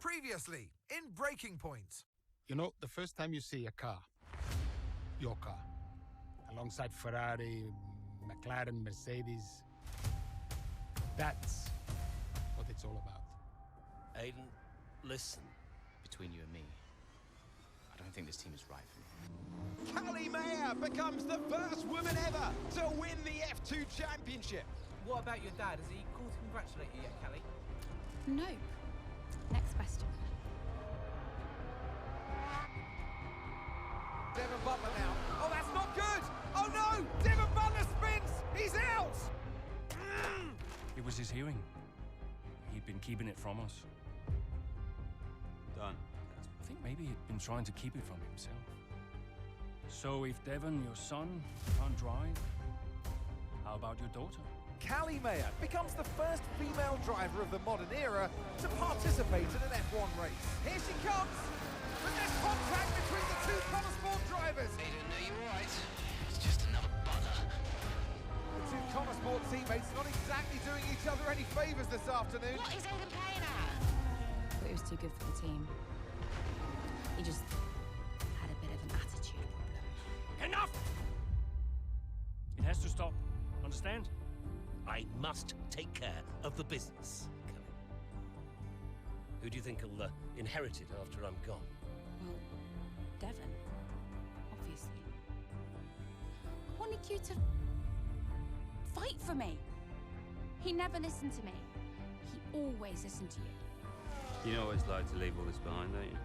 Previously, in Breaking Point. You know, the first time you see a car, your car, alongside Ferrari, McLaren, Mercedes, that's what it's all about. Aiden, listen. Between you and me, I don't think this team is right for me. Callie Mayer becomes the first woman ever to win the F2 Championship. What about your dad? Has he called to congratulate you yet, Callie? No. Next question. Devon Butler now. Oh, that's not good! Oh no! Devon Butler spins! He's out! It was his hearing. He'd been keeping it from us. Done. I think maybe he'd been trying to keep it from himself. So if Devon, your son, can't drive, how about your daughter? Callie Mayer becomes the first female driver of the modern era to participate in an F1 race. Here she comes! But there's contact between the two Motorsport drivers! Aiden, are you alright? It's just another bugger. The two Motorsport teammates not exactly doing each other any favours this afternoon. What is Aiden playing at? But he was too good for the team. He just had a bit of an attitude problem. Enough! It has to stop. Understand? I must take care of the business, Callie. Who do you think will inherit it after I'm gone? Well, Devon, obviously. I wanted you to fight for me. He never listened to me. He always listened to you. You know what it's like to leave all this behind, don't you?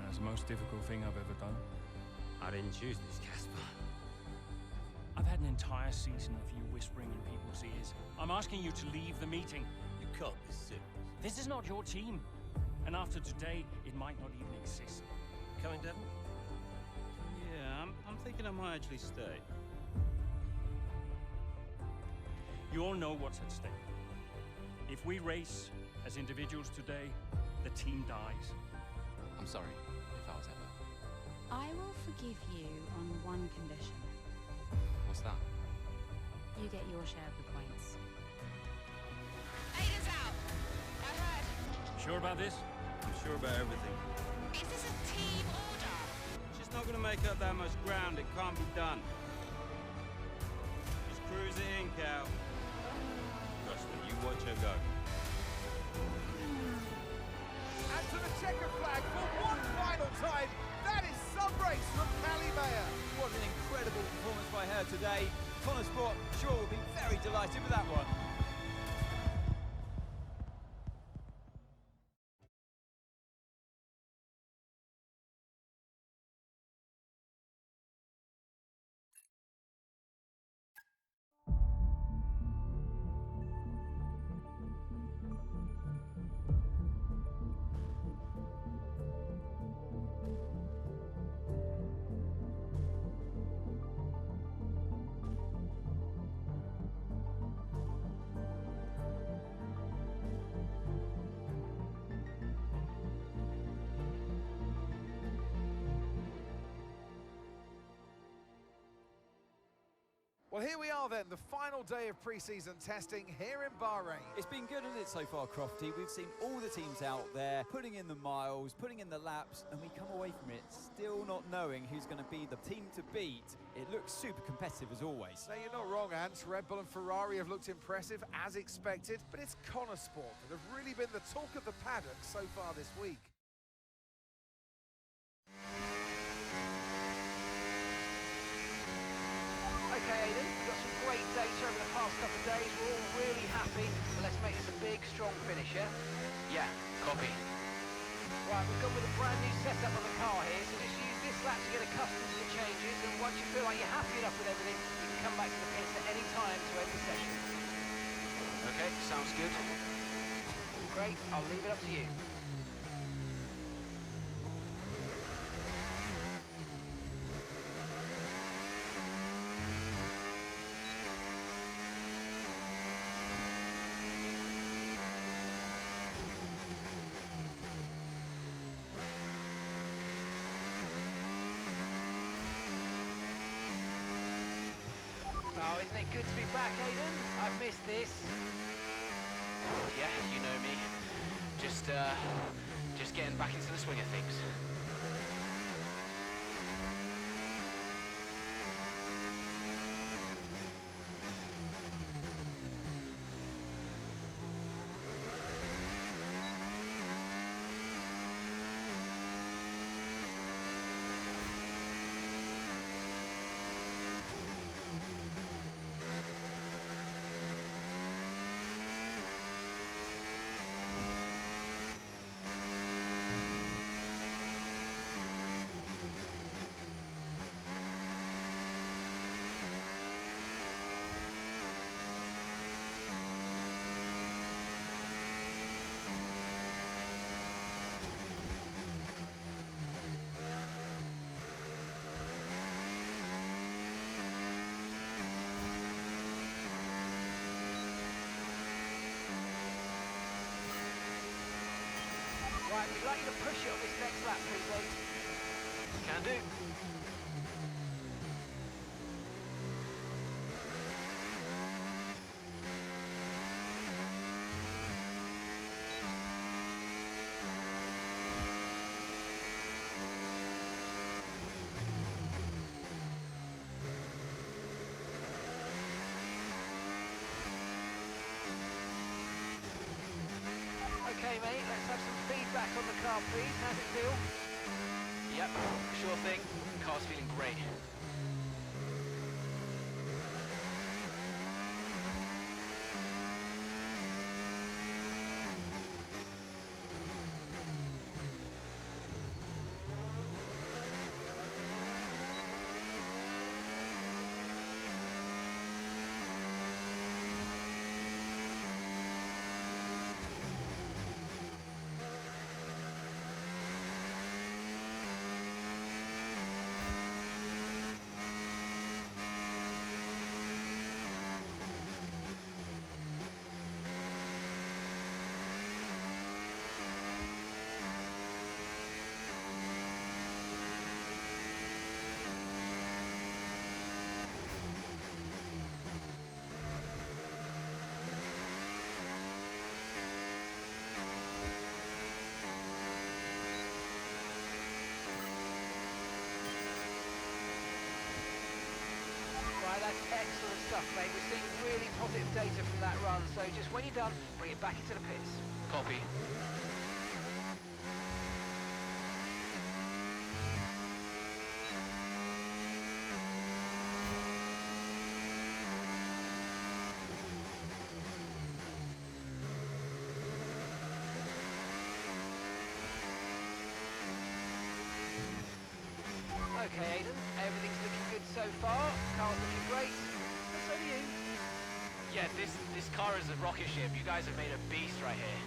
That's the most difficult thing I've ever done. I didn't choose this, Casper. I've had an entire season of you whispering in people's ears. I'm asking you to leave the meeting. You can't be serious. This is not your team. And after today, it might not even exist. Coming, Devon? Yeah, I'm thinking I might actually stay. You all know what's at stake. If we race as individuals today, the team dies. I'm sorry if I was ever. I will forgive you on one condition. What's that? You get your share of the points. Aiden's out! I heard. Sure about this? I'm sure about everything. Is this a team order? She's not going to make up that much ground. It can't be done. Just cruise it in, Cal. Trust me, you watch her go. And to the checker flag for one final time. That is some race from Callie Mayer. What an incredible performance by her today. Motorsport sure will be very delighted with that one. Well, here we are then, the final day of pre-season testing here in Bahrain. It's been good, hasn't it, so far, Crofty? We've seen all the teams out there, putting in the miles, putting in the laps, and we come away from it still not knowing who's going to be the team to beat. It looks super competitive as always. Now, you're not wrong, Ant. Red Bull and Ferrari have looked impressive, as expected, but it's Motorsport that have really been the talk of the paddock so far this week. Okay, Aiden, we've got some great data over the past couple of days. We're all really happy, but let's make this a big, strong finish, yeah? Yeah, copy. Right, we've gone with a brand new setup on the car here, so just use this lap to get accustomed to the changes, and once you feel like you're happy enough with everything, you can come back to the pits at any time to end the session. Okay, sounds good. Great, I'll leave it up to you. Oh, isn't it good to be back, Aiden? I've missed this. Yeah, you know me. Just swing of things. Right, we'd like you to push it on this next lap, please, mate. Can do. Okay, mate, let's have some feedback on the car, please. How's it feel? Yep, sure thing. Car's feeling great. Right, that's excellent stuff, mate. We're seeing really positive data from that run, so just when you're done, bring it back into the pits. Copy. Okay, Aidan, everything's looking good so far. Car's looking great. And so do you. Yeah, this car is a rocket ship. You guys have made a beast right here.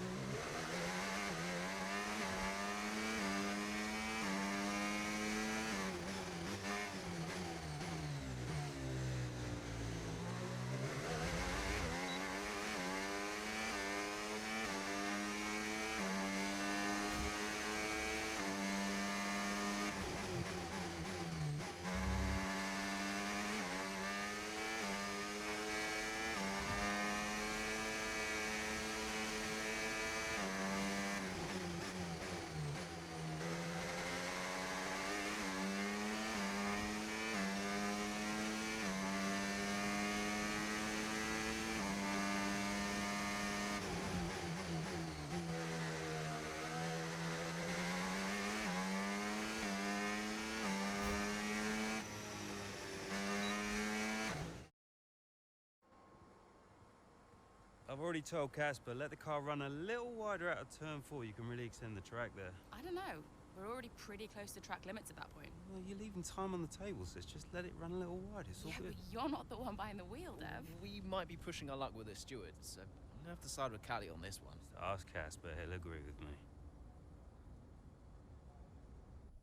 I've already told Casper, let the car run a little wider out of turn 4. You can really extend the track there. I don't know. We're already pretty close to track limits at that point. Well, you're leaving time on the table, sis. Just let it run a little wide. It's all Yeah, good. but you're not the one behind the wheel, Dev. We might be pushing our luck with the stewards, so I'm gonna have to side with Callie on this one. Just ask Casper, he'll agree with me.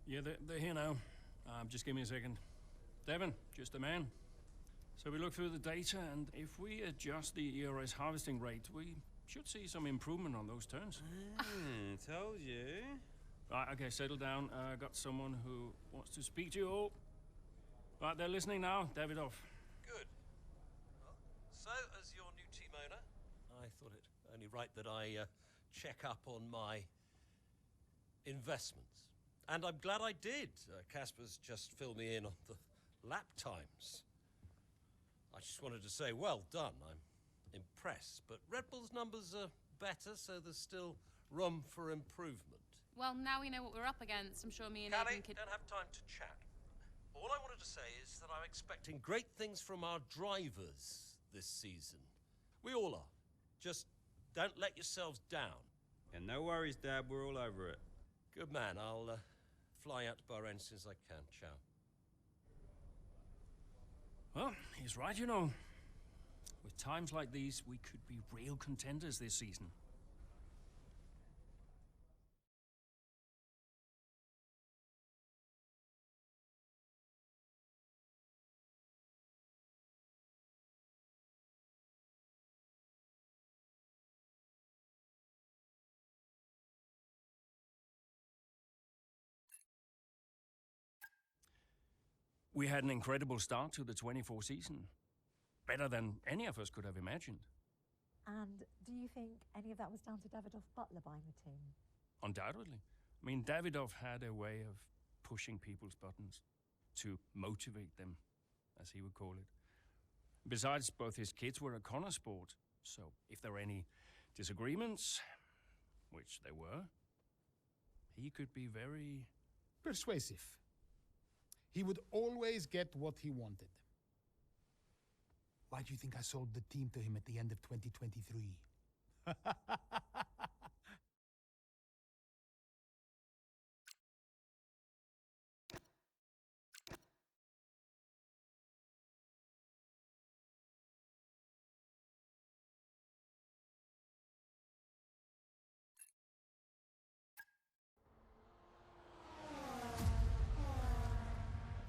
Yeah, they're here now. Just give me a second. Devon, just a man. So we look through the data, and if we adjust the ERS harvesting rate, we should see some improvement on those turns. Told you. Right, okay, settle down. Got someone who wants to speak to you all. Right, they're listening now. David off. Good. Well, so, as your new team owner, I thought it only right that I check up on my investments. And I'm glad I did. Casper's just filled me in on the lap times. I just wanted to say, well done. I'm impressed. But Red Bull's numbers are better, so there's still room for improvement. Well, now we know what we're up against. I'm sure me and Callie, Aidan could... don't have time to chat. All I wanted to say is that I'm expecting great things from our drivers this season. We all are. Just don't let yourselves down. And no worries, Dad, we're all over it. Good man. I'll fly out to Bahrain as soon as I can. Ciao. Well, he's right, you know. With times like these, we could be real contenders this season. We had an incredible start to the 24 season. Better than any of us could have imagined. And do you think any of that was down to Davidoff Butler buying the team? Undoubtedly. I mean, Davidoff had a way of pushing people's buttons to motivate them, as he would call it. Besides, both his kids were at Motorsport, so if there were any disagreements, which there were, he could be very... persuasive. He would always get what he wanted. Why do you think I sold the team to him at the end of 2023?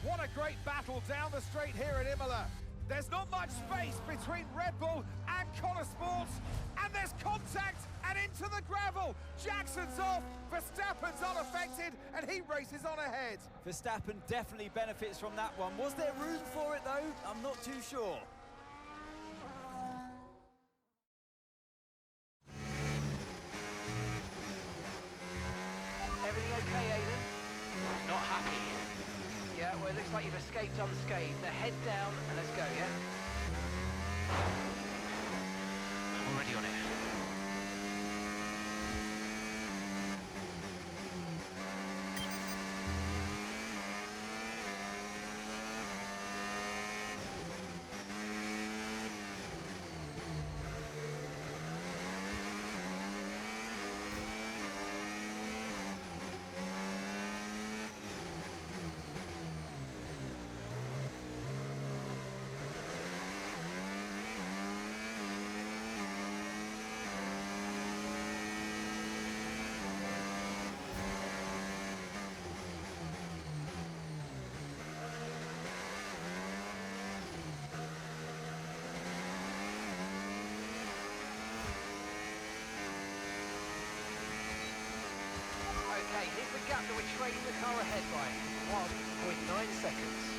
What a great battle down the straight here at Imola. There's not much space between Red Bull and Motorsport, and there's contact and into the gravel. Jackson's off, Verstappen's unaffected, and he races on ahead. Verstappen definitely benefits from that one. Was there room for it though? I'm not too sure. Everything okay, Aidan? Not happy. Yeah, well, it looks like you've escaped unscathed. Now head down and let's go, yeah? Already on it. Okay, here's the gap that we're trailing the car ahead by. 1.9 seconds.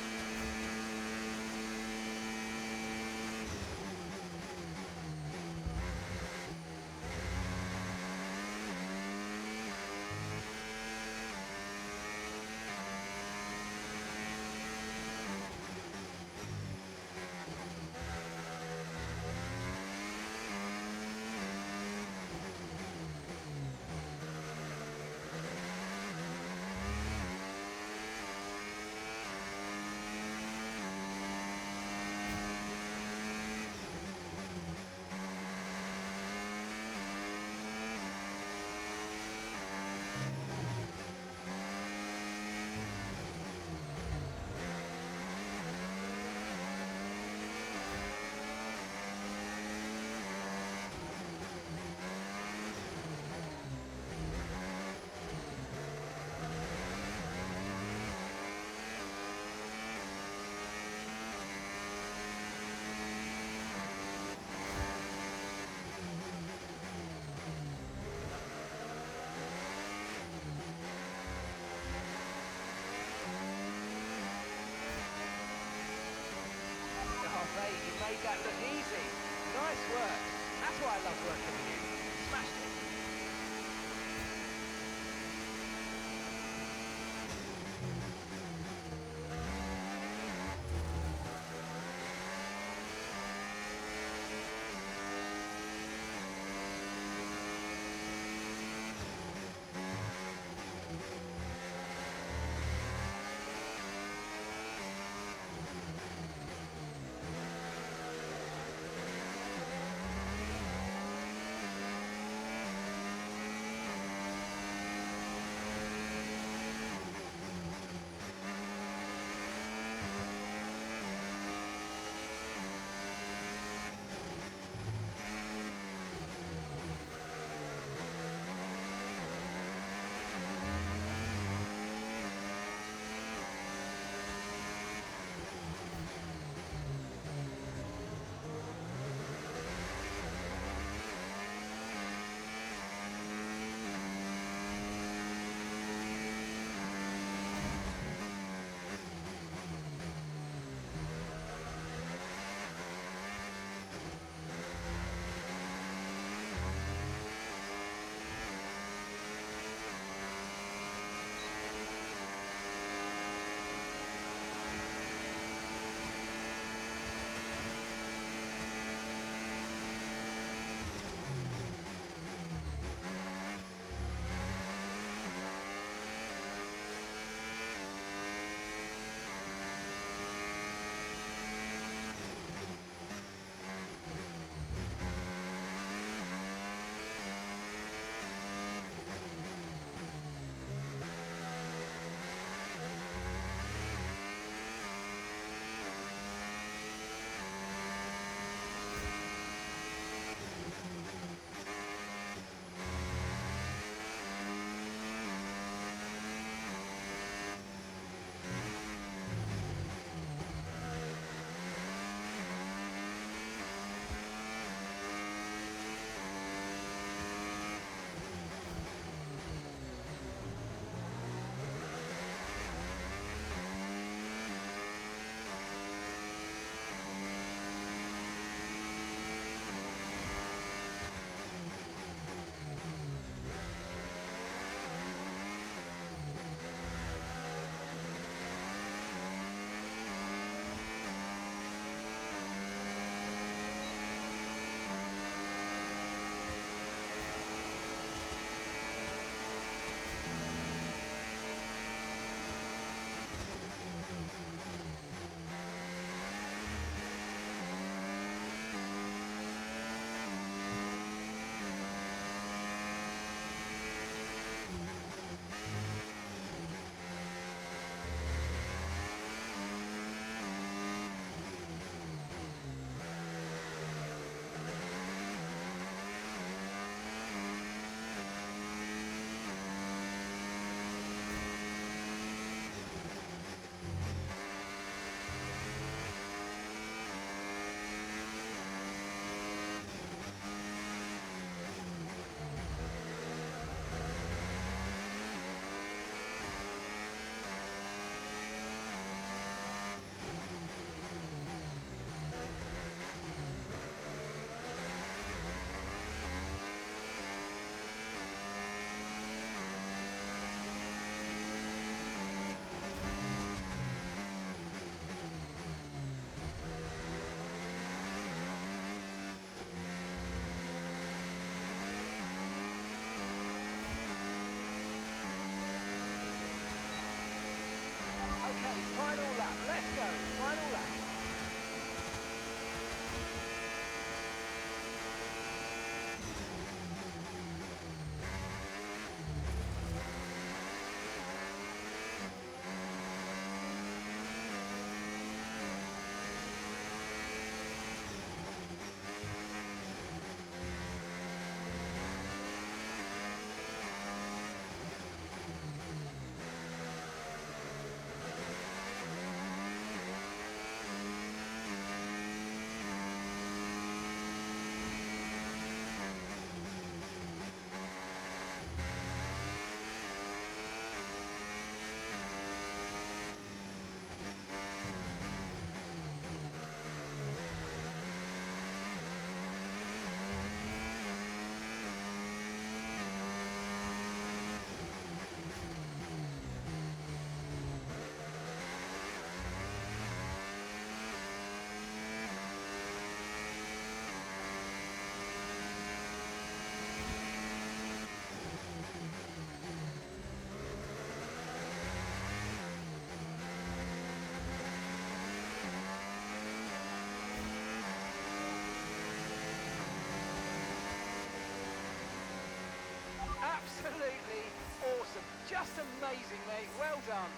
Just amazing, mate. Well done.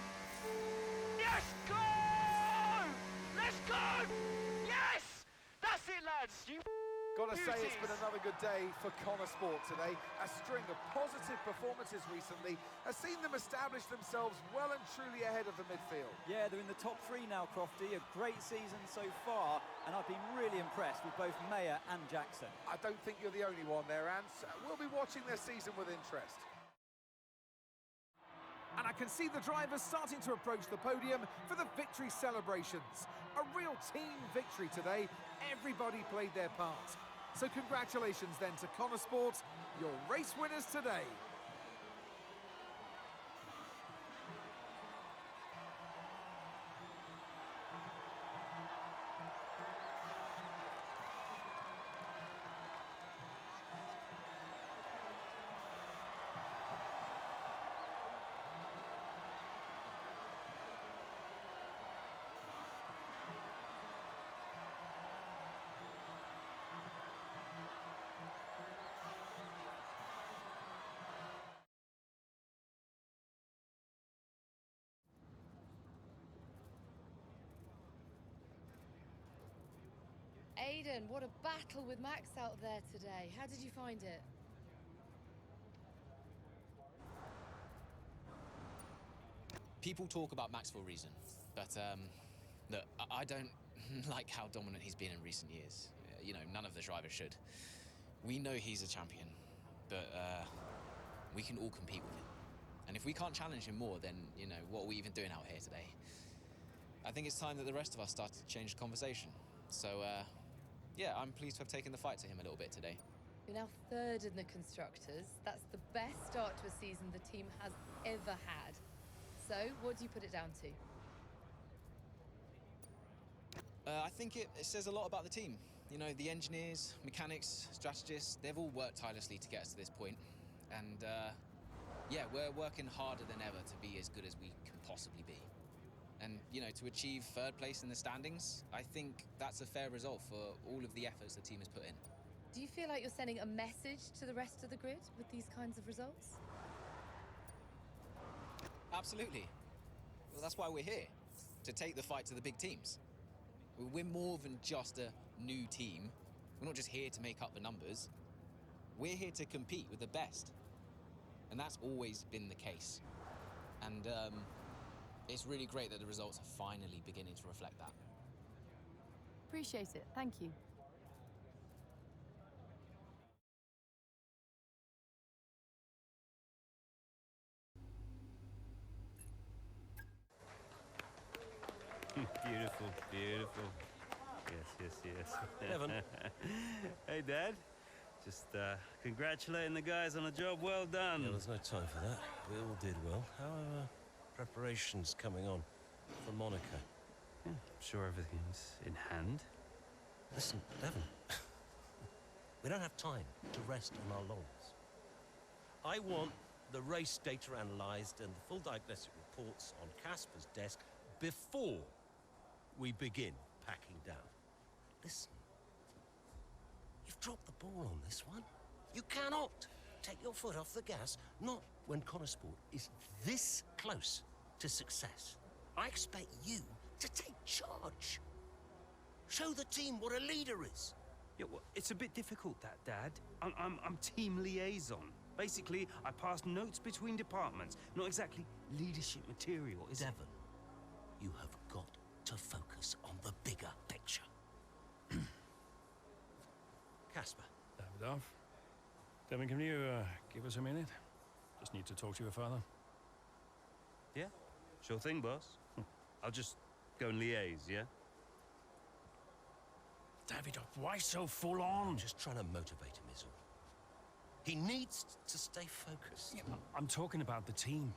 Yes, go! Let's go! Yes! That's it, lads. You Gotta say, it's beauties. been another good day for Motorsport today. A string of positive performances recently has seen them establish themselves well and truly ahead of the midfield. Yeah, they're in the top 3 now, Crofty. A great season so far, and I've been really impressed with both Mayer and Jackson. I don't think you're the only one there, Ants. We'll be watching their season with interest. And I can see the drivers starting to approach the podium for the victory celebrations. A real team victory today. Everybody played their part. So congratulations then to Motorsport, your race winners today. Aiden, what a battle with Max out there today. How did you find it? People talk about Max for a reason, but look, I don't like how dominant he's been in recent years. You know, none of the drivers should. We know he's a champion, but we can all compete with him. And if we can't challenge him more, then, you know, what are we even doing out here today? I think it's time that the rest of us start to change the conversation. So, yeah, I'm pleased to have taken the fight to him a little bit today. You're now 3rd in the Constructors. That's the best start to a season the team has ever had. So, what do you put it down to? I think it says a lot about the team. You know, the engineers, mechanics, strategists, they've all worked tirelessly to get us to this point. And, yeah, we're working harder than ever to be as good as we can possibly be. And, you know, to achieve 3rd place in the standings, I think that's a fair result for all of the efforts the team has put in. Do you feel like you're sending a message to the rest of the grid with these kinds of results? Absolutely. Well, that's why we're here, to take the fight to the big teams. We're more than just a new team. We're not just here to make up the numbers. We're here to compete with the best. And that's always been the case. And, it's really great that the results are finally beginning to reflect that. Appreciate it. Thank you. Beautiful, beautiful. Yes. Evan. Hey, Dad. Just congratulating the guys on a job well done. Yeah, there's no time for that. We all did well. How are preparations coming on for Monaco? Yeah, I'm sure everything's in hand. Listen, Devon. We don't have time to rest on our laurels. I want the race data analysed and the full diagnostic reports on Casper's desk before we begin packing down. Listen, you've dropped the ball on this one. You cannot take your foot off the gas, not when Motorsport is this close to success. I expect you to take charge. Show the team what a leader is. Yeah, well, it's a bit difficult, that, Dad. I'm team liaison. Basically, I pass notes between departments. Not exactly leadership material, is it? Devon, you have got to focus on the bigger picture. Casper. Davidoff. Devon, can you give us a minute? Just need to talk to your father. Yeah, sure thing, boss. I'll just go and liaise, yeah? Davidoff, why so full on? I'm just trying to motivate him, is all. He needs to stay focused. Yeah, I'm talking about the team.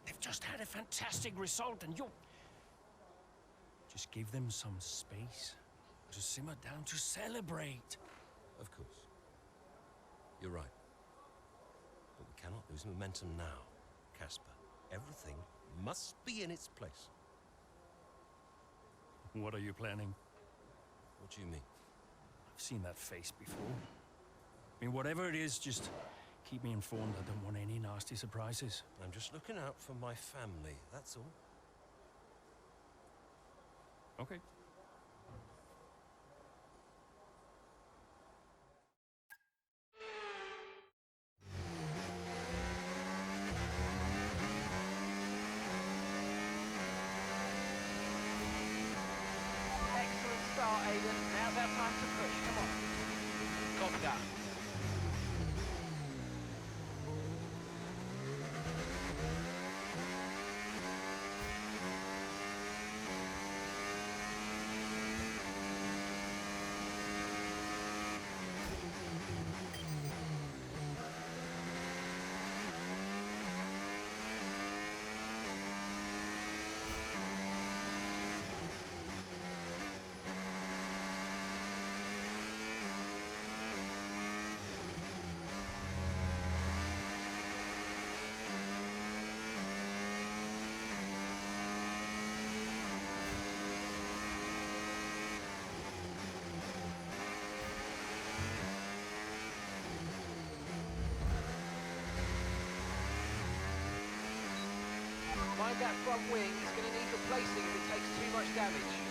They've just had a fantastic result, and you're... Just give them some space to simmer down, to celebrate. Of course. You're right. But we cannot lose momentum now, Casper. Everything must be in its place. What are you planning? What do you mean? I've seen that face before. I mean, whatever it is, just keep me informed. I don't want any nasty surprises. I'm just looking out for my family, that's all. Okay. Excellent start, Aidan. Now's our time to push. Come on. Copy that. Mind that front wing, it's going to need replacing if it takes too much damage.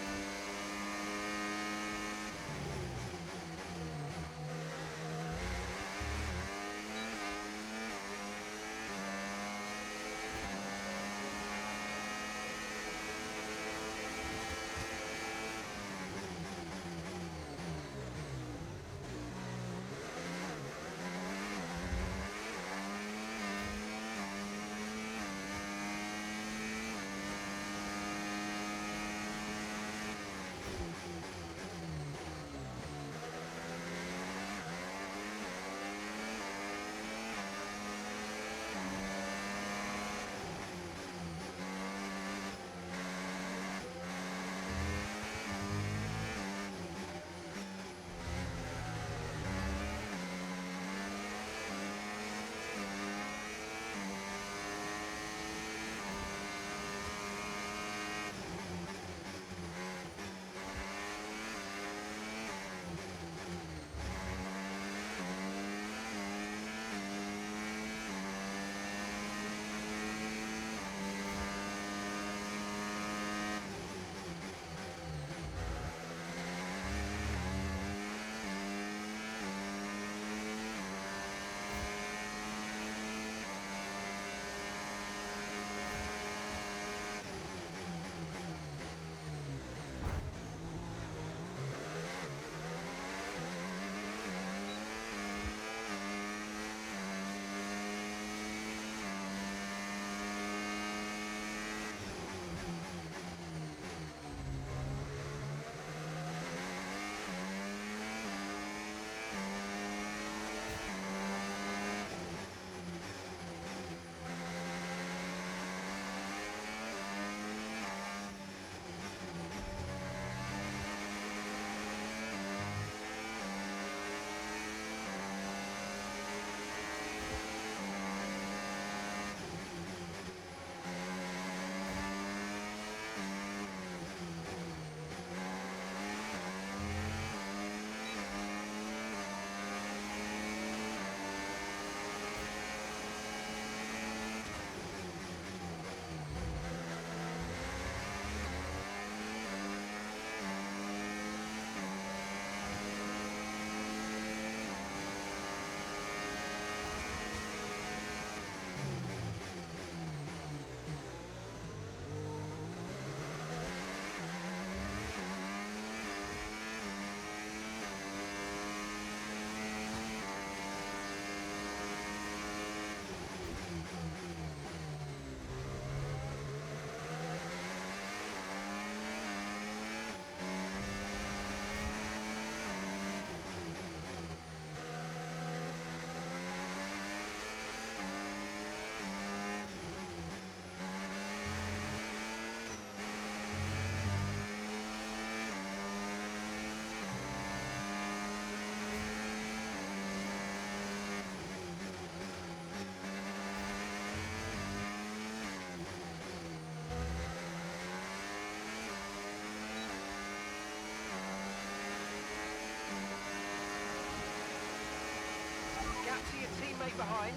behind,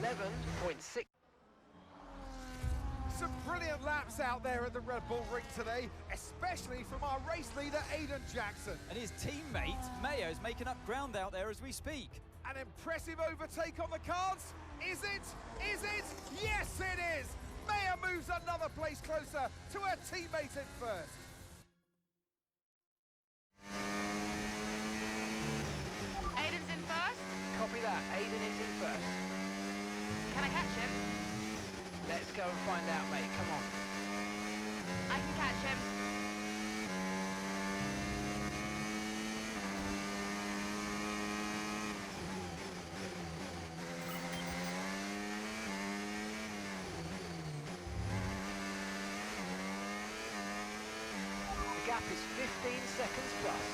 11.6. Some brilliant laps out there at the Red Bull ring today, especially from our race leader, Aiden Jackson. And his teammate, Mayo's making up ground out there as we speak. An impressive overtake on the cards. Is it? Is it? Yes, it is! Mayo moves another place closer to her teammate in first. Aiden's in first. Copy that, Aiden is in first. Can I catch him? Let's go and find out, mate, come on. I can catch him. The gap is 15 seconds plus.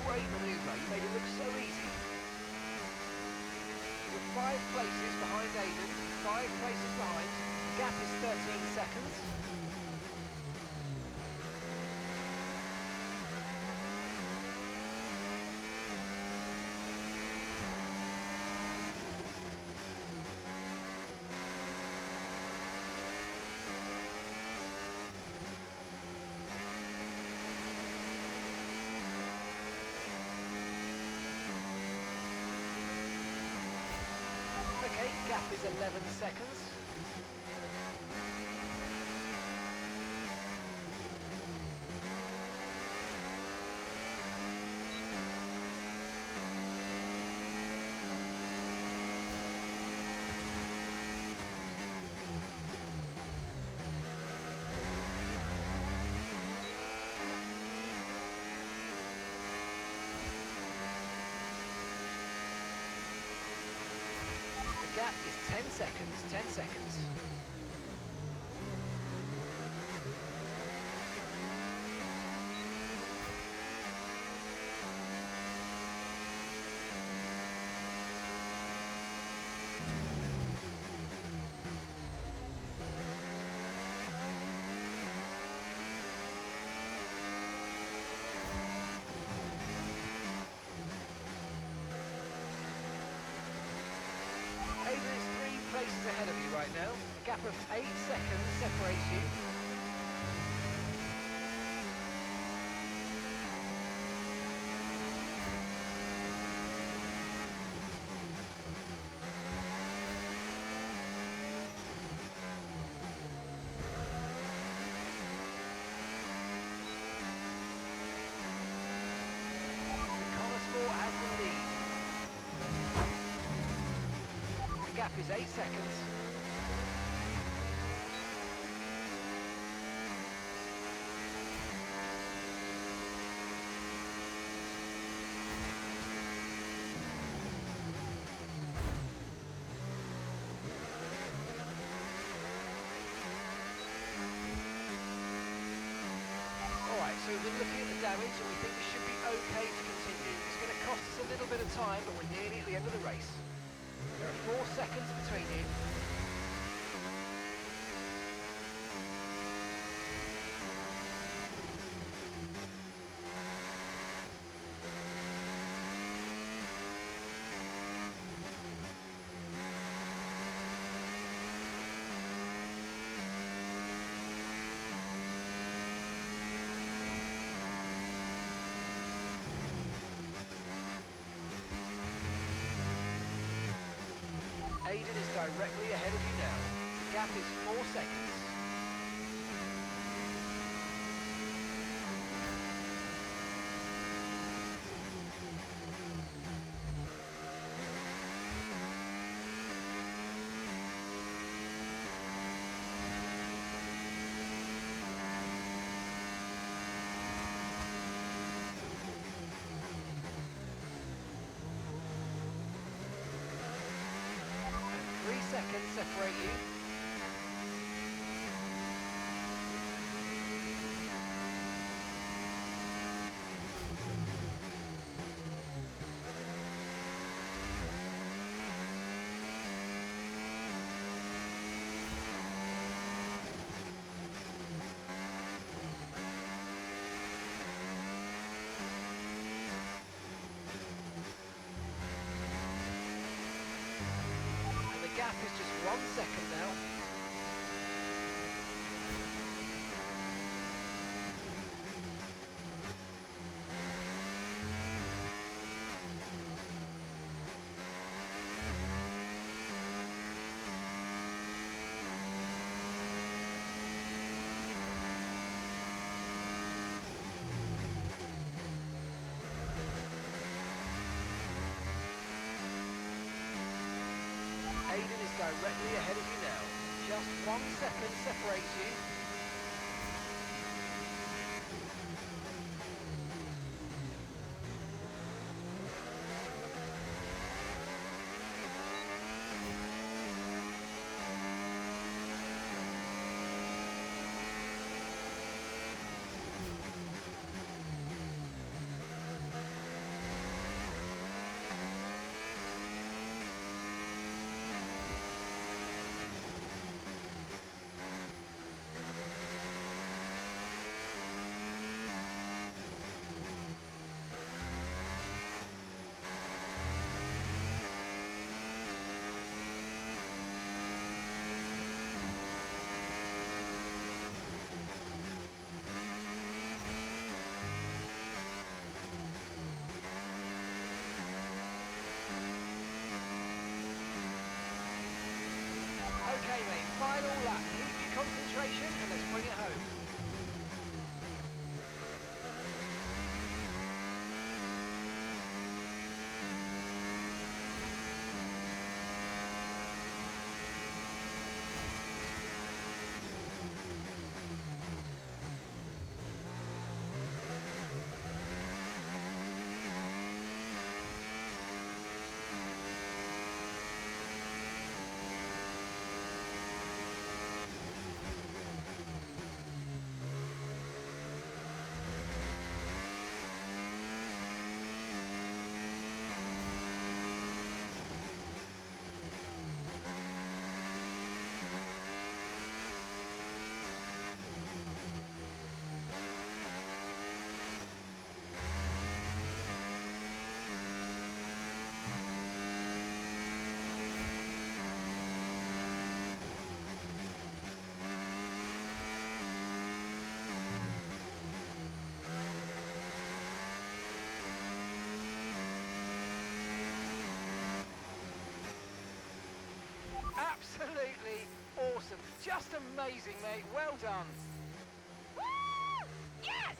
Great manoeuvre, you made it look so easy. You're 5 places behind Aiden, 5 places behind. The gap is 13 seconds. Okay, gap is 11 seconds. The gap is 10 seconds, 10 seconds. Aiden is 3 places ahead of you right now. A gap of 8 seconds separates you. The Motorsport has the lead. The gap is 8 seconds. Alright, so we've been looking at the damage and we think we should be okay to continue. It's going to cost us a little bit of time, but we're nearly at the end of the race. There are 4 seconds between you. Aiden is directly ahead of you now. The gap is 4 seconds. And 3 seconds separate you. 1 second now. Aiden is directly ahead of you now. Just 1 second separates you. Okay, mate, final lap. Keep your concentration and let's bring it home. Absolutely awesome. Just amazing, mate. Well done. Woo! Yes!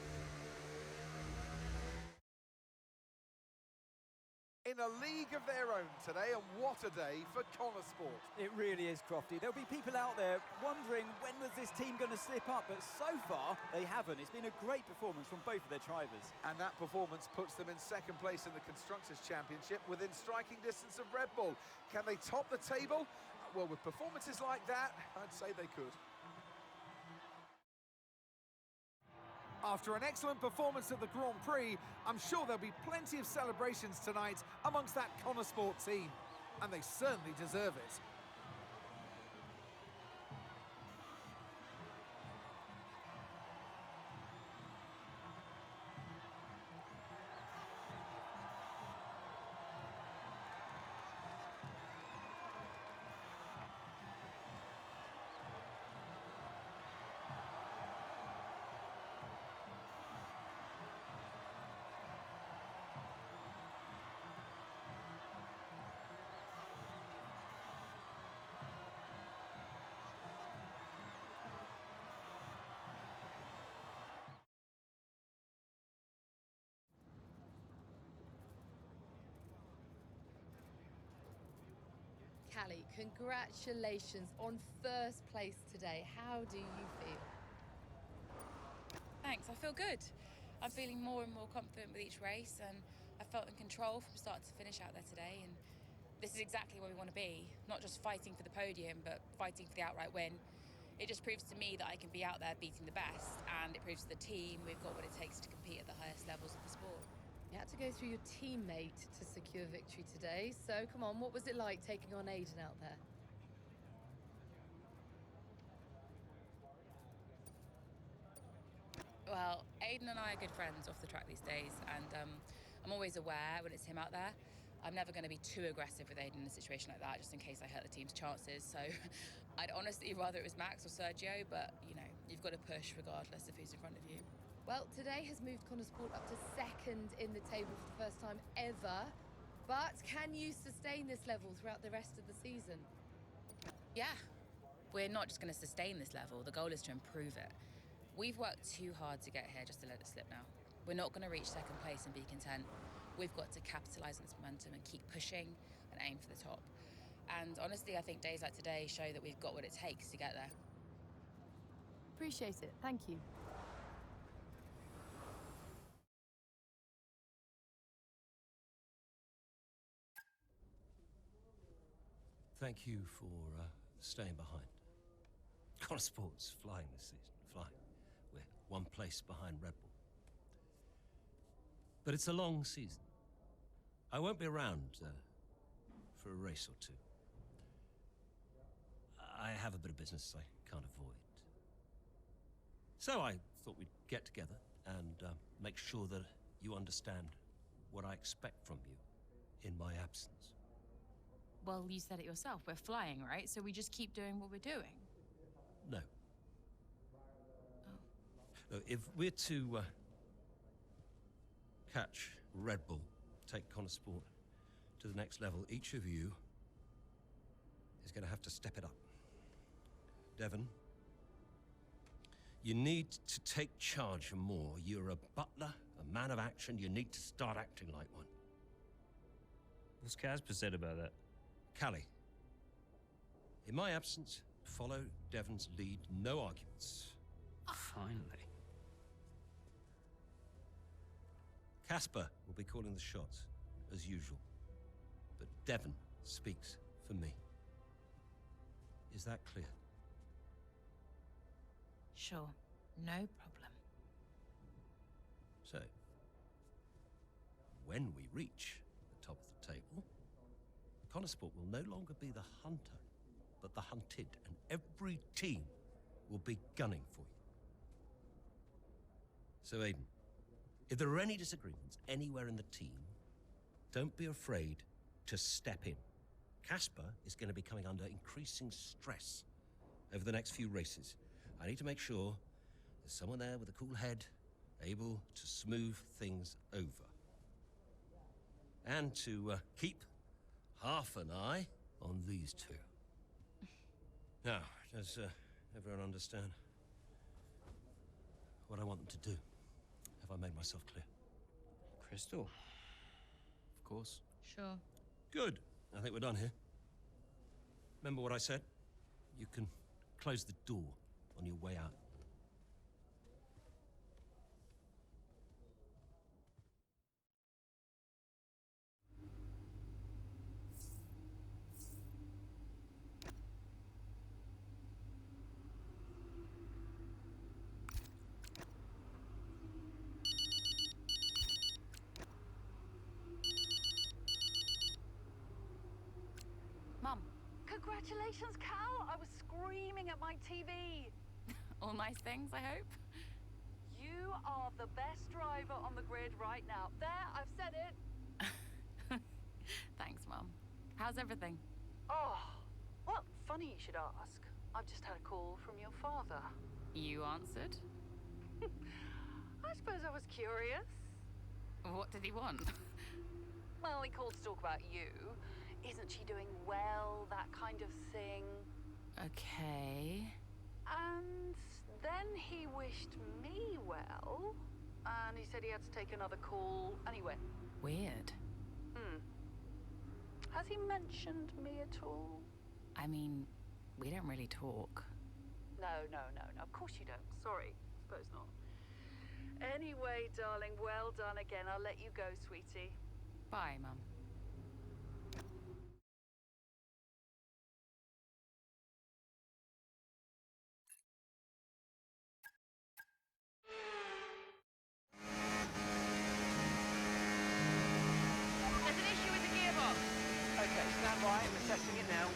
In a league of their own today, and what a day for Motorsport. It really is, Crofty. There'll be people out there wondering when was this team going to slip up, but so far they haven't. It's been a great performance from both of their drivers. And that performance puts them in second place in the Constructors' Championship within striking distance of Red Bull. Can they top the table? Well, with performances like that, I'd say they could. After an excellent performance at the Grand Prix, I'm sure there'll be plenty of celebrations tonight amongst that Motorsport team. And they certainly deserve it. Callie, congratulations on first place today. How do you feel? Thanks, I feel good. I'm feeling more and more confident with each race, and I felt in control from start to finish out there today, and this is exactly where we want to be. Not just fighting for the podium, but fighting for the outright win. It just proves to me that I can be out there beating the best, and it proves to the team we've got what it takes to compete at the highest levels of the sport. You had to go through your teammate to secure victory today, so come on, what was it like taking on Aiden out there? Well, Aiden and I are good friends off the track these days, and I'm always aware when it's him out there. I'm never going to be too aggressive with Aiden in a situation like that, just in case I hurt the team's chances. So I'd honestly rather it was Max or Sergio, but, you know, you've got to push regardless of who's in front of you. Well, today has moved Contesport up to second in the table for the first time ever. But can you sustain this level throughout the rest of the season? Yeah. We're not just going to sustain this level. The goal is to improve it. We've worked too hard to get here just to let it slip now. We're not going to reach second place and be content. We've got to capitalise on this momentum and keep pushing and aim for the top. And honestly, I think days like today show that we've got what it takes to get there. Appreciate it. Thank you. Thank you for staying behind. Contesport flying this season, flying. We're one place behind Red Bull. But it's a long season. I won't be around for a race or two. I have a bit of business I can't avoid. So I thought we'd get together and make sure that you understand what I expect from you in my absence. Well, you said it yourself. We're flying, right? So we just keep doing what we're doing? No. Oh. No, if we're to catch Red Bull, take Contesport to the next level, each of you is going to have to step it up. Devon, you need to take charge more. You're a butler, a man of action. You need to start acting like one. What's Casper said about that? Callie, in my absence, follow Devon's lead. No arguments. Finally. Casper will be calling the shots, as usual. But Devon speaks for me. Is that clear? Sure. No problem. So, when we reach the top of the table, Contesport will no longer be the hunter, but the hunted, and every team will be gunning for you. So, Aiden, if there are any disagreements anywhere in the team, don't be afraid to step in. Casper is going to be coming under increasing stress over the next few races. I need to make sure there's someone there with a cool head, able to smooth things over. And to keep half an eye on these two. Now, does everyone understand what I want them to do? Have I made myself clear? Crystal. Of course. Sure. Good. I think we're done here. Remember what I said? You can close the door on your way out. Mum. Congratulations, Cal! I was screaming at my TV. All nice things, I hope? You are the best driver on the grid right now. There, I've said it. Thanks, Mum. How's everything? Oh, well, funny you should ask. I've just had a call from your father. You answered? I suppose I was curious. What did he want? Well, he called to talk about you. Isn't she doing well? That kind of thing. Okay. And then he wished me well. And he said he had to take another call. And he went. Weird. Has he mentioned me at all? I mean, we don't really talk. No. Of course you don't. Sorry. Suppose not. Anyway, darling, well done again. I'll let you go, sweetie. Bye, Mum. There's an issue with the gearbox. Okay, stand by. We're testing it now.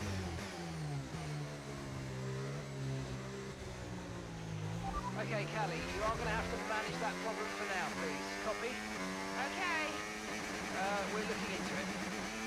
Okay, Callie, you are going to have to manage that problem for now, please. Copy? Okay. We're looking into it.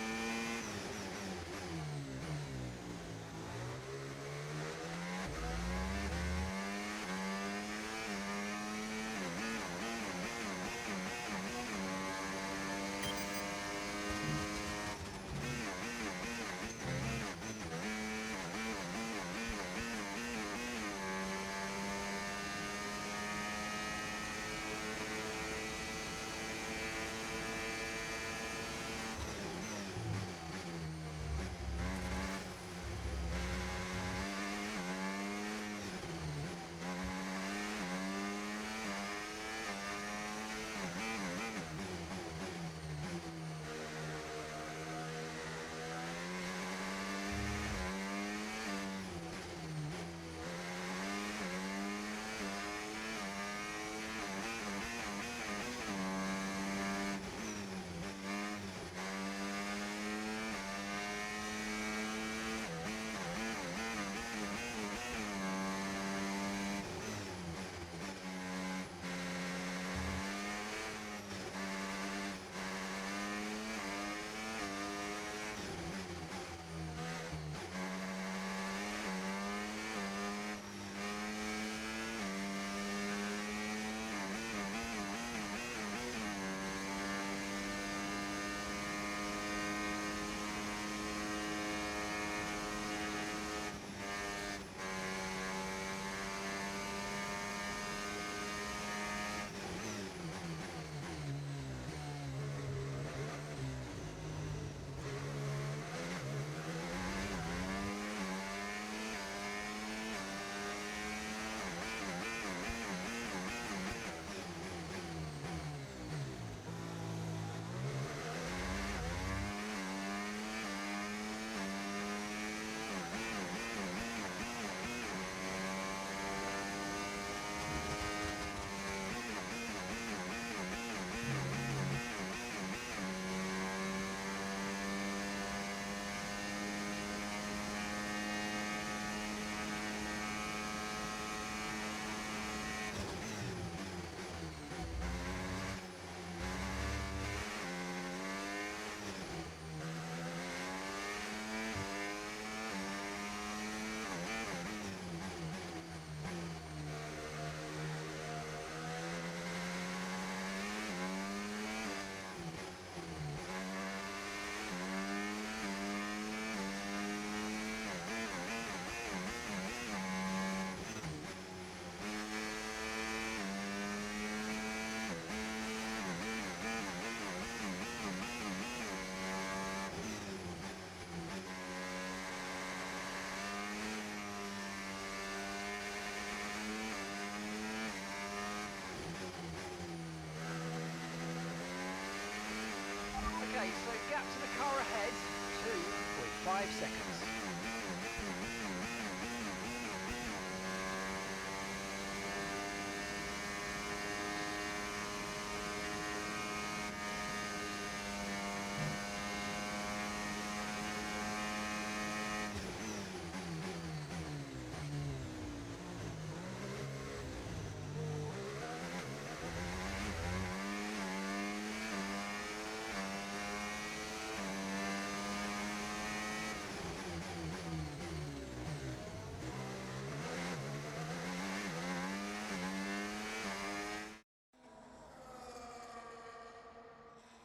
5 seconds.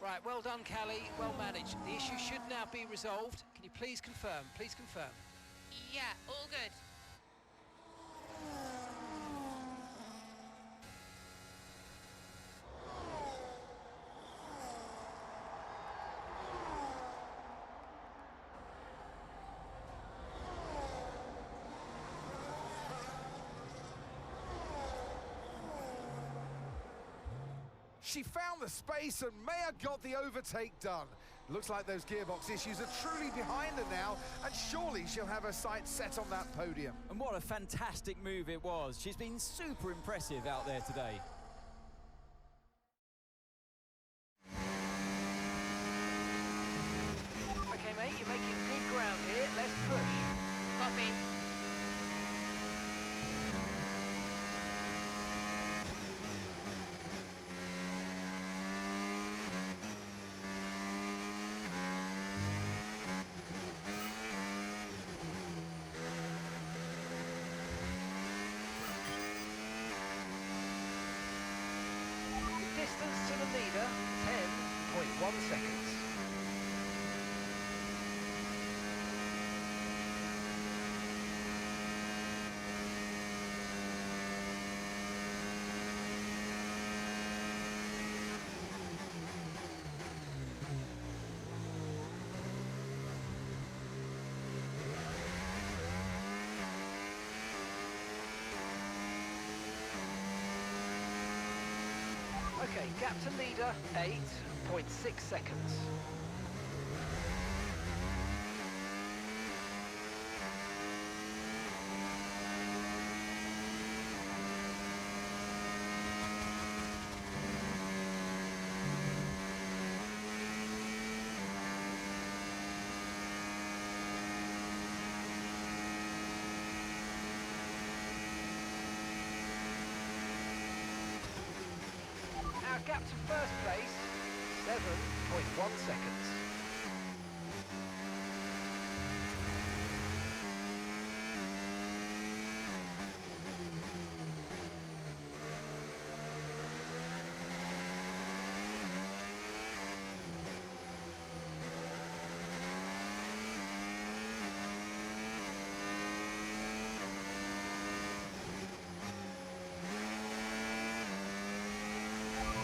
Right, well done, Callie. Well managed. The issue should now be resolved. Can you please confirm? Please confirm. Yeah, all good. She found the space and may have got the overtake done. Looks like those gearbox issues are truly behind her now, and surely she'll have her sights set on that podium. And what a fantastic move it was. She's been super impressive out there today. Okay, mate, you're making good ground here. Let's push. Copy. Distance to the leader, 10.1 seconds. Okay, gap to leader, 8.6 seconds. Our gap to first place, 7.1 seconds.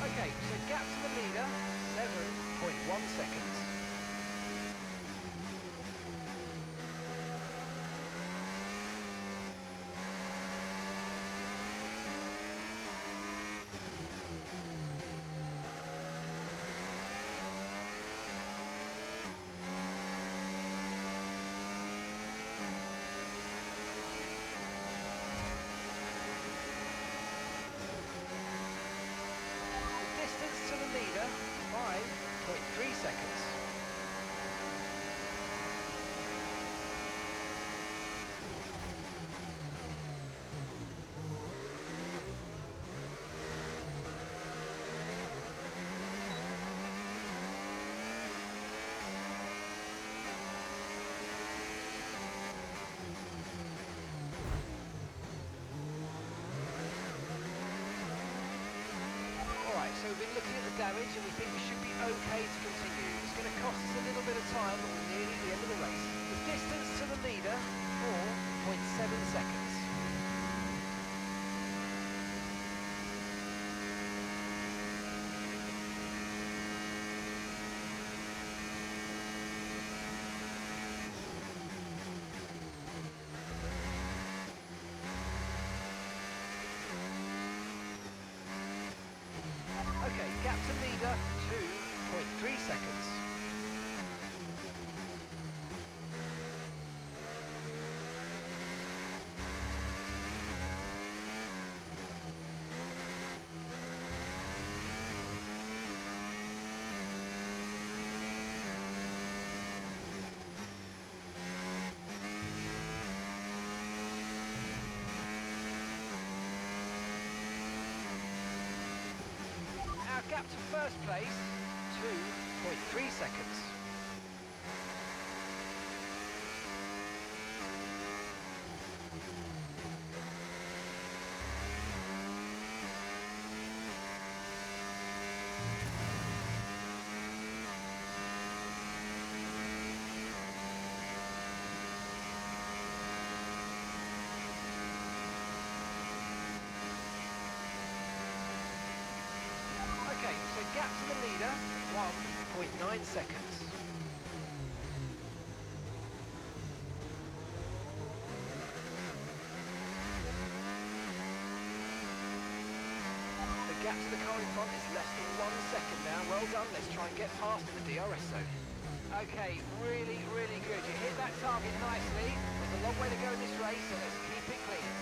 Okay, so gap to the leader, 7.1 seconds. to first place, 2.3 seconds. Okay, so gap to the leader, 1.9 seconds. The gap to the car in front is less than 1 second now. Well done, let's try and get past in the DRS zone. Okay, really, really good. You hit that target nicely. There's a long way to go in this race, so let's keep it clean.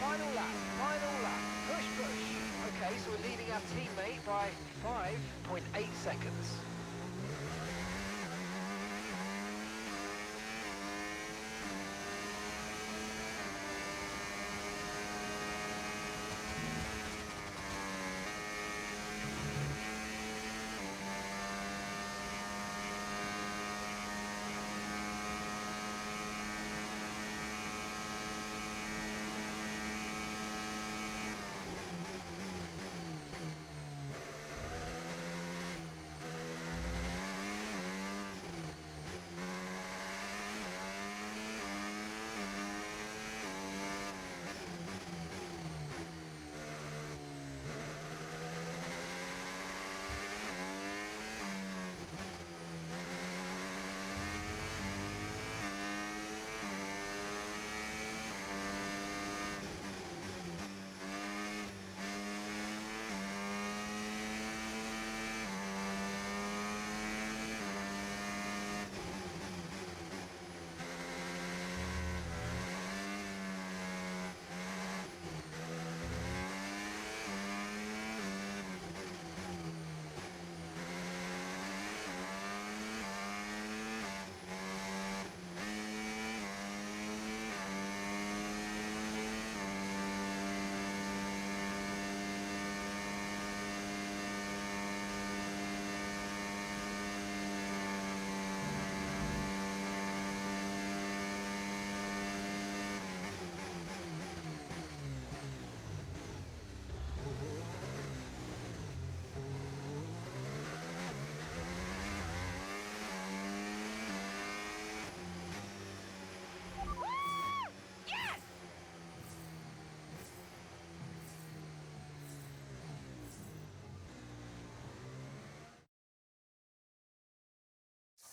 Final lap, push, push. Okay, so we're leading our teammate by 5.8 seconds.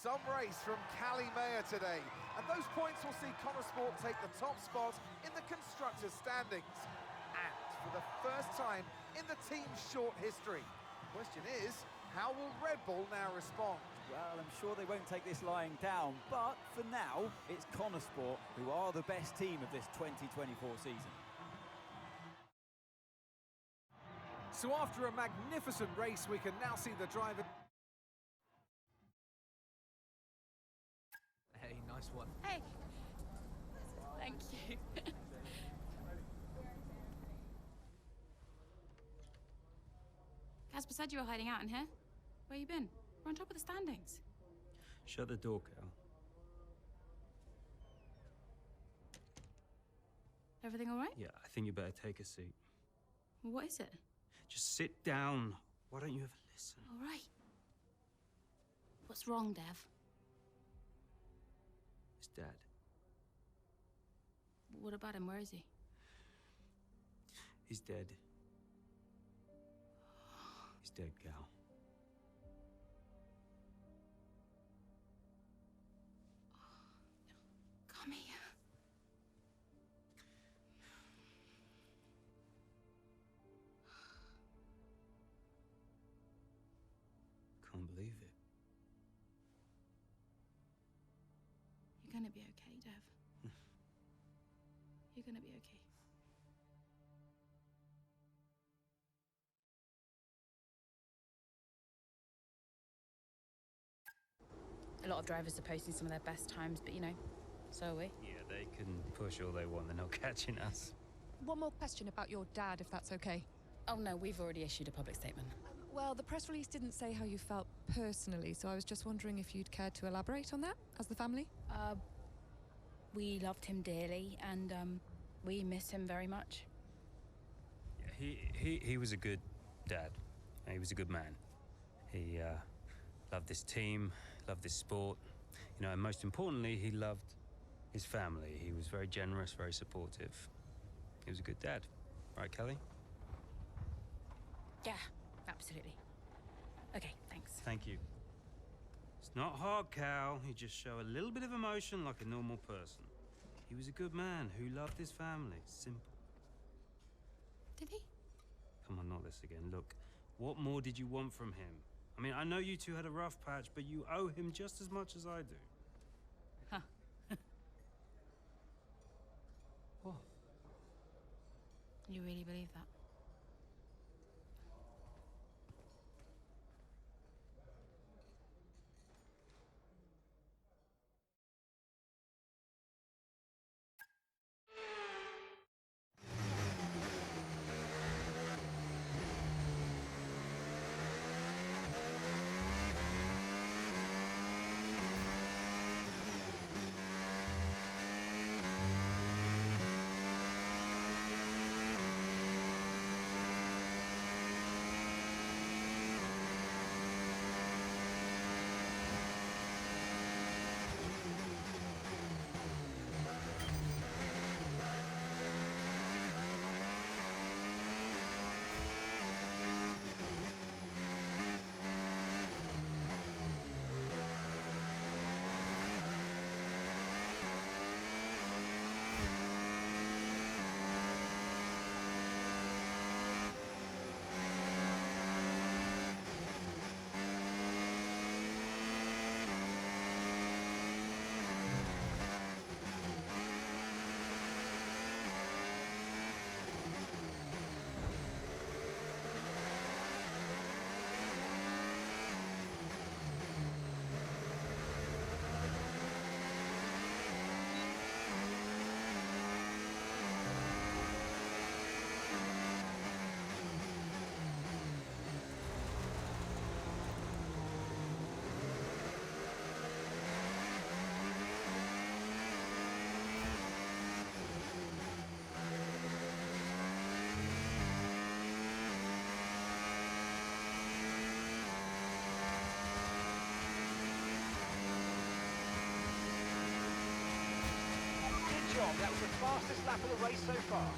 Some race from Calimea today, and those points will see Motorsport take the top spot in the constructors' standings. And for the first time in the team's short history. The question is, how will Red Bull now respond? Well, I'm sure they won't take this lying down, but for now, it's Motorsport who are the best team of this 2024 season. So after a magnificent race, we can now see the driver... Hey, nice one. Hey. Thank you. Casper said you were hiding out in here. Where you been? We're on top of the standings. Shut the door, Cal. Everything all right? Yeah, I think you better take a seat. What is it? Just sit down. Why don't you ever listen? All right. What's wrong, Dev? It's Dad. What about him? Where is he? He's dead. He's dead, Cal. Come here. Can't believe it. You're gonna be okay, Dev. You're gonna be okay. A lot of drivers are posting some of their best times, but you know, so are we. Yeah, they can push all they want. They're not catching us. One more question about your dad, if that's okay. Oh no, we've already issued a public statement. Well, the press release didn't say how you felt personally, so I was just wondering if you'd care to elaborate on that, as the family? We loved him dearly, and we miss him very much. Yeah, he was a good dad. He was a good man. He loved this team, loved this sport. You know, and most importantly, he loved his family. He was very generous, very supportive. He was a good dad. Right, Kelly? Yeah, absolutely. Okay, thanks. Thank you. It's not hard, Cal. You just show a little bit of emotion like a normal person. He was a good man who loved his family. Simple. Did he? Come on, not this again. Look, what more did you want from him? I mean, I know you two had a rough patch, but you owe him just as much as I do. Huh. What? You really believe that? That was the fastest lap of the race so far.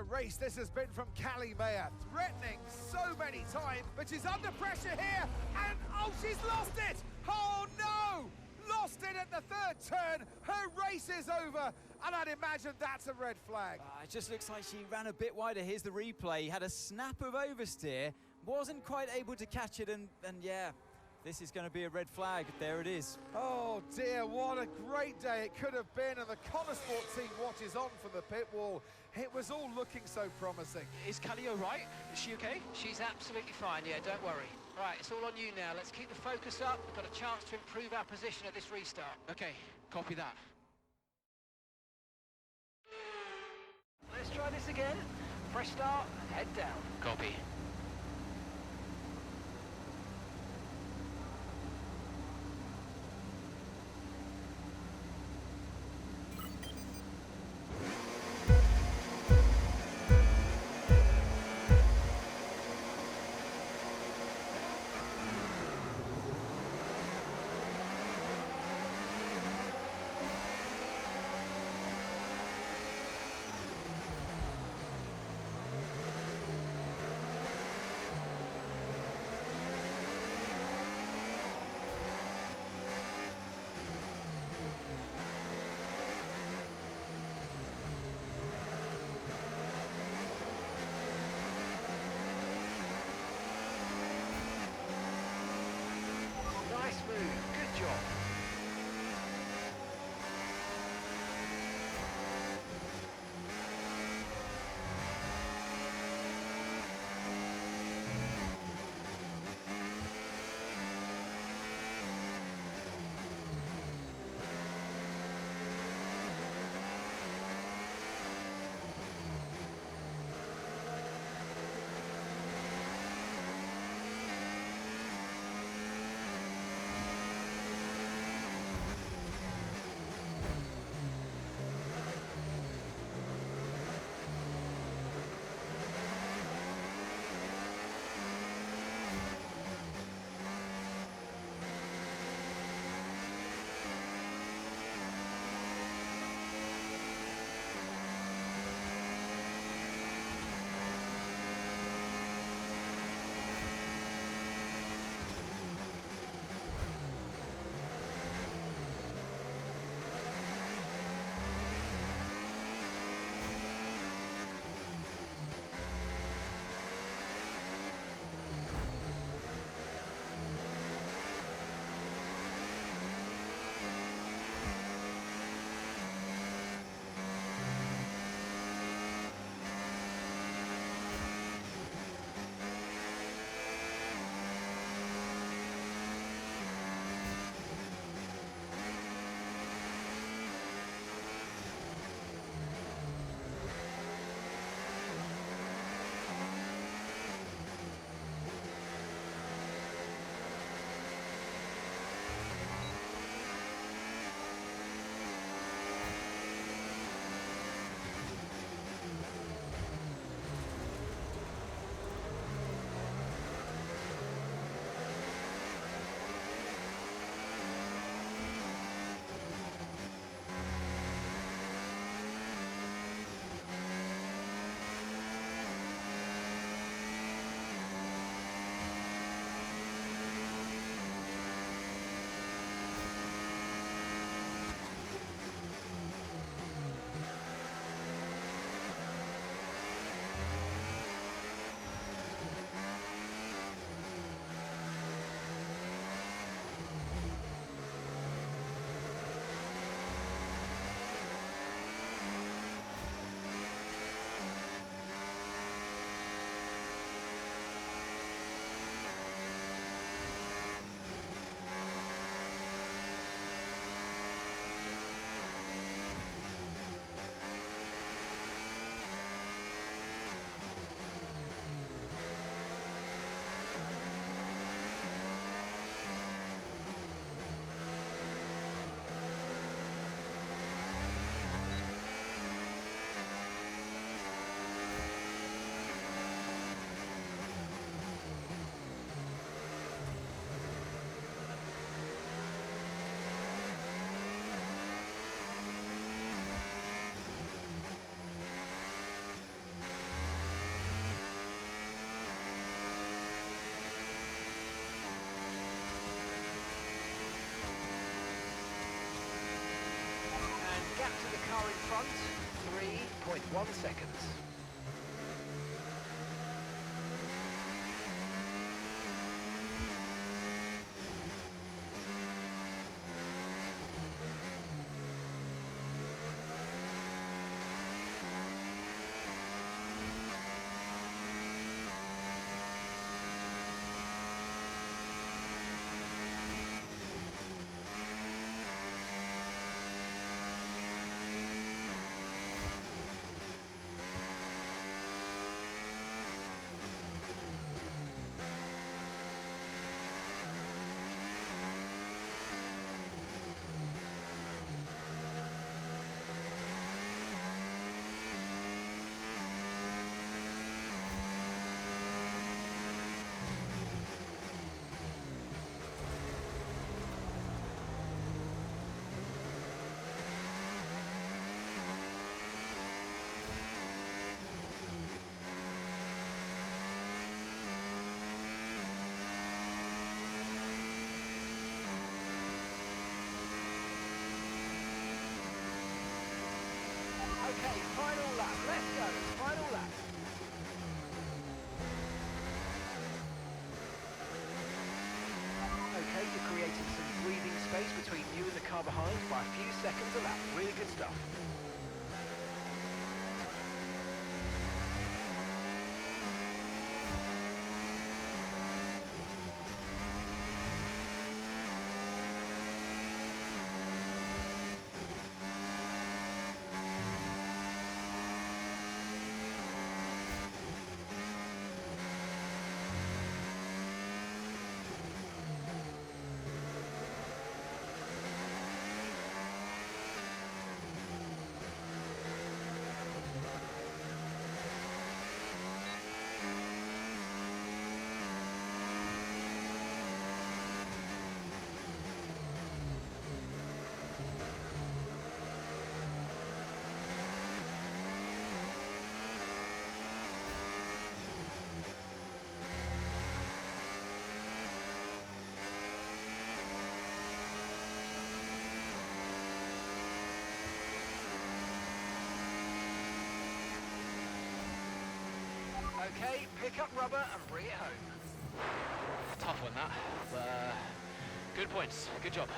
race this has been from Callie Mayer. Threatening so many times, but she's under pressure here, and oh, she's lost it! Oh no! Lost it at the third turn. Her race is over, and I'd imagine that's a red flag. It just looks like she ran a bit wider. Here's the replay. Had a snap of oversteer, wasn't quite able to catch it, and yeah, this is going to be a red flag. There it is. Oh dear, what a great day it could have been, and the Motorsport team watches on from the pit wall. It was all looking so promising. Is Callie all right? Is she okay? She's absolutely fine, yeah, don't worry. Right, it's all on you now. Let's keep the focus up. We've got a chance to improve our position at this restart. Okay, copy that. Let's try this again. Fresh start and head down. Copy. 1 second. Okay, final lap. Let's go. Final lap. Okay, you're creating some breathing space between you and the car behind by a few seconds a lap. Really good stuff. Okay, pick up rubber and bring it home. Tough one, that. But, good points. Good job.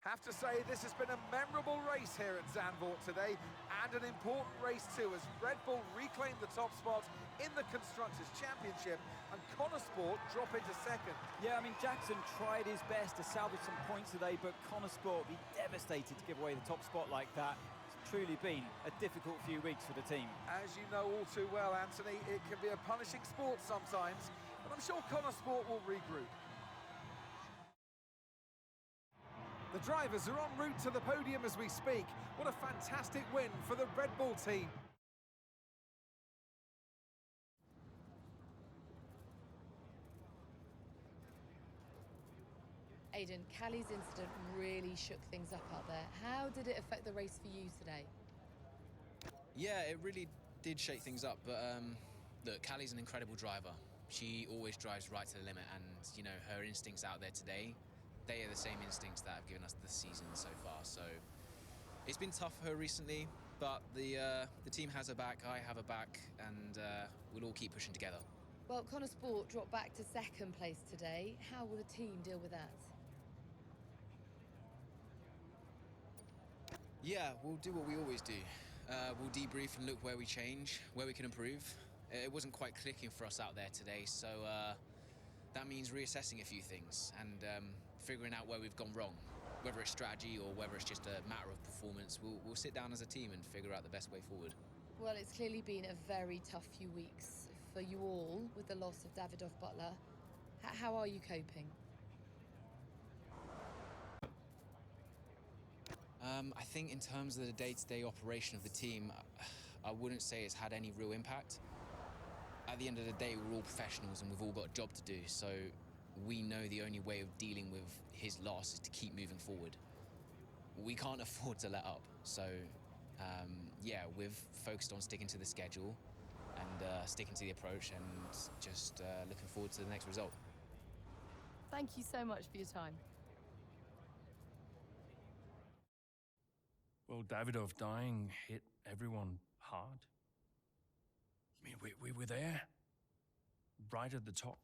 Have to say, this has been a memorable race here at Zandvoort today, and an important race too, as Red Bull reclaimed the top spot in the Constructors' Championship, and Motorsport drop into second. Yeah, I mean, Jackson tried his best to salvage some points today, but Motorsport will be devastated to give away the top spot like that. It's truly been a difficult few weeks for the team. As you know all too well, Anthony, it can be a punishing sport sometimes, but I'm sure Motorsport will regroup. The drivers are en route to the podium as we speak. What a fantastic win for the Red Bull team. Aidan, Callie's incident really shook things up out there. How did it affect the race for you today? Yeah, it really did shake things up, but look, Callie's an incredible driver. She always drives right to the limit, and, you know, her instincts out there today, they are the same instincts that have given us the season so far. So it's been tough for her recently, but the team has her back, I have her back, and we'll all keep pushing together. Well, Motorsport dropped back to second place today. How will the team deal with that? Yeah, we'll do what we always do. We'll debrief and look where we change, where we can improve. It wasn't quite clicking for us out there today, so that means reassessing a few things and figuring out where we've gone wrong. Whether it's strategy or whether it's just a matter of performance, we'll sit down as a team and figure out the best way forward. Well, it's clearly been a very tough few weeks for you all with the loss of Davidoff Butler. How are you coping? I think in terms of the day-to-day operation of the team, I wouldn't say it's had any real impact. At the end of the day, we're all professionals and we've all got a job to do, so we know the only way of dealing with his loss is to keep moving forward. We can't afford to let up, so yeah, we've focused on sticking to the schedule and sticking to the approach and just looking forward to the next result. Thank you so much for your time. Well, Davidoff dying hit everyone hard. I mean, we were there, right at the top.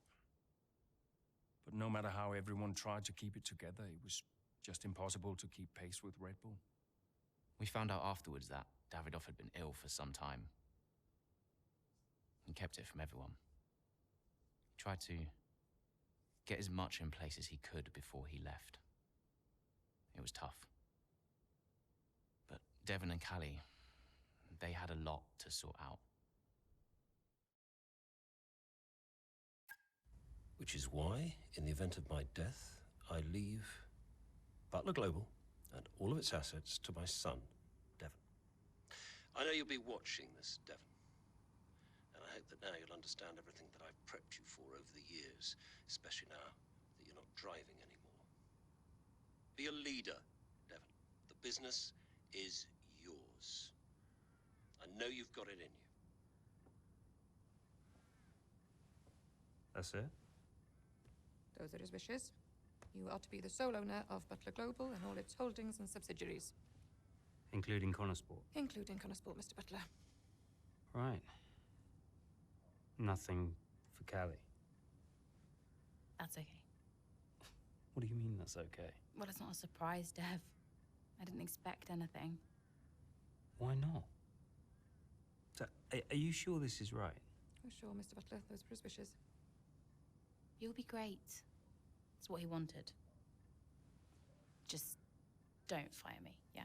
But no matter how everyone tried to keep it together, it was just impossible to keep pace with Red Bull. We found out afterwards that Davidoff had been ill for some time. He kept it from everyone. He tried to get as much in place as he could before he left. It was tough. But Devon and Callie, they had a lot to sort out. Which is why, in the event of my death, I leave Butler Global and all of its assets to my son, Devon. I know you'll be watching this, Devon. And I hope that now you'll understand everything that I've prepped you for over the years, especially now that you're not driving anymore. Be a leader, Devon. The business is yours. I know you've got it in you. That's it? Those are his wishes. You are to be the sole owner of Butler Global and all its holdings and subsidiaries. Including Contender. Including Motorsport, Mr. Butler. Right. Nothing for Callie. That's okay. What do you mean that's okay? Well, it's not a surprise, Dev. I didn't expect anything. Why not? So, are you sure this is right? Oh, sure, Mr. Butler. Those were his wishes. You'll be great. It's what he wanted. Just don't fire me, yeah?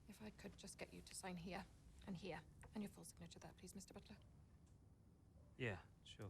If I could just get you to sign here, and your full signature there, please, Mr. Butler. Yeah, sure.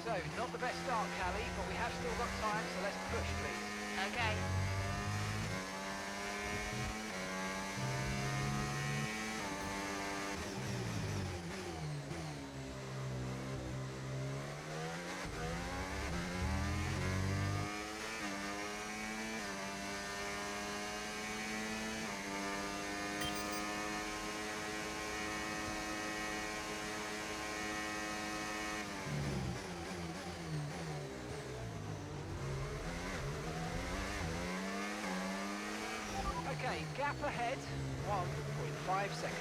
So, not the best start, Callie, but we have still got time, so let's push, please. Okay. Okay, gap ahead, 1.5 seconds.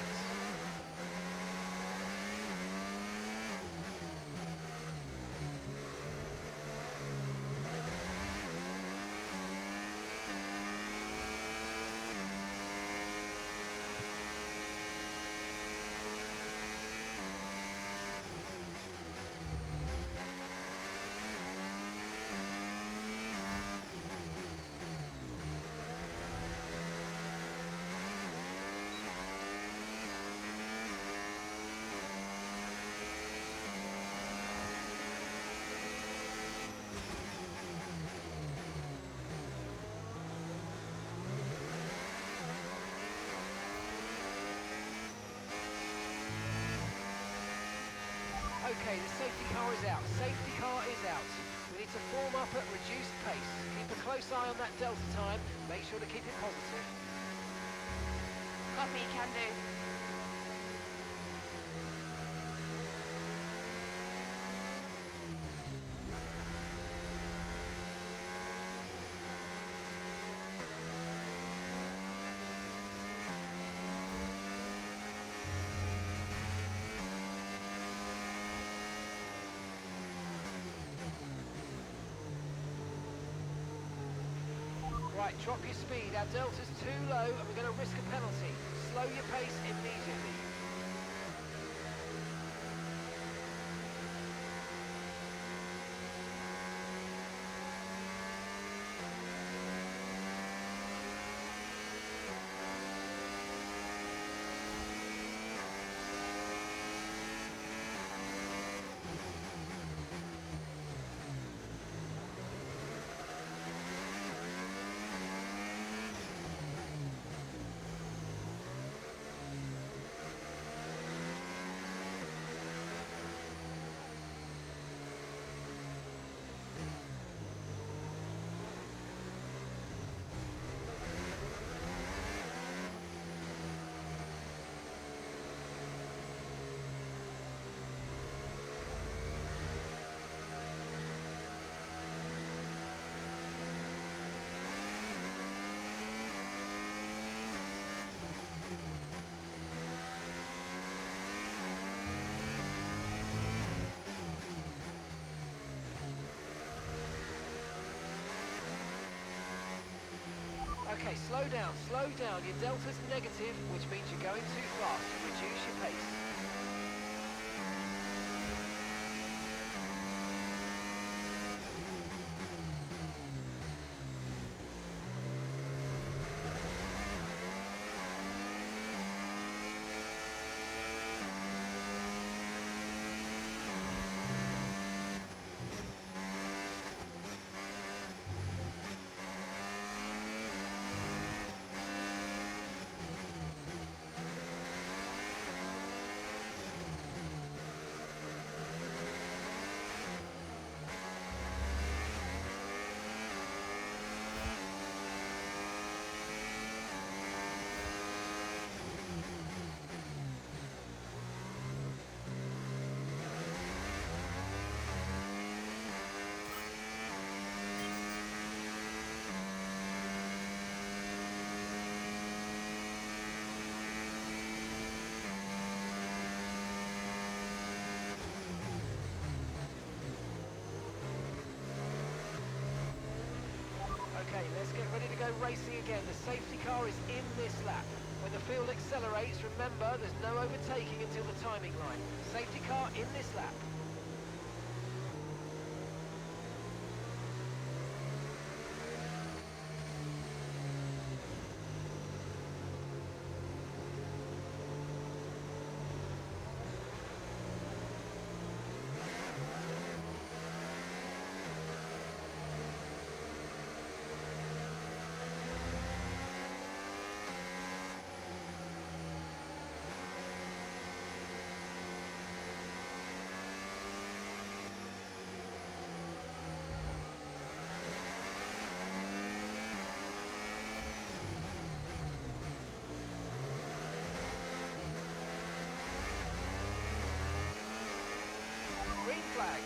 Okay, the safety car is out. Safety car is out. We need to form up at reduced pace. Keep a close eye on that delta time. Make sure to keep it positive. Copy, can do. Right, drop your speed. Our delta's too low and we're going to risk a penalty. Slow your pace immediately. Okay, slow down, slow down. Your delta's negative, which means you're going too fast. Reduce your pace. Okay, let's get ready to go racing again. The safety car is in this lap. When the field accelerates, remember there's no overtaking until the timing line. Safety car in this lap. Green flag.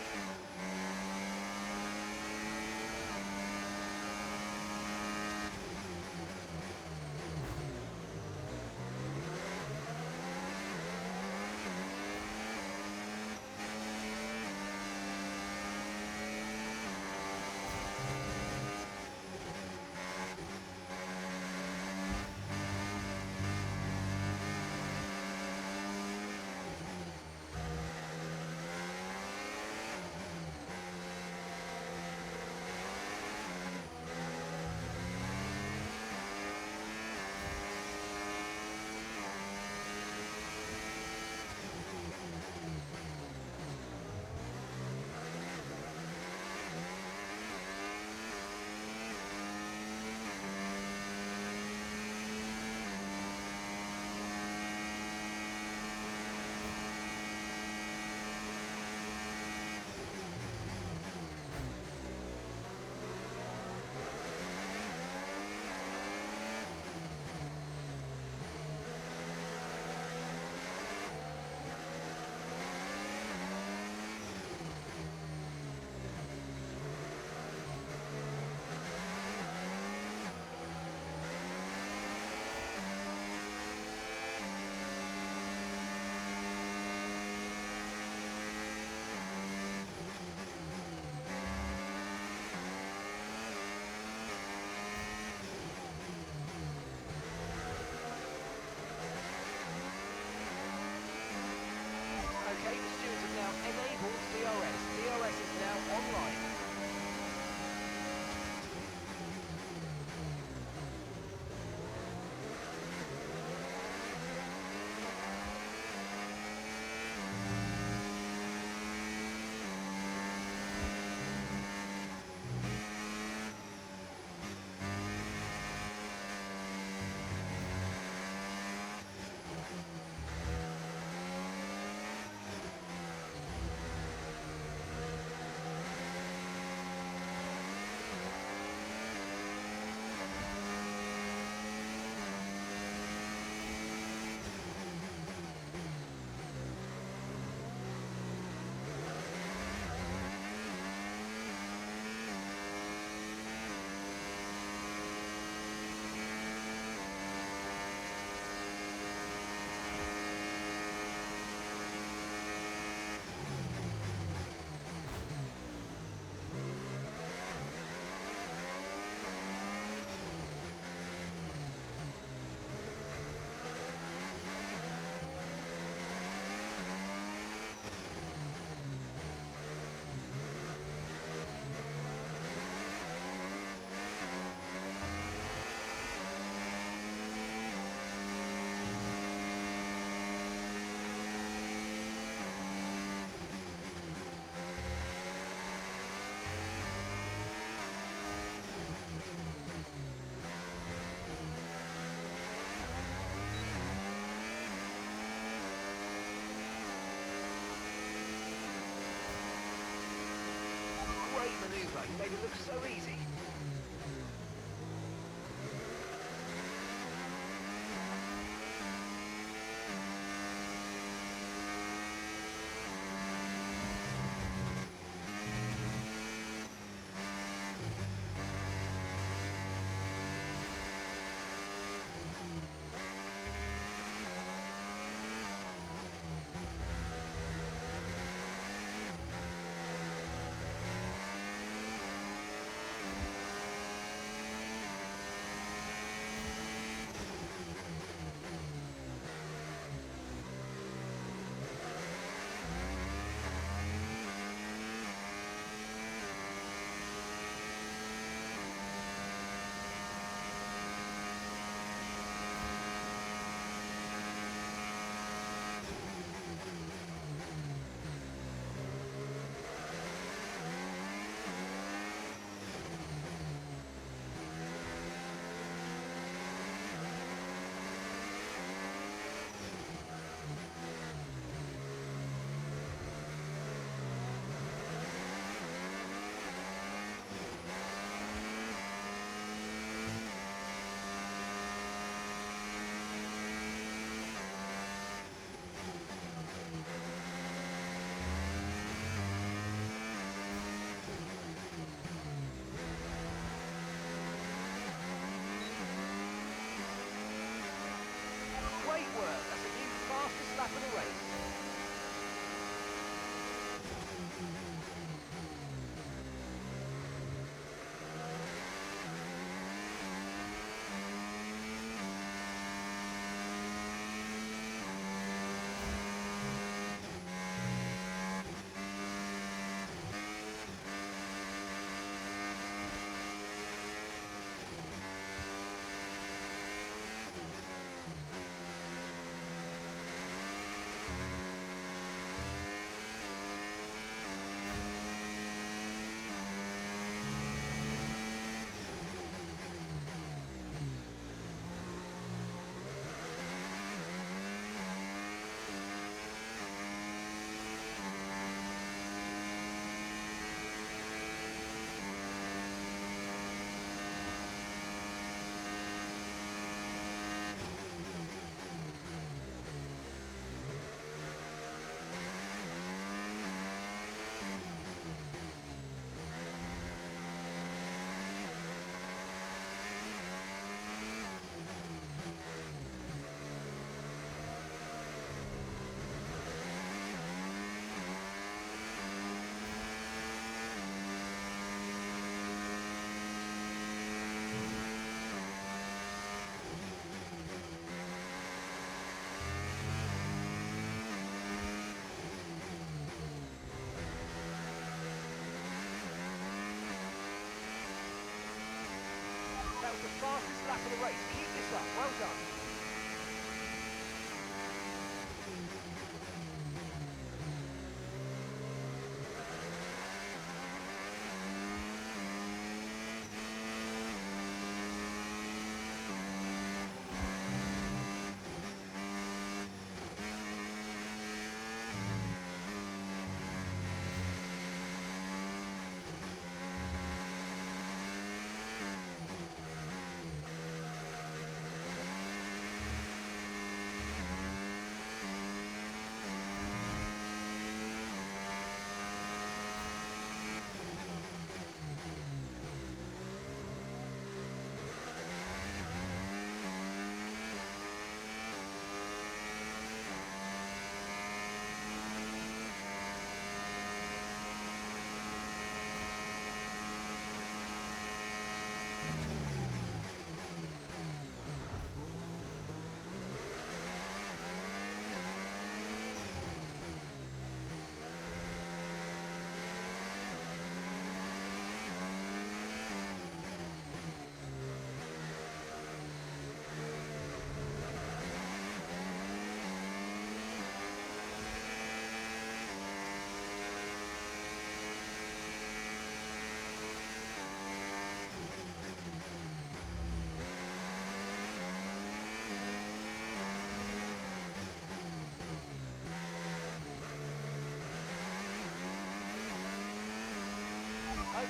super. He made it look so easy.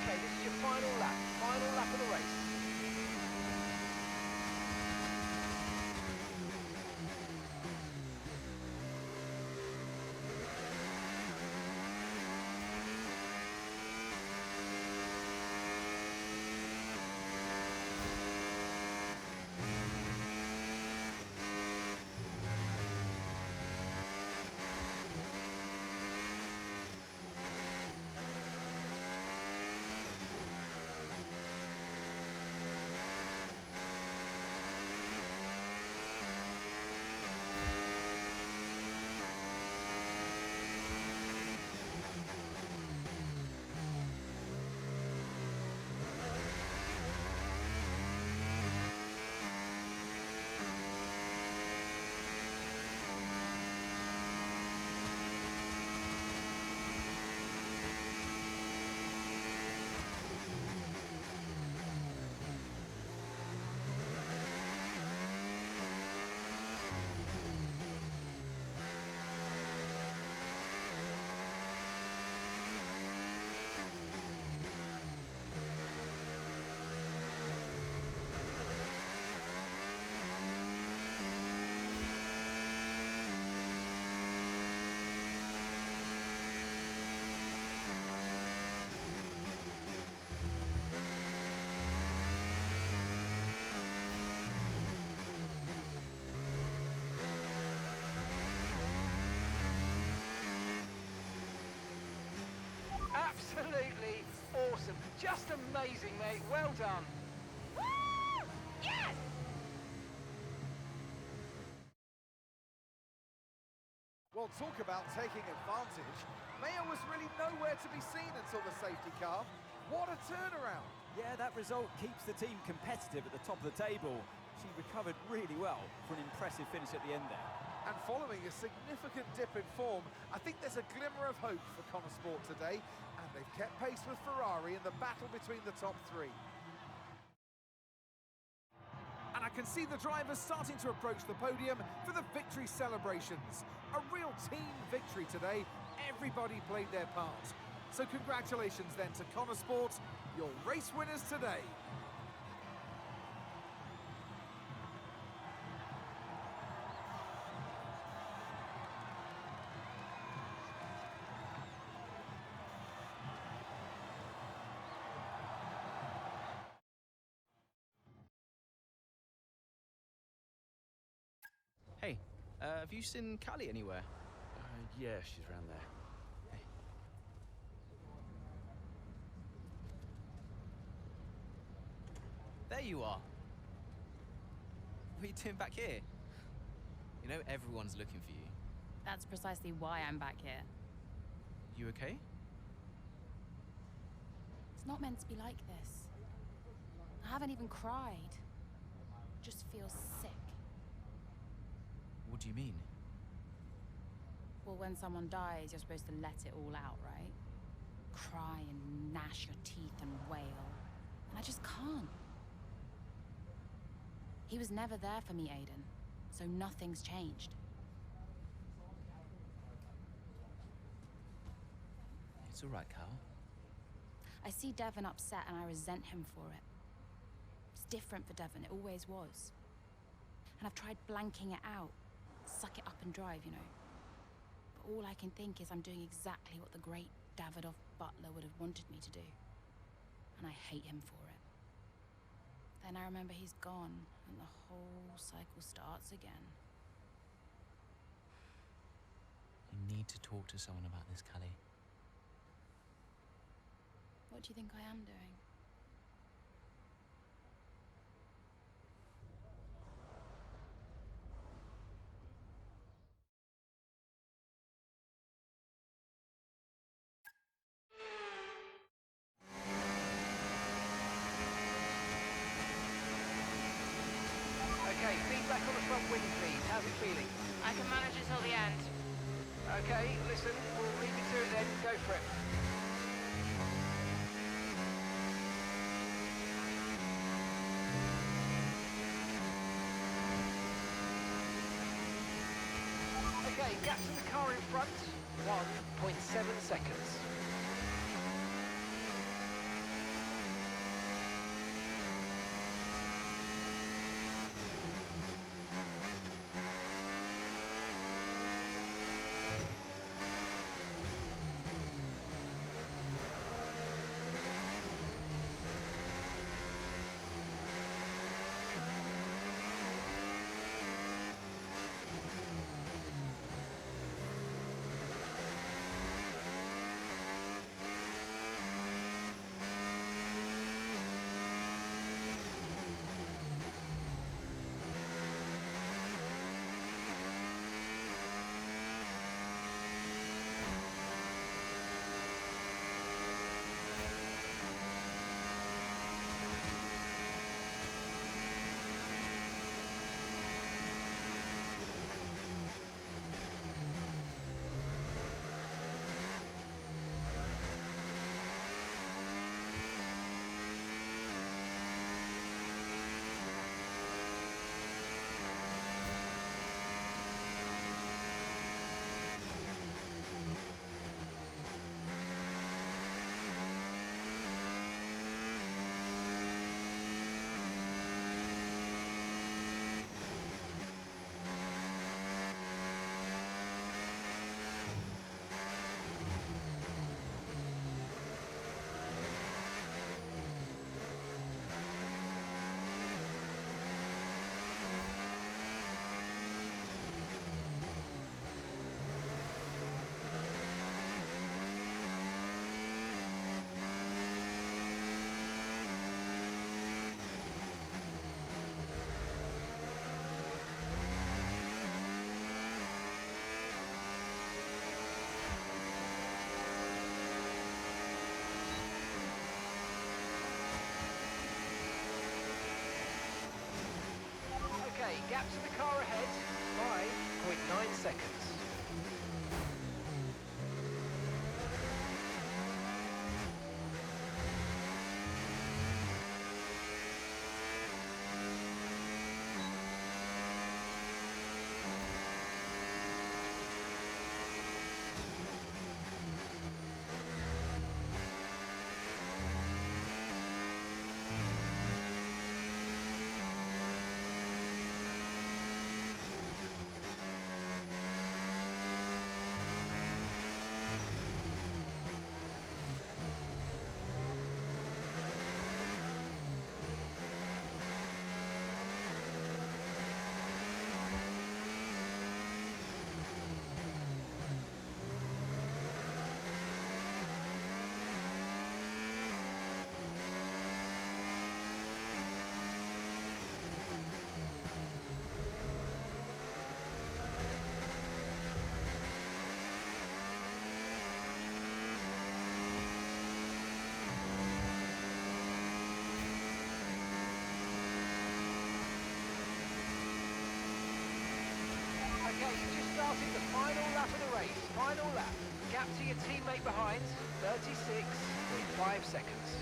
Okay, this is your final lap of the race. Absolutely awesome. Just amazing, mate. Well done. Woo! Yes! Well, talk about taking advantage. Maya was really nowhere to be seen until the safety car. What a turnaround. Yeah, that result keeps the team competitive at the top of the table. She recovered really well for an impressive finish at the end there. And following a significant dip in form, I think there's a glimmer of hope for Motorsport today, and they've kept pace with Ferrari in the battle between the top three. And I can see the drivers starting to approach the podium for the victory celebrations. A real team victory today. Everybody played their part. So congratulations then to Motorsport, your race winners today. Hey, have you seen Callie anywhere? Yeah, she's around there. Hey. There you are. What are you doing back here? You know, everyone's looking for you. That's precisely why I'm back here. You okay? It's not meant to be like this. I haven't even cried. Just feel sick. What do you mean? Well, when someone dies, you're supposed to let it all out, right? Cry and gnash your teeth and wail. And I just can't. He was never there for me, Aiden. So nothing's changed. It's all right, Cal. I see Devon upset and I resent him for it. It's different for Devon, it always was. And I've tried blanking it out. Suck it up and drive, you know. But all I can think is I'm doing exactly what the great Davidoff Butler would have wanted me to do. And I hate him for it. Then I remember he's gone, and the whole cycle starts again. You need to talk to someone about this, Callie. What do you think I am doing? Okay, feedback on the front wing, please. How's it feeling? I can manage it till the end. Okay, listen, we'll leave you to it then. Go for it. Okay, gap to the car in front, 1.7 seconds. gap to the car ahead, 5.9 seconds. Okay, you just started the final lap of the race. Final lap. Gap to your teammate behind, 36.5 seconds.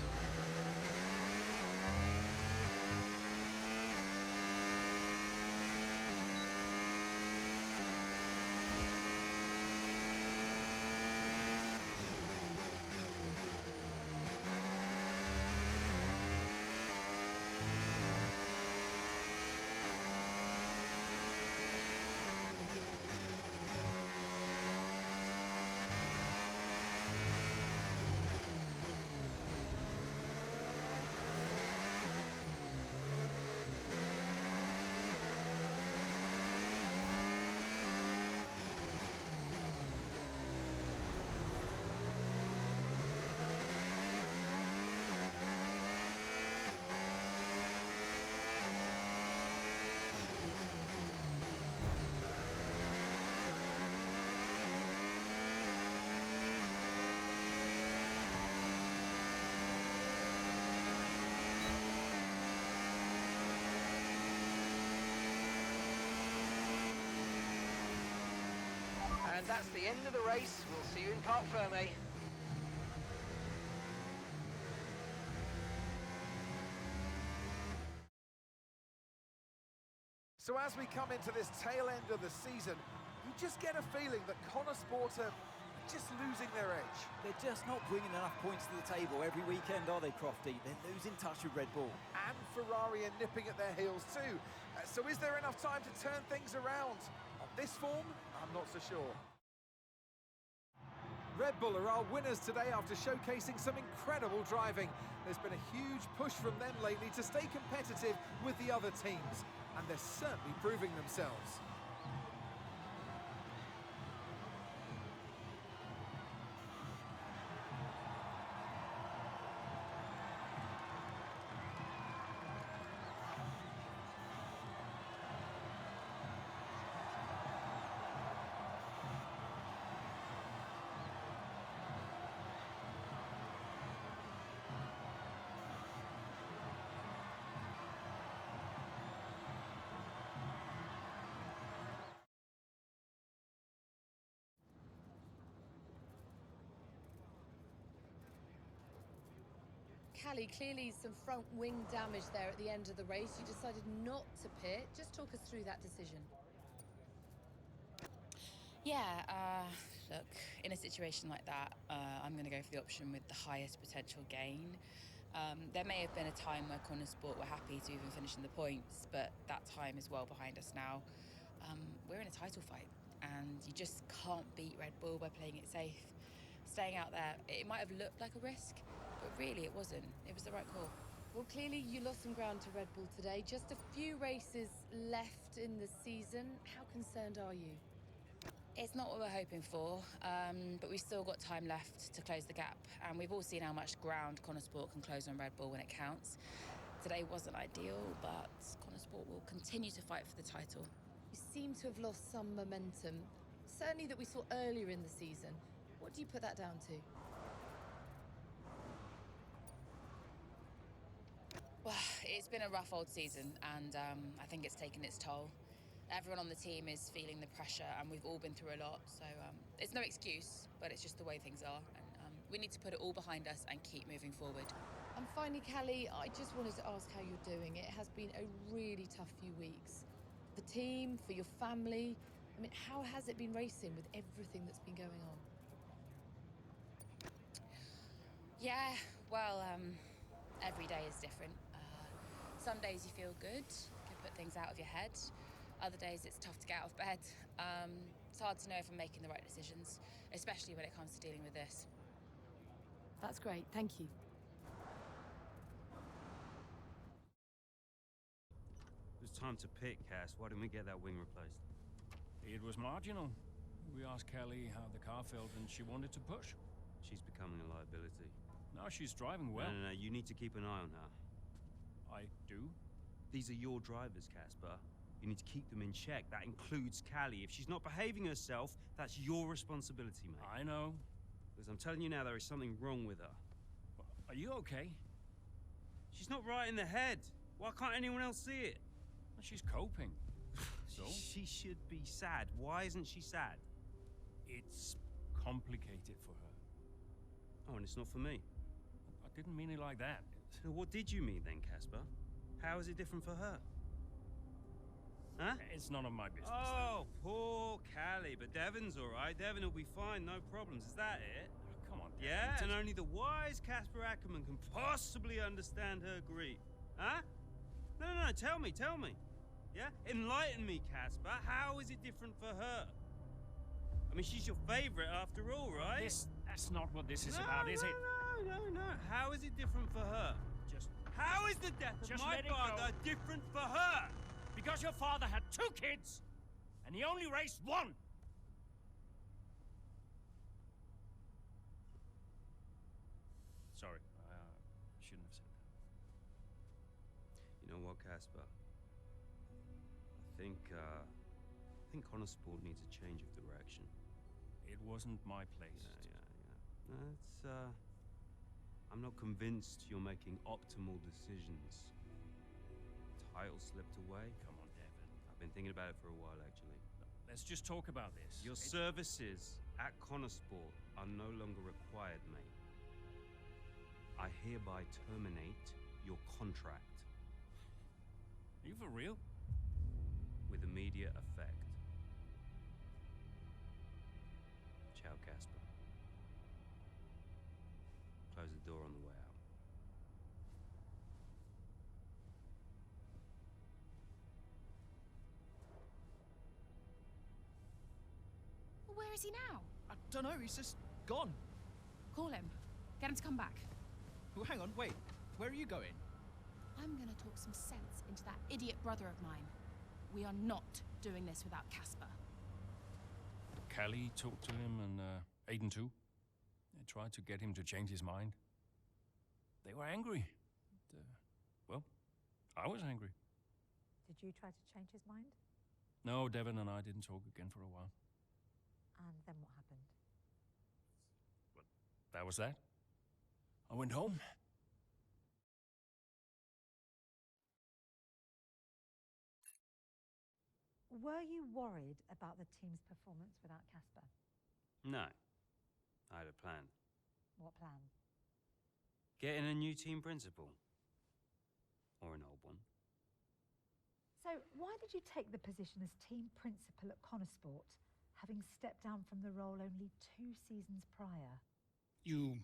And that's the end of the race. We'll see you in Parc Fermé. So as we come into this tail end of the season, you just get a feeling that Motorsport are just losing their edge. They're just not bringing enough points to the table every weekend, are they, Crofty? They're losing touch with Red Bull. And Ferrari are nipping at their heels too. So is there enough time to turn things around? On this form, I'm not so sure. Red Bull are our winners today after showcasing some incredible driving. There's been a huge push from them lately to stay competitive with the other teams, and they're certainly proving themselves. Callie, clearly some front wing damage there at the end of the race. You decided not to pit. Just talk us through that decision. Yeah, look, in a situation like that, I'm going to go for the option with the highest potential gain. There may have been a time where Motorsport were happy to even finish in the points, but that time is well behind us now. We're in a title fight, and you just can't beat Red Bull by playing it safe. Staying out there, it might have looked like a risk, but really it wasn't. It was the right call. Well, clearly you lost some ground to Red Bull today. Just a few races left in the season. How concerned are you? It's not what we're hoping for, but we've still got time left to close the gap. And we've all seen how much ground Motorsport can close on Red Bull when it counts. Today wasn't ideal, but Motorsport will continue to fight for the title. You seem to have lost some momentum, certainly that we saw earlier in the season. What do you put that down to? Well, it's been a rough old season, and I think it's taken its toll. Everyone on the team is feeling the pressure, and we've all been through a lot, so it's no excuse, but it's just the way things are, and we need to put it all behind us and keep moving forward. And finally, Callie, I just wanted to ask how you're doing. It has been a really tough few weeks. The team, for your family. I mean, how has it been racing with everything that's been going on? Yeah, well, every day is different. Some days you feel good, can put things out of your head. Other days it's tough to get out of bed. It's hard to know if I'm making the right decisions, especially when it comes to dealing with this. That's great, thank you. It was time to pick, Cass. Why didn't we get that wing replaced? It was marginal. We asked Kelly how the car felt, and she wanted to push. She's becoming a liability. No, she's driving well. No, you need to keep an eye on her. I do? These are your drivers, Casper. You need to keep them in check. That includes Callie. If she's not behaving herself, that's your responsibility, mate. I know. Because I'm telling you now, there is something wrong with her. Are you okay? She's not right in the head. Why can't anyone else see it? She's coping. So? She should be sad. Why isn't she sad? It's complicated for her. Oh, and it's not for me. I didn't mean it like that. So what did you mean then, Casper? How is it different for her? Huh? It's none of my business. Oh, poor Callie. But Devon's all right. Devon will be fine, no problems. Is that it? Oh, come on, Devon. Yeah, and only the wise Casper Ackerman can possibly understand her grief. Huh? No, tell me. Yeah? Enlighten me, Casper. How is it different for her? I mean, she's your favorite after all, right? That's not what this is about, is it? No. How is it different for her? How is the death of my father different for her? Because your father had 2 kids, and he only raised 1. Sorry, I shouldn't have said that. You know what, Casper? I think Motorsport needs a change of direction. It wasn't my place. Yeah. No, I'm not convinced you're making optimal decisions. Title slipped away. Come on, Devon. I've been thinking about it for a while, actually. Let's just talk about this. Your services at Motorsport are no longer required, mate. I hereby terminate your contract. Are you for real? With immediate effect. Ciao, Casper. Close the door on the way out. Well, where is he now? I don't know, he's just gone. Call him. Get him to come back. Oh, hang on, wait. Where are you going? I'm gonna talk some sense into that idiot brother of mine. We are not doing this without Casper. Callie talked to him, and Aiden too. They tried to get him to change his mind. They were angry. Well, I was angry. Did you try to change his mind? No, Devon and I didn't talk again for a while. And then what happened? That was that. I went home. Were you worried about the team's performance without Casper? No. I had a plan. What plan? Getting a new team principal. Or an old one. So why did you take the position as team principal at Motorsport, having stepped down from the role only 2 seasons prior? You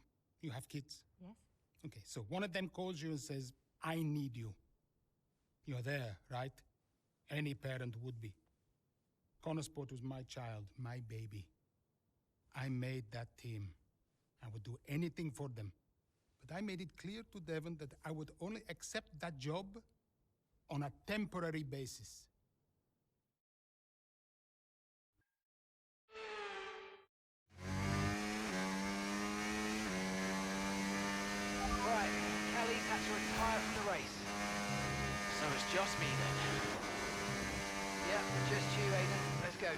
have kids? Yes. Okay, so one of them calls you and says, I need you. You're there, right? Any parent would be. Motorsport was my child, my baby. I made that team. I would do anything for them. But I made it clear to Devon that I would only accept that job on a temporary basis. Right, Kelly's had to retire from the race. So it's just me then. Yeah, just you, Aiden. Let's go.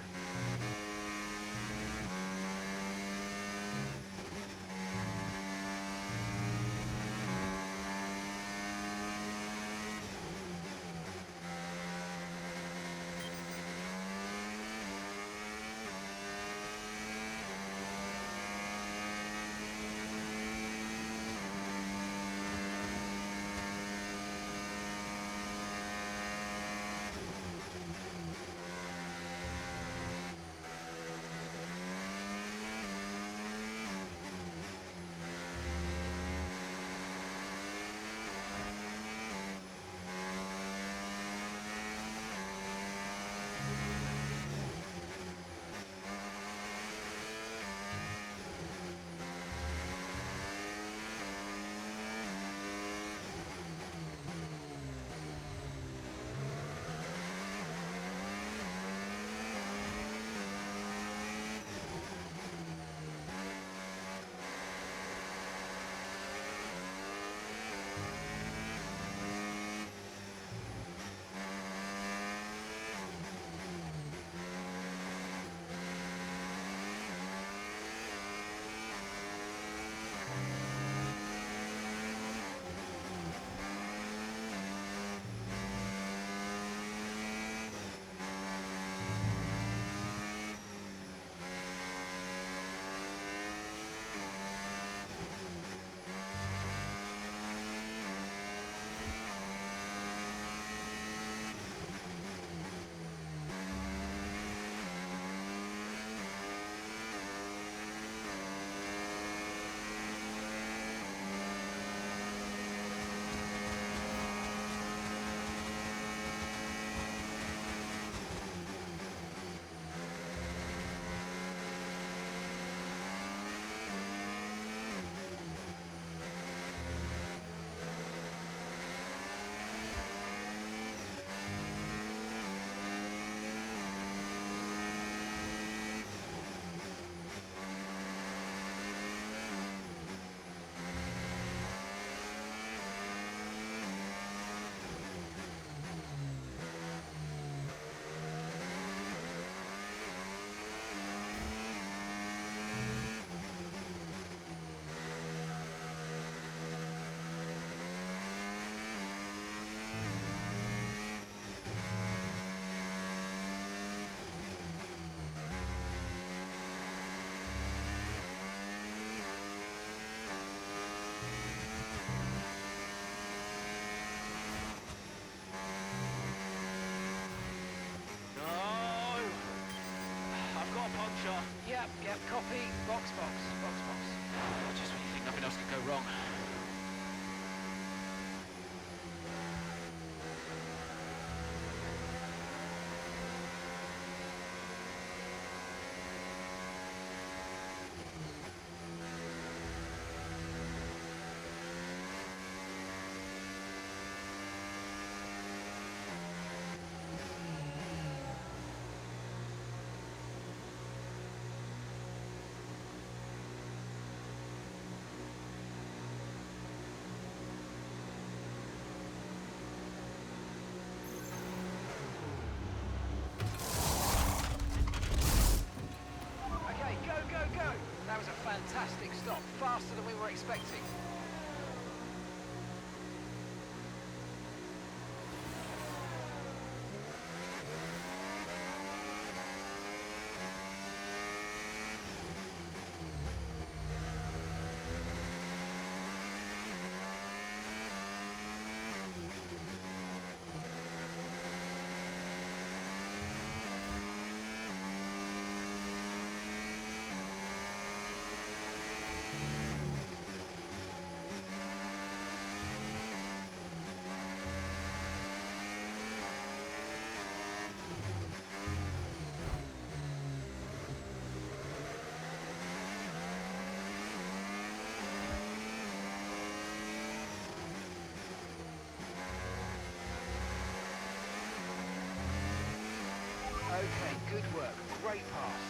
fantastic stop, faster than we were expecting. Okay, good work. Great pass.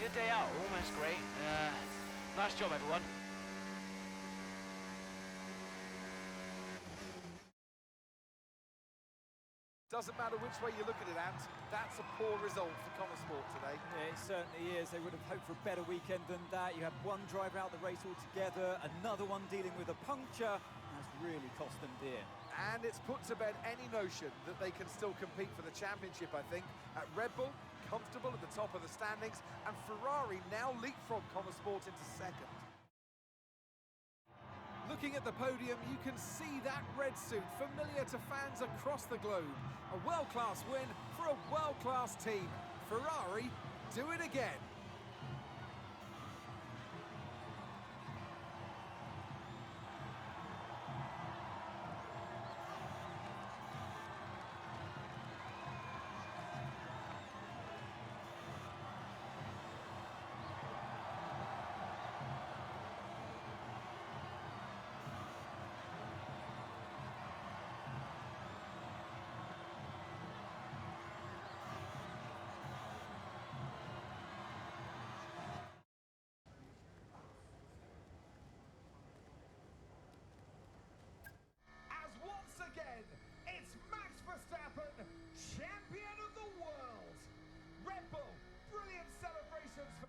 good day out, almost great. Nice job, everyone. Doesn't matter which way you look at it, Ant, that's a poor result for Motorsport today. Yeah, it certainly is. They would have hoped for a better weekend than that. You had one driver out the race altogether, another one dealing with a puncture. That's really cost them dear. And it's put to bed any notion that they can still compete for the championship, I think. At Red Bull, comfortable at the top of the standings, and Ferrari now leapfrog Motorsport into second. Looking at the podium, you can see that red suit familiar to fans across the globe. A world-class win for a world-class team. Ferrari do it again. Again, it's Max Verstappen, champion of the world. Red Bull, brilliant celebrations for...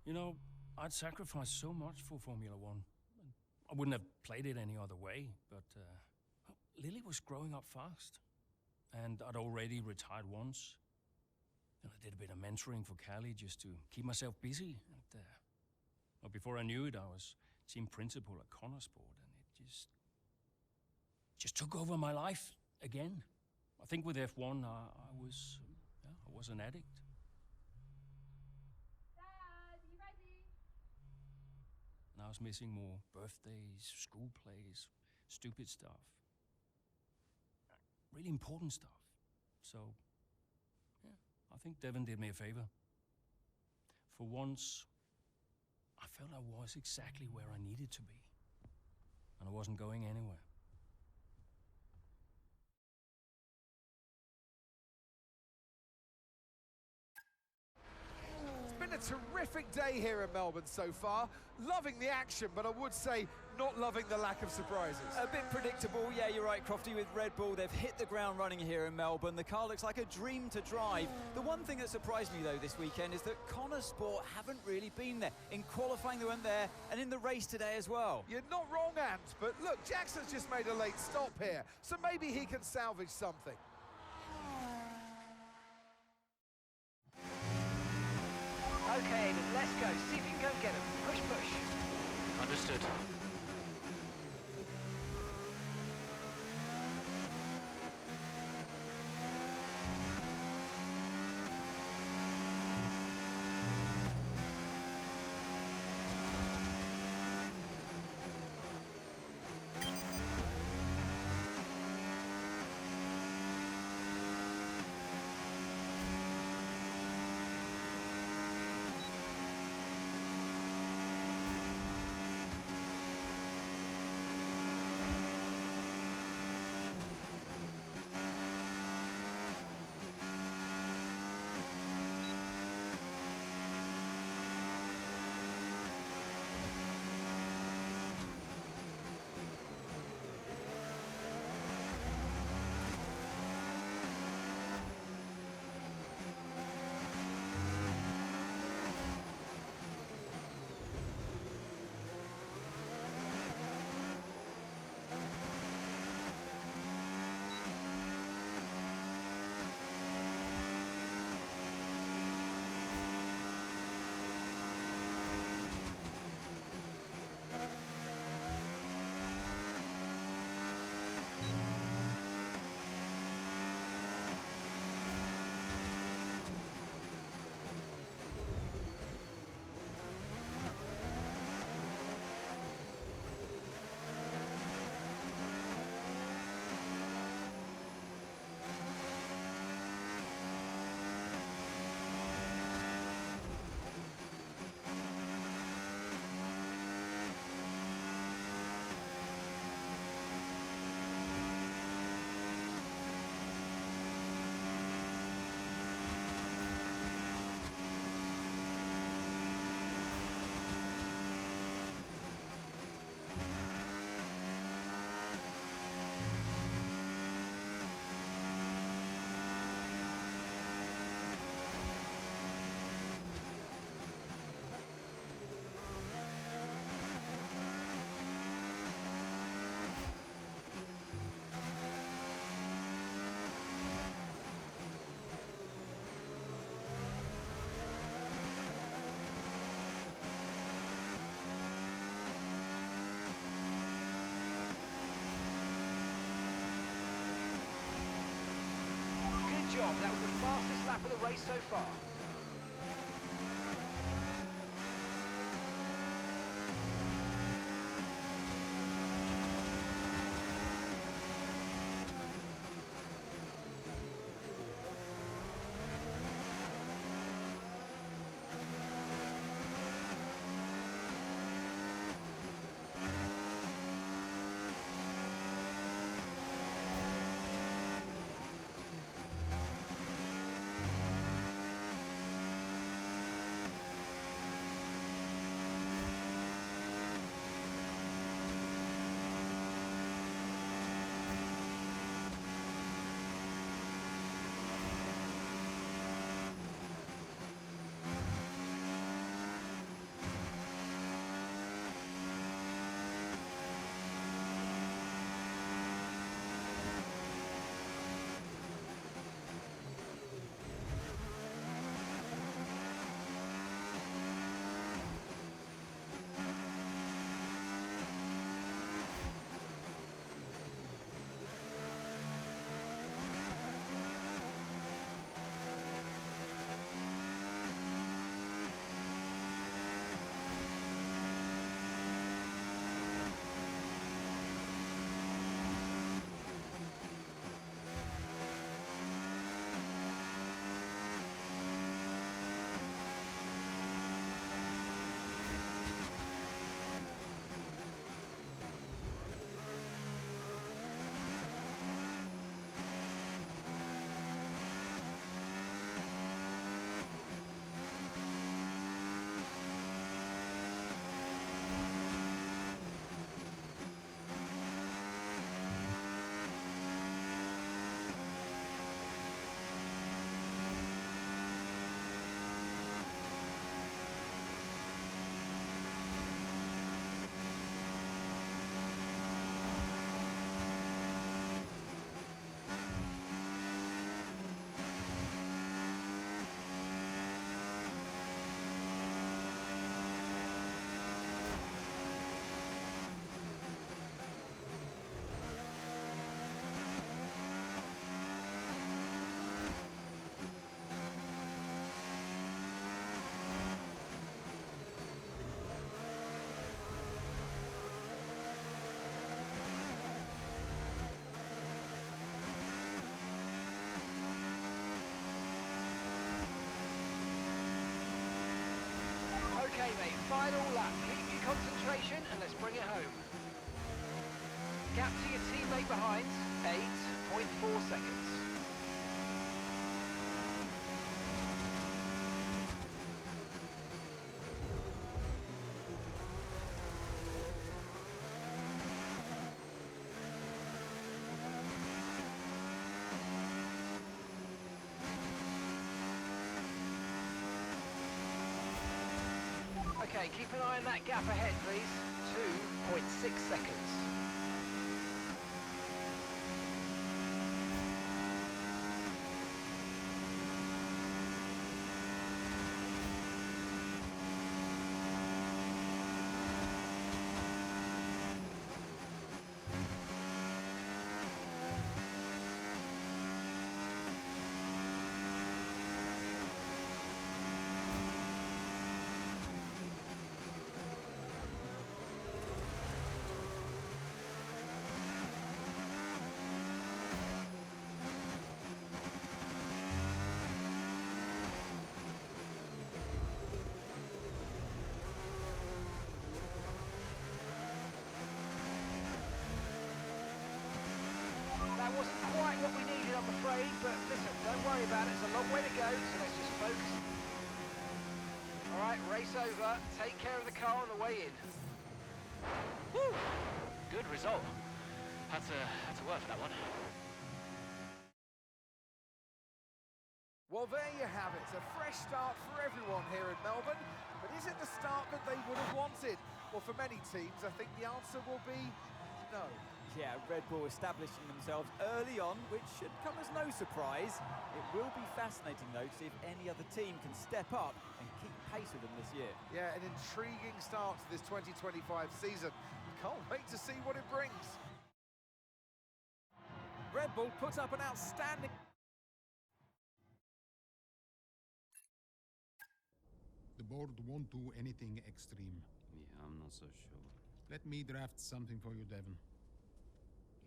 You know, I'd sacrificed so much for Formula One. I wouldn't have played it any other way, but Lily was growing up fast. And I'd already retired once. And I did a bit of mentoring for Callie just to keep myself busy. And well, before I knew it, I was team principal at Motorsport, and it just took over my life again. I think with F1, I was an addict. Dad, you ready? And I was missing more birthdays, school plays, stupid stuff. Really important stuff. So, yeah, I think Devon did me a favor. For once, I felt I was exactly where I needed to be. And I wasn't going anywhere. It's been a terrific day here in Melbourne so far. Loving the action, but I would say not loving the lack of surprises. A bit predictable, yeah, you're right, Crofty, with Red Bull. They've hit the ground running here in Melbourne. The car looks like a dream to drive. The one thing that surprised me, though, this weekend is that Motorsport haven't really been there. In qualifying, they weren't there, and in the race today as well. You're not wrong, Ant, but look, Jackson's just made a late stop here, so maybe he can salvage something. Okay, then let's go. See if you can go get him. Push, push. Understood. That was the fastest lap of the race so far. Okay, mate, final lap. Keep your concentration and let's bring it home. Gap to your teammate behind, 8.4 seconds. Okay, keep an eye on that gap ahead, please. 2.6 seconds. That wasn't quite what we needed, I'm afraid, but listen, don't worry about it. It's a long way to go, so let's just focus. All right, race over. Take care of the car on the way in. Woo! Good result. Had to work for that one. Well, there you have it. A fresh start for everyone here in Melbourne. But is it the start that they would have wanted? Well, for many teams, I think the answer will be no. Yeah, Red Bull establishing themselves early on, which should come as no surprise. It will be fascinating, though, to see if any other team can step up and keep pace with them this year. Yeah, an intriguing start to this 2025 season. Can't wait to see what it brings. Red Bull puts up an outstanding... board won't do anything extreme. Yeah, I'm not so sure. Let me draft something for you, Devon.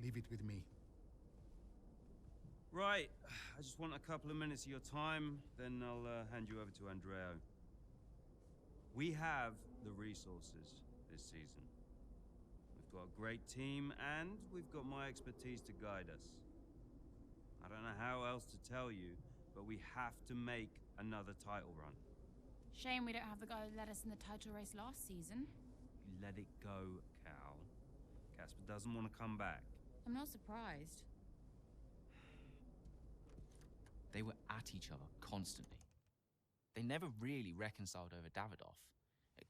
Leave it with me. Right, I just want a couple of minutes of your time, then I'll hand you over to Andrea. We have the resources this season. We've got a great team, and we've got my expertise to guide us. I don't know how else to tell you, but we have to make another title run. Shame we don't have the guy who led us in the title race last season. You let it go, Cal. Casper doesn't want to come back. I'm not surprised. They were at each other constantly. They never really reconciled over Davidoff.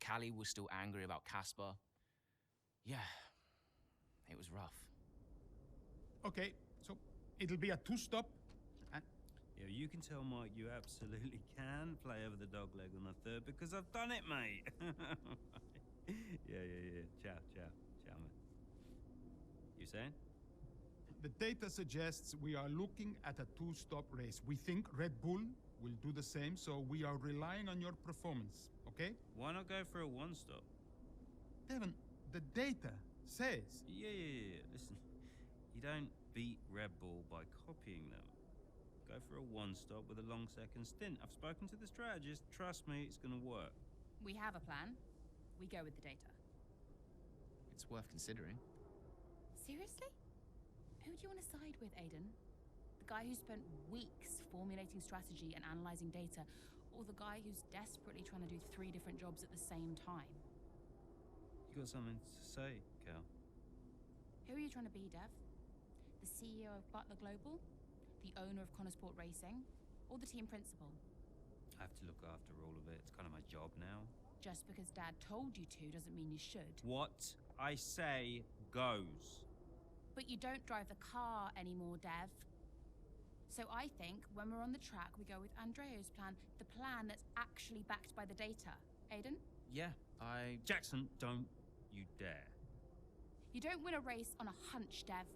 Callie was still angry about Casper. Yeah, it was rough. Okay, so it'll be a two-stop. Yeah, you can tell Mike you absolutely can play over the dog leg on the third because I've done it, mate. Yeah. Ciao, man. You saying? The data suggests we are looking at a two-stop race. We think Red Bull will do the same, so we are relying on your performance, okay? Why not go for a one-stop? Devon, the data says... Yeah. Listen, you don't beat Red Bull by copying them. Go for a one-stop with a long second stint. I've spoken to the strategist. Trust me, it's going to work. We have a plan. We go with the data. It's worth considering. Seriously? Who do you want to side with, Aiden? The guy who spent weeks formulating strategy and analyzing data, or the guy who's desperately trying to do 3 different jobs at the same time? You got something to say, Cal? Who are you trying to be, Dev? The CEO of Butler Global? The owner of Contender Racing? Or the team principal? I have to look after all of it. It's kind of my job now. Just because Dad told you to doesn't mean you should. What I say goes. But you don't drive the car anymore, Dev. So I think when we're on the track, we go with Andrea's plan, the plan that's actually backed by the data. Aiden? Yeah, Jackson, don't you dare. You don't win a race on a hunch, Dev.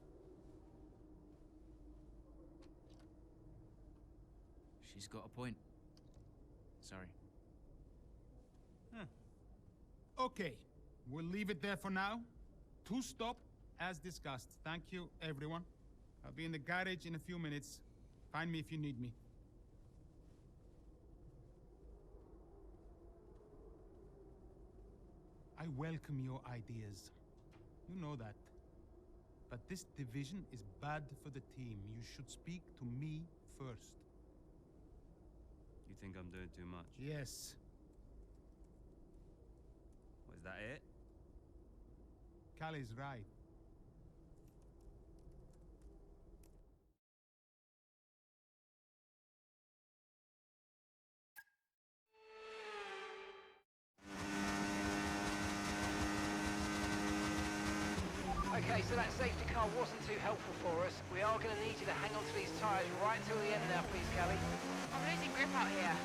She's got a point. Sorry. Okay, we'll leave it there for now. Two-stop, as discussed. Thank you, everyone. I'll be in the garage in a few minutes. Find me if you need me. I welcome your ideas. You know that. But this division is bad for the team. You should speak to me first. You think I'm doing too much? Yes. Was that it? Callie's right. Okay, so that safety car wasn't too helpful for us. We are going to need you to hang on to these tyres right till the end now, please, Callie. I'm losing grip out here.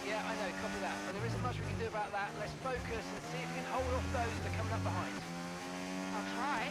Yeah, I know, copy that. But there isn't much we can do about that. Let's focus and see if we can hold off those that are coming up behind. I'll try.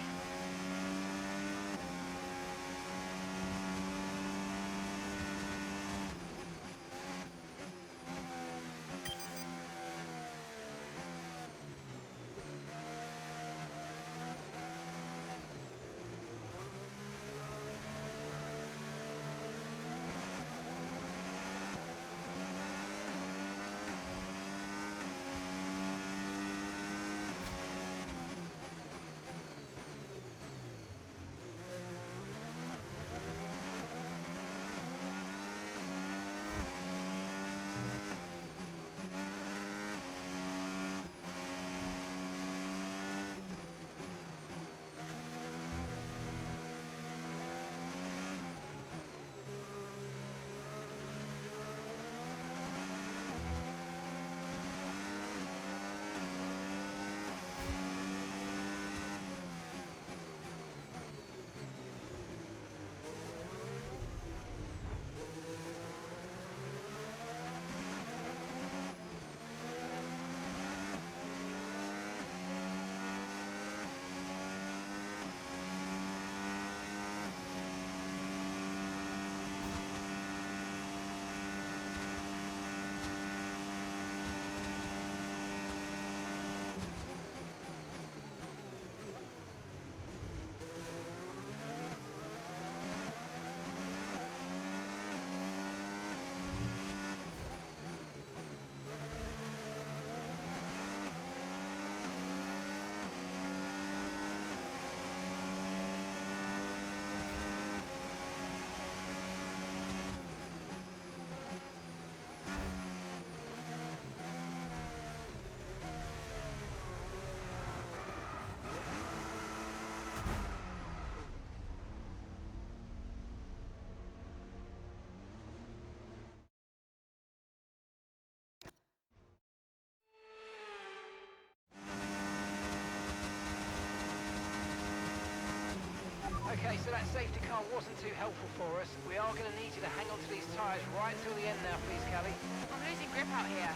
Okay, so that safety car wasn't too helpful for us. We are going to need you to hang on to these tyres right till the end now, please, Callie. I'm losing grip out here.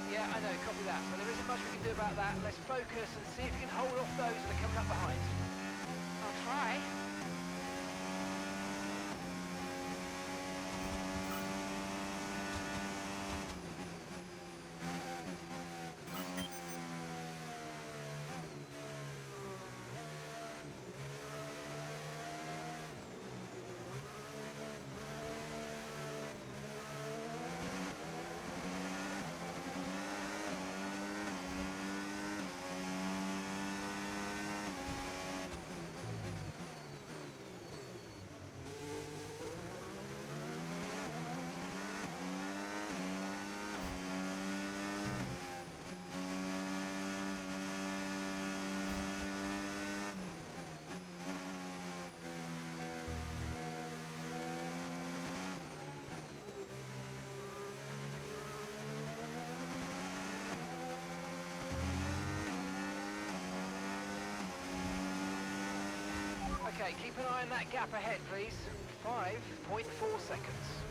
Yeah, I know, copy that. But there isn't much we can do about that. Let's focus and see if we can hold off those that are coming up behind. I'll try. Okay, keep an eye on that gap ahead, please. 5.4 seconds.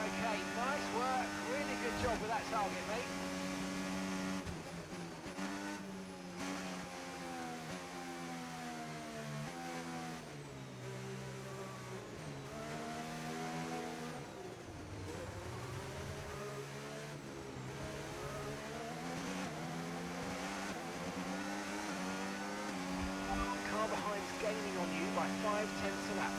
Okay, nice work. Really good job with that target, mate. Car behind's gaining on you by 0.5 a lap.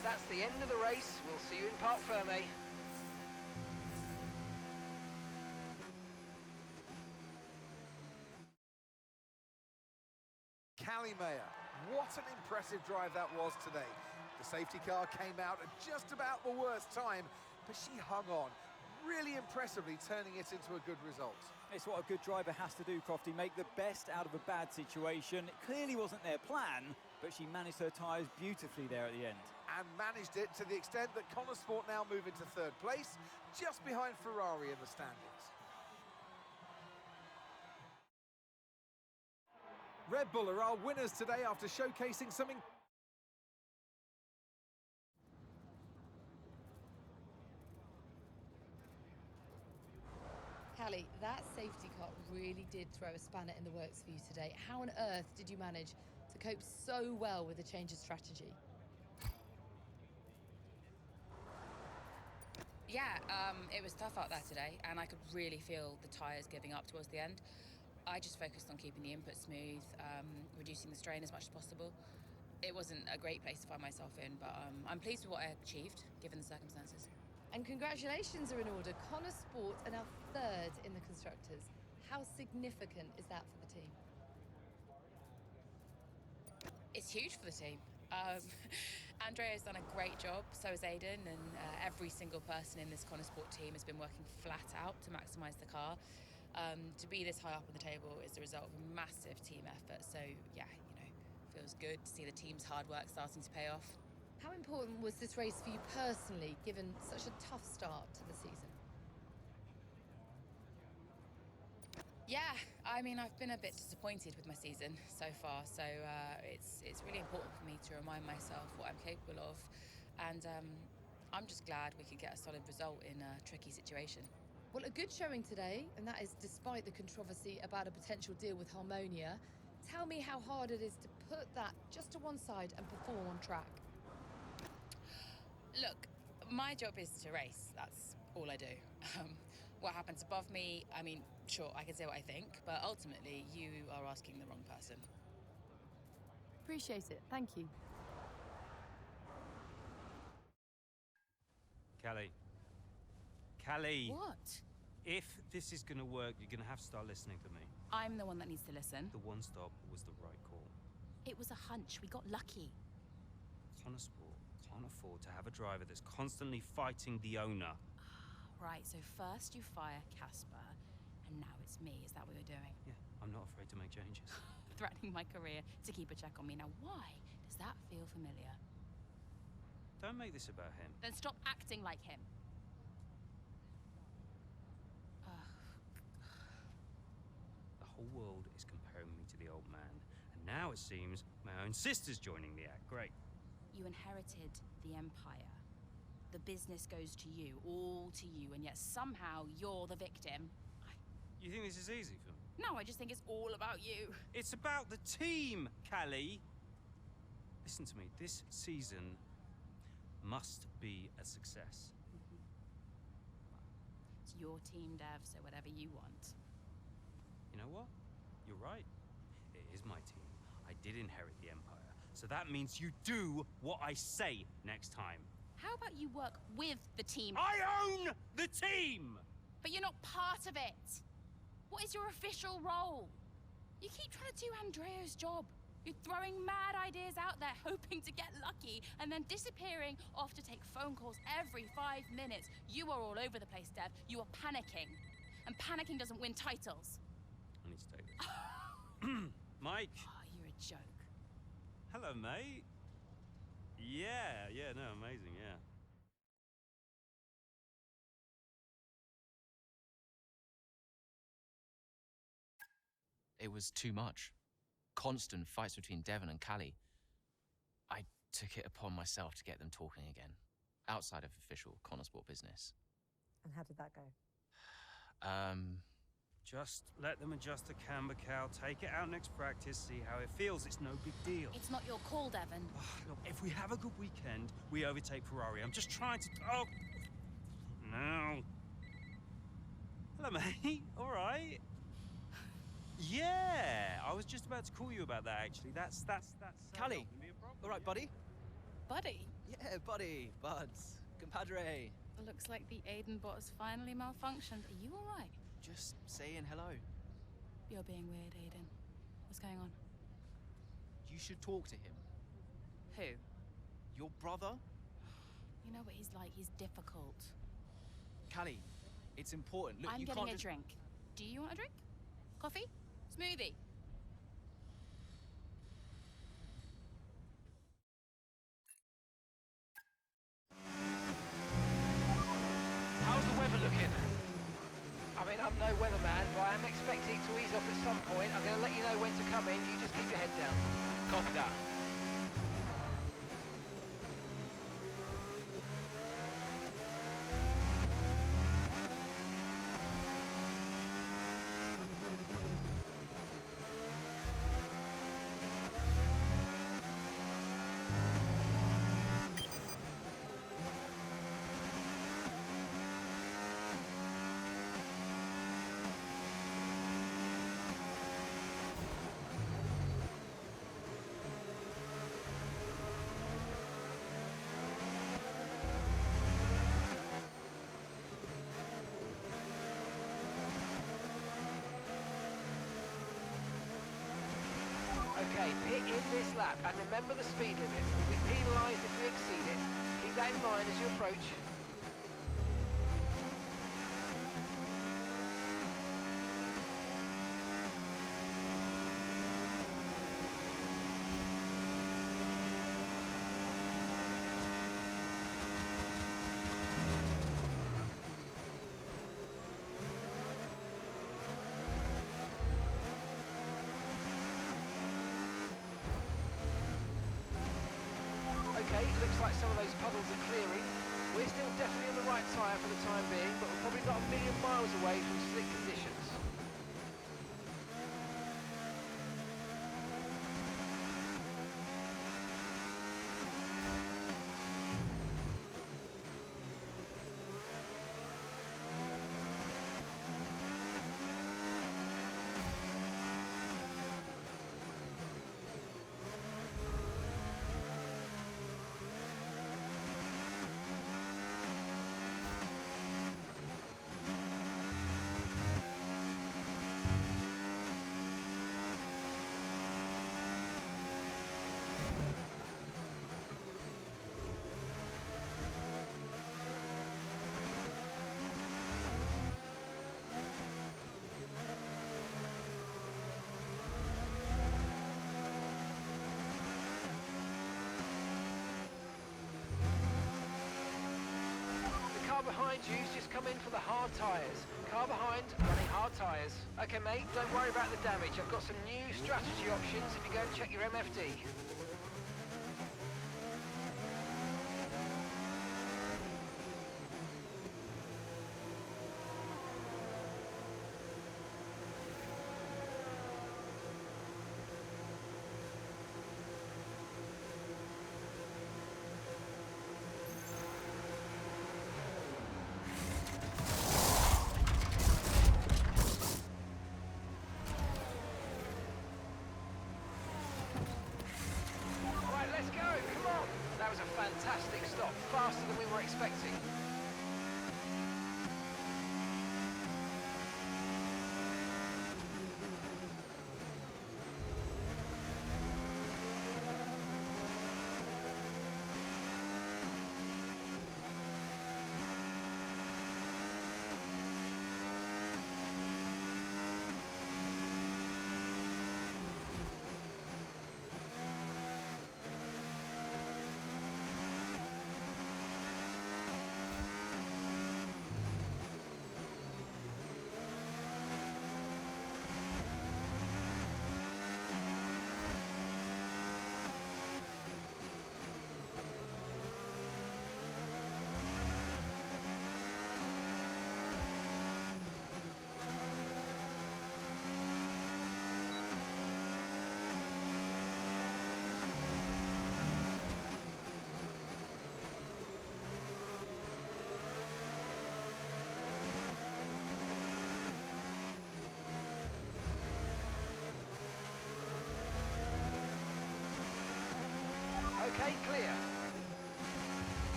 as that's the end of the race. We'll see you in Parc Fermé. Callie Mayer, what an impressive drive that was today. The safety car came out at just about the worst time, but she hung on, really impressively turning it into a good result. It's what a good driver has to do, Crofty, make the best out of a bad situation. It clearly wasn't their plan, but she managed her tyres beautifully there at the end. And managed it to the extent that Motorsport now move into third place, just behind Ferrari in the standings. Red Bull are our winners today after showcasing something. Callie, that safety car really did throw a spanner in the works for you today. How on earth did you manage to cope so well with the change of strategy? Yeah, it was tough out there today, and I could really feel the tyres giving up towards the end. I just focused on keeping the input smooth, reducing the strain as much as possible. It wasn't a great place to find myself in, but I'm pleased with what I achieved, given the circumstances. And congratulations are in order. Motorsport are now third in the Constructors. How significant is that for the team? It's huge for the team. Andrea's done a great job, so has Aiden, and every single person in this Motorsport team has been working flat out to maximise the car. To be this high up on the table is the result of a massive team effort, so yeah, feels good to see the team's hard work starting to pay off. How important was this race for you personally, given such a tough start to the season? Yeah, I mean, I've been a bit disappointed with my season so far, so it's really important for me to remind myself what I'm capable of, and I'm just glad we could get a solid result in a tricky situation. Well, a good showing today, and that is despite the controversy about a potential deal with Harmonia. Tell me how hard it is to put that just to one side and perform on track. Look, my job is to race. That's all I do. What happens above me, I mean, sure, I can say what I think, but ultimately, you are asking the wrong person. Appreciate it. Thank you. Callie. What? If this is going to work, you're going to have to start listening to me. I'm the one that needs to listen. The one stop was the right call. It was a hunch. We got lucky. Motorsport can't afford to have a driver that's constantly fighting the owner. Right, so first you fire Casper, and now it's me. Is that what you're doing? Yeah, I'm not afraid to make changes. Threatening my career to keep a check on me. Now, why does that feel familiar? Don't make this about him. Then stop acting like him. The whole world is comparing me to the old man, and now it seems my own sister's joining the act. Great. You inherited the Empire. The business goes to you, all to you, and yet somehow you're the victim. You think this is easy for me? No, I just think it's all about you. It's about the team, Callie. Listen to me, this season must be a success. It's your team, Dev, so whatever you want. You know what? You're right. It is my team. I did inherit the Empire. So that means you do what I say next time. How about you work with the team? I own the team! But you're not part of it. What is your official role? You keep trying to do Andrea's job. You're throwing mad ideas out there, hoping to get lucky, and then disappearing off to take phone calls every 5 minutes. You are all over the place, Dev. You are panicking. And panicking doesn't win titles. I need to take this. Mike. Oh, you're a joke. Hello, mate. Yeah, no, amazing, yeah. It was too much. Constant fights between Devon and Callie. I took it upon myself to get them talking again, outside of official Motorsport business. And how did that go? Just let them adjust the camber cow, take it out next practice, see how it feels. It's no big deal. It's not your call, Devon. Look, if we have a good weekend, we overtake Ferrari. I'm just trying to... Oh! No. Hello, mate. All right. Yeah, I was just about to call you about that, actually. That's Callie, all right, buddy? Buddy? Yeah, buddy, buds, compadre. Looks like the Aiden bot has finally malfunctioned. Are you all right? Just saying hello. You're being weird, Aiden. What's going on? You should talk to him. Who? Your brother? You know what he's like. He's difficult. Callie, it's important. Look, I'm you getting can't a drink. Do you want a drink? Coffee? Smoothie? How's the weather looking? I mean, I'm no weatherman, but I am expecting it to ease off at some point. I'm going to let you know when to come in. You just keep your head down. Copy that. Okay, pit in this lap, and remember the speed limit. We'll be penalised if we exceed it. Keep that in mind as you approach. Okay, looks like some of those puddles are clearing. We're still definitely on the right tyre for the time being, but we're probably not a million miles away from slick conditions. Car behind you's just come in for the hard tyres. Car behind, running hard tyres. Okay, mate, don't worry about the damage. I've got some new strategy options if you go and check your MFD.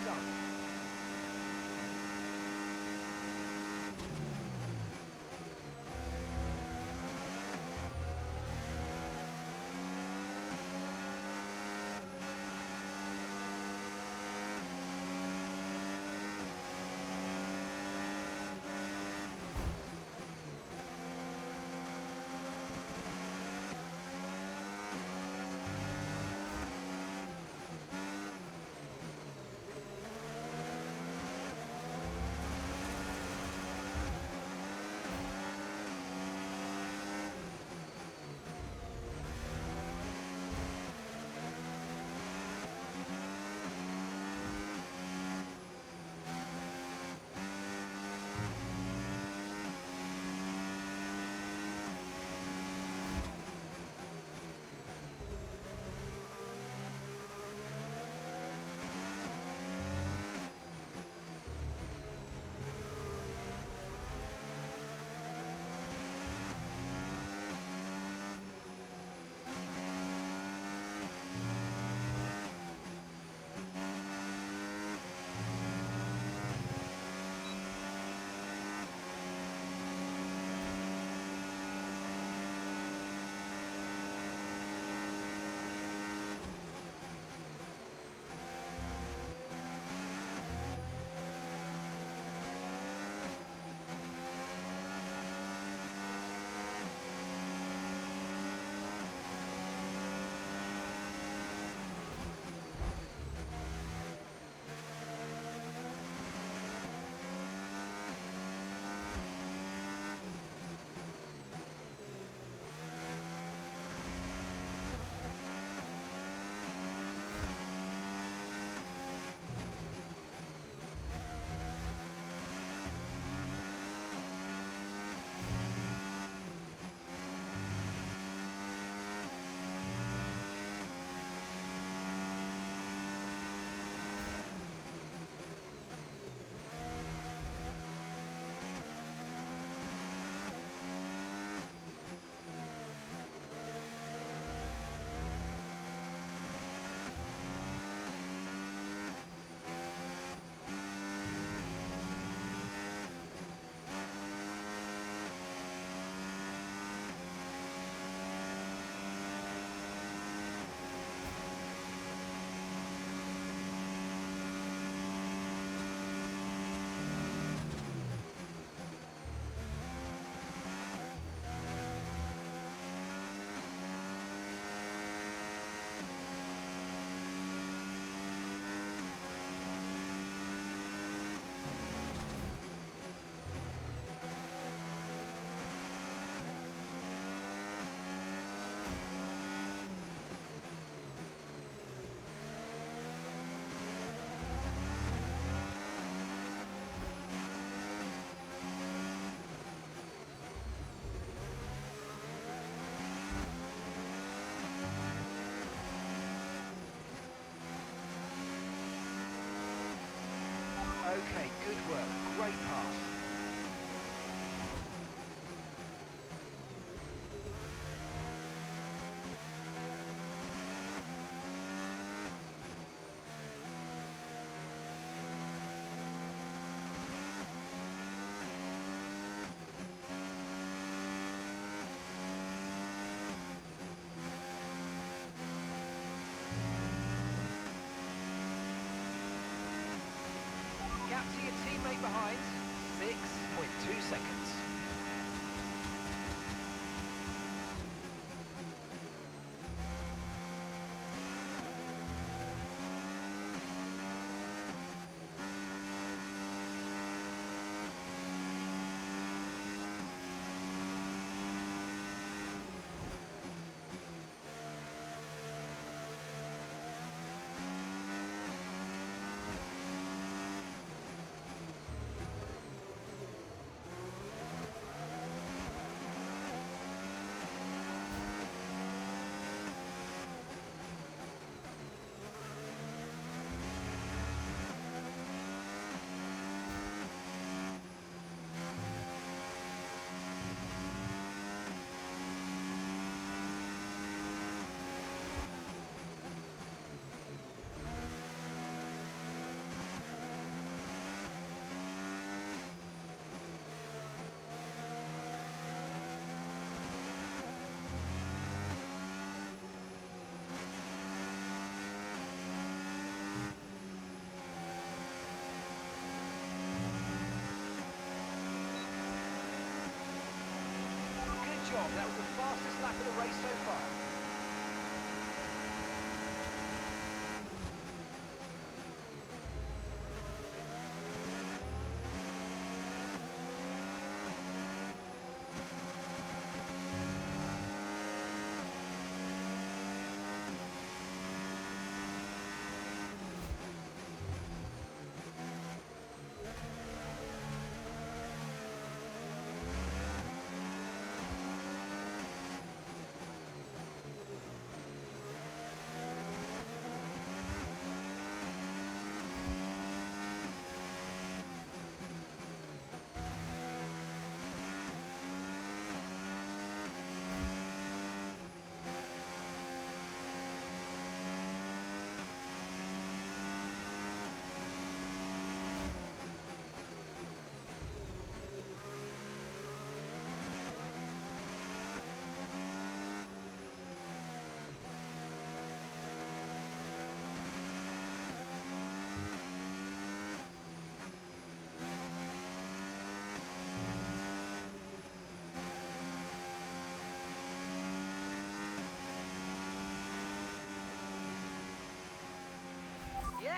done. Okay, good work. Great pass. Gap to your teammate behind, 6.2 seconds.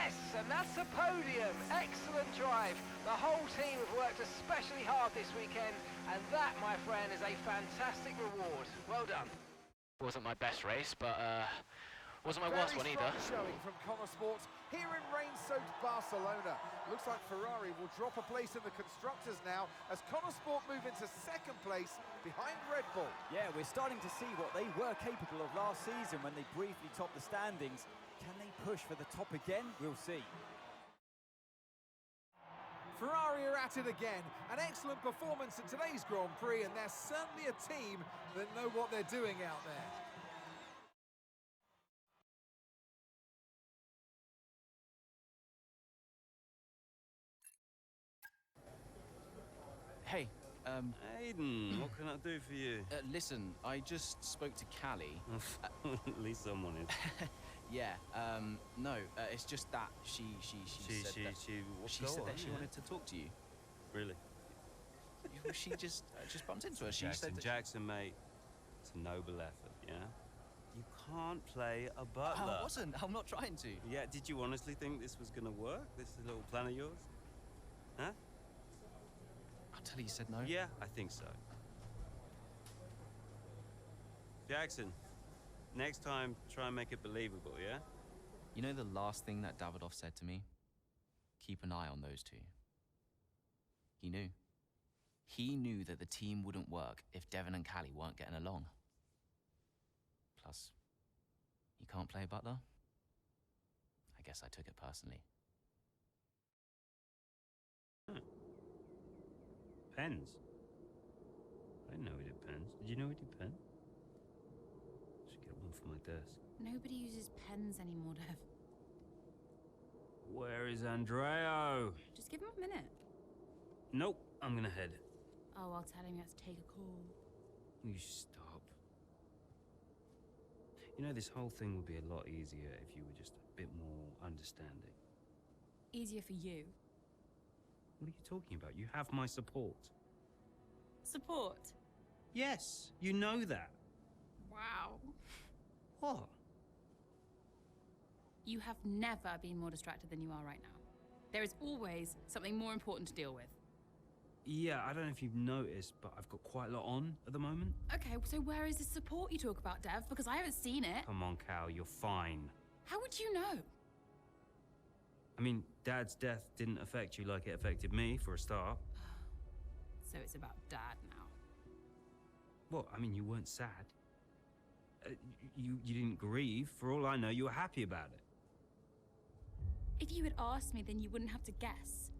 Yes, and that's a podium. Excellent drive. The whole team have worked especially hard this weekend, and that, my friend, is a fantastic reward. Well done. Wasn't my best race, but wasn't my worst one either. Very strong showing from Motorsport here in rain-soaked Barcelona. Looks like Ferrari will drop a place in the Constructors now as Motorsport move into second place behind Red Bull. Yeah, we're starting to see what they were capable of last season when they briefly topped the standings. Can they push for the top again? We'll see. Ferrari are at it again. An excellent performance in today's Grand Prix, and they're certainly a team that know what they're doing out there. Hey, Aiden, what can I do for you? Listen, I just spoke to Callie. At least someone is. Yeah, no, it's just that she said that she wanted to talk to you. Really? She just bumped into her. She Jackson, said that Jackson, mate, it's a noble effort, yeah? You can't play a butler. I wasn't. I'm not trying to. Yeah, did you honestly think this was gonna work? This little plan of yours? Huh? Until you said no. Yeah, I think so. Jackson, next time, try and make it believable, yeah? You know the last thing that Davidoff said to me? Keep an eye on those two. He knew. He knew that the team wouldn't work if Devon and Callie weren't getting along. Plus, you can't play butler? I guess I took it personally. Pens? I didn't know he did pens. Did you know he did pens? Should get one for my desk. Nobody uses pens anymore, Dev. Where is Andreo? Just give him a minute. Nope, I'm gonna head. Oh, I'll tell him you have to take a call. You stop. You know, this whole thing would be a lot easier if you were just a bit more understanding. Easier for you. What are you talking about? You have my support. Support? Yes, you know that. Wow. What? You have never been more distracted than you are right now. There is always something more important to deal with. Yeah, I don't know if you've noticed, but I've got quite a lot on at the moment. Okay, so where is the support you talk about, Dev? Because I haven't seen it. Come on, Cal, you're fine. How would you know? I mean, Dad's death didn't affect you like it affected me, for a start. So it's about Dad now. Well, I mean, you weren't sad. You didn't grieve. For all I know, you were happy about it. If you had asked me, then you wouldn't have to guess.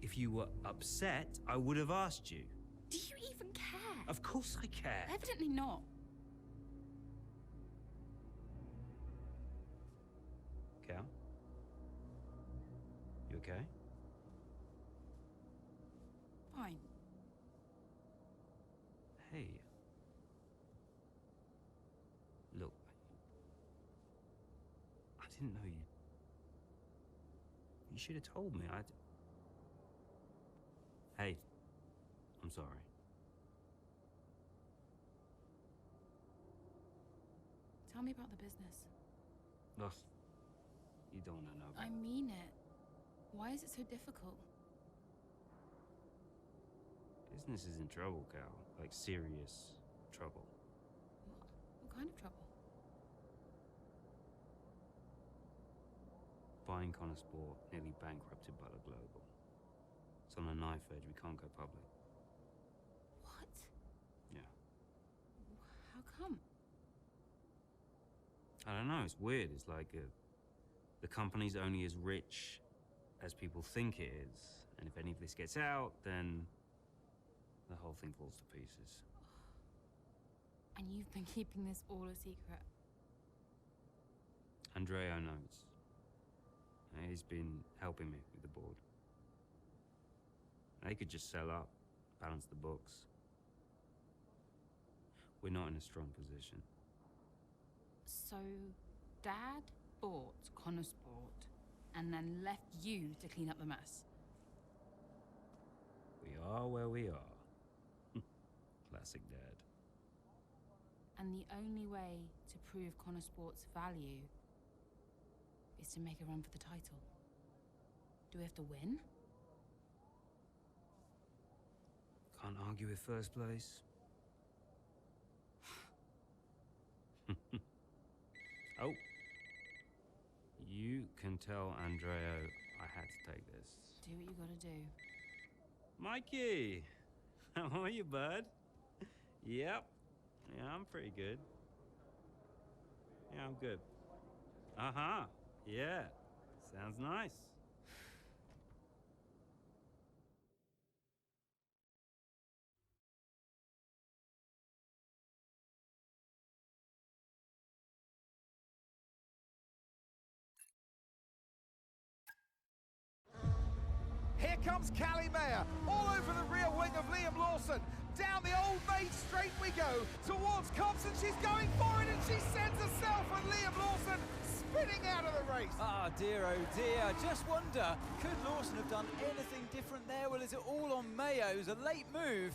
If you were upset, I would have asked you. Do you even care? Of course I care. Evidently not. Cal? You okay? Fine. Hey. Look. I didn't know you. You should have told me. Hey. I'm sorry. Tell me about the business. Ugh. You don't want to know. I mean it. Why is it so difficult? Business is in trouble, Cal. Like, serious trouble. What kind of trouble? Buying Motorsport nearly bankrupted Butler Global. It's on a knife edge. We can't go public. What? Yeah. How come? I don't know. It's weird. It's like the company's only as rich as people think it is. And if any of this gets out, then the whole thing falls to pieces. And you've been keeping this all a secret? Andreo knows. He's been helping me with the board. They could just sell up, balance the books. We're not in a strong position. So, Dad bought Motorsport and then left you to clean up the mess? We are where we are. Classic Dad. And the only way to prove Motorsport's value is is to make a run for the title. Do we have to win? Can't argue with first place. Oh. You can tell Andrea I had to take this. Do what you gotta do. Mikey! How are you, bud? Yep. Yeah, I'm pretty good. Yeah, I'm good. Uh-huh. Yeah. Sounds nice. Here comes Callie Mayer, all over the rear wing of Liam Lawson. Down the Old Maid Straight we go, towards Compson. She's going for it, and she sends herself and Liam Lawson spinning out of the race. Ah, dear, oh dear. Just wonder, could Lawson have done anything different there? Well, is it all on Mayo? It was a late move.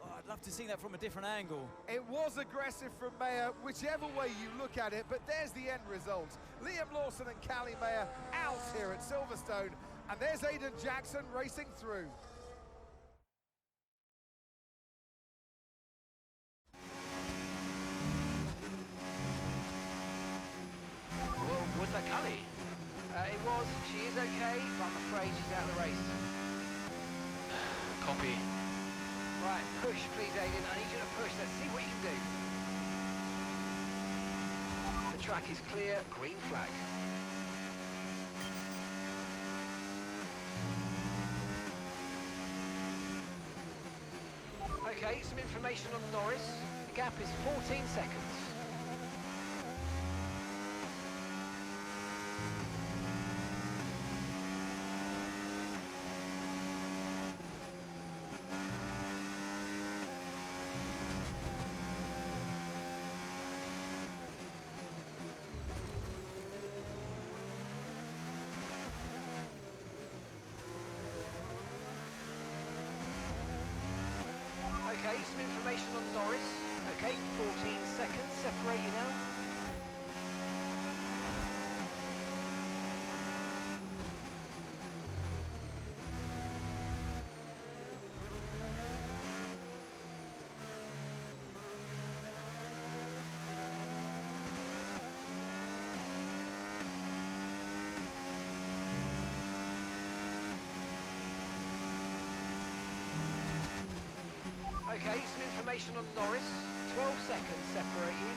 Oh, I'd love to see that from a different angle. It was aggressive from Mayer, whichever way you look at it, but there's the end result. Liam Lawson and Callie Mayer out here at Silverstone. And there's Aiden Jackson racing through. Well, was that Callie? It was. She is okay, but I'm afraid she's out of the race. Copy. Right, push please, Aiden. I need you to push. Let's see what you can do. The track is clear. Green flag. Okay, some information on Norris. The gap is 14 seconds. Okay, some information on Norris. Okay, 14 seconds, separate you now. Okay, some information on Norris. 12 seconds separate you.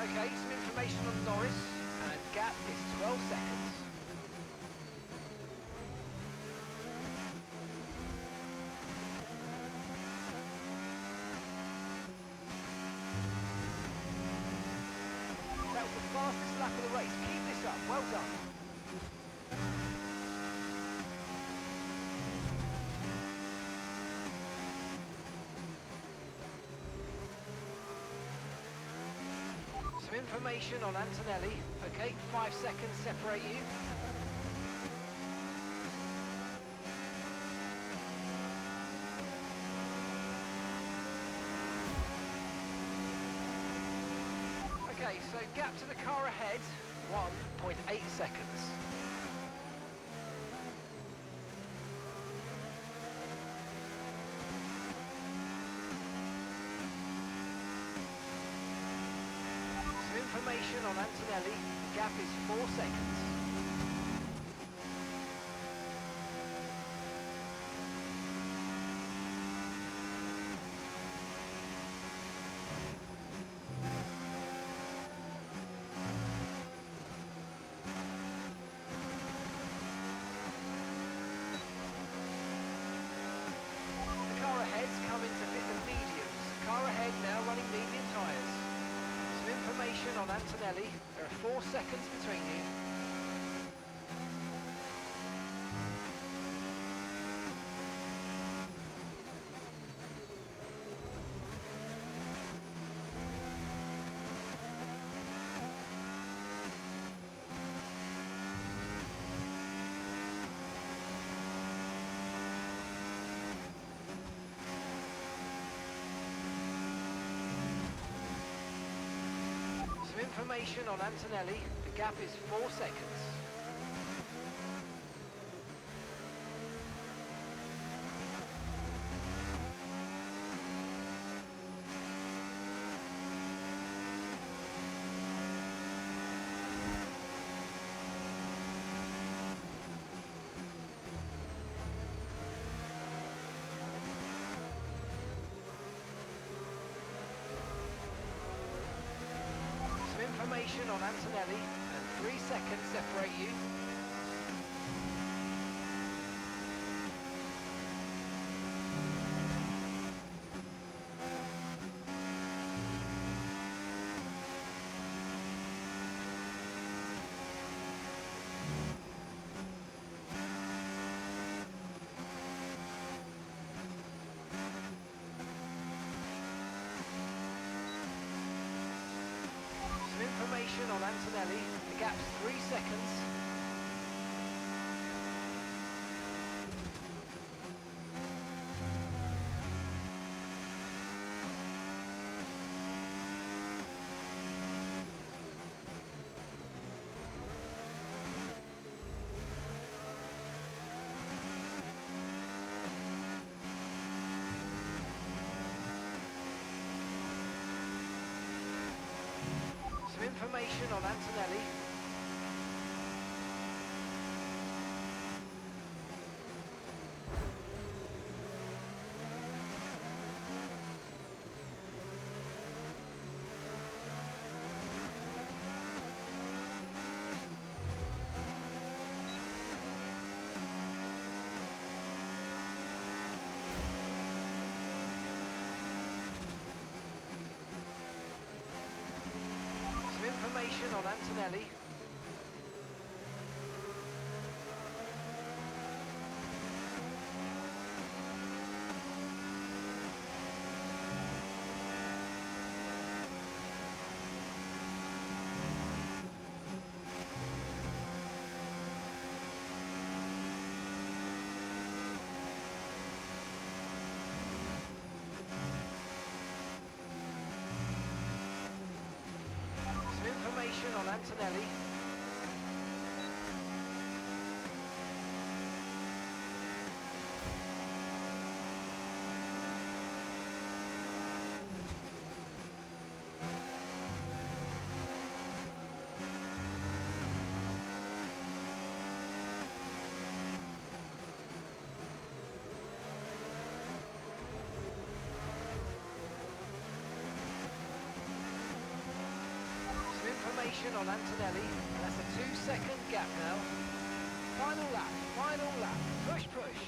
Okay, some information on Norris, and gap is 12 seconds. That was the fastest lap of the race. Keep this up. Well done. Some information on Antonelli. Okay, 5 seconds separate you. Okay, so gap to the car ahead, 1.8 seconds. Information on Antonelli, gap is 4 seconds. The car ahead's coming to fit the mediums. Car ahead now running medium tyres. Information on Antonelli. There are 4 seconds between you. Some information on Antonelli. The gap is 4 seconds. Information on Antonelli, and 3 seconds separate you. Information on Antonelli. The gap's 3 seconds. Information on Antonelli. Information on Antonelli. Information on Antonelli. Information on Antonelli. That's a 2-second gap now. Final lap, final lap. Push, push.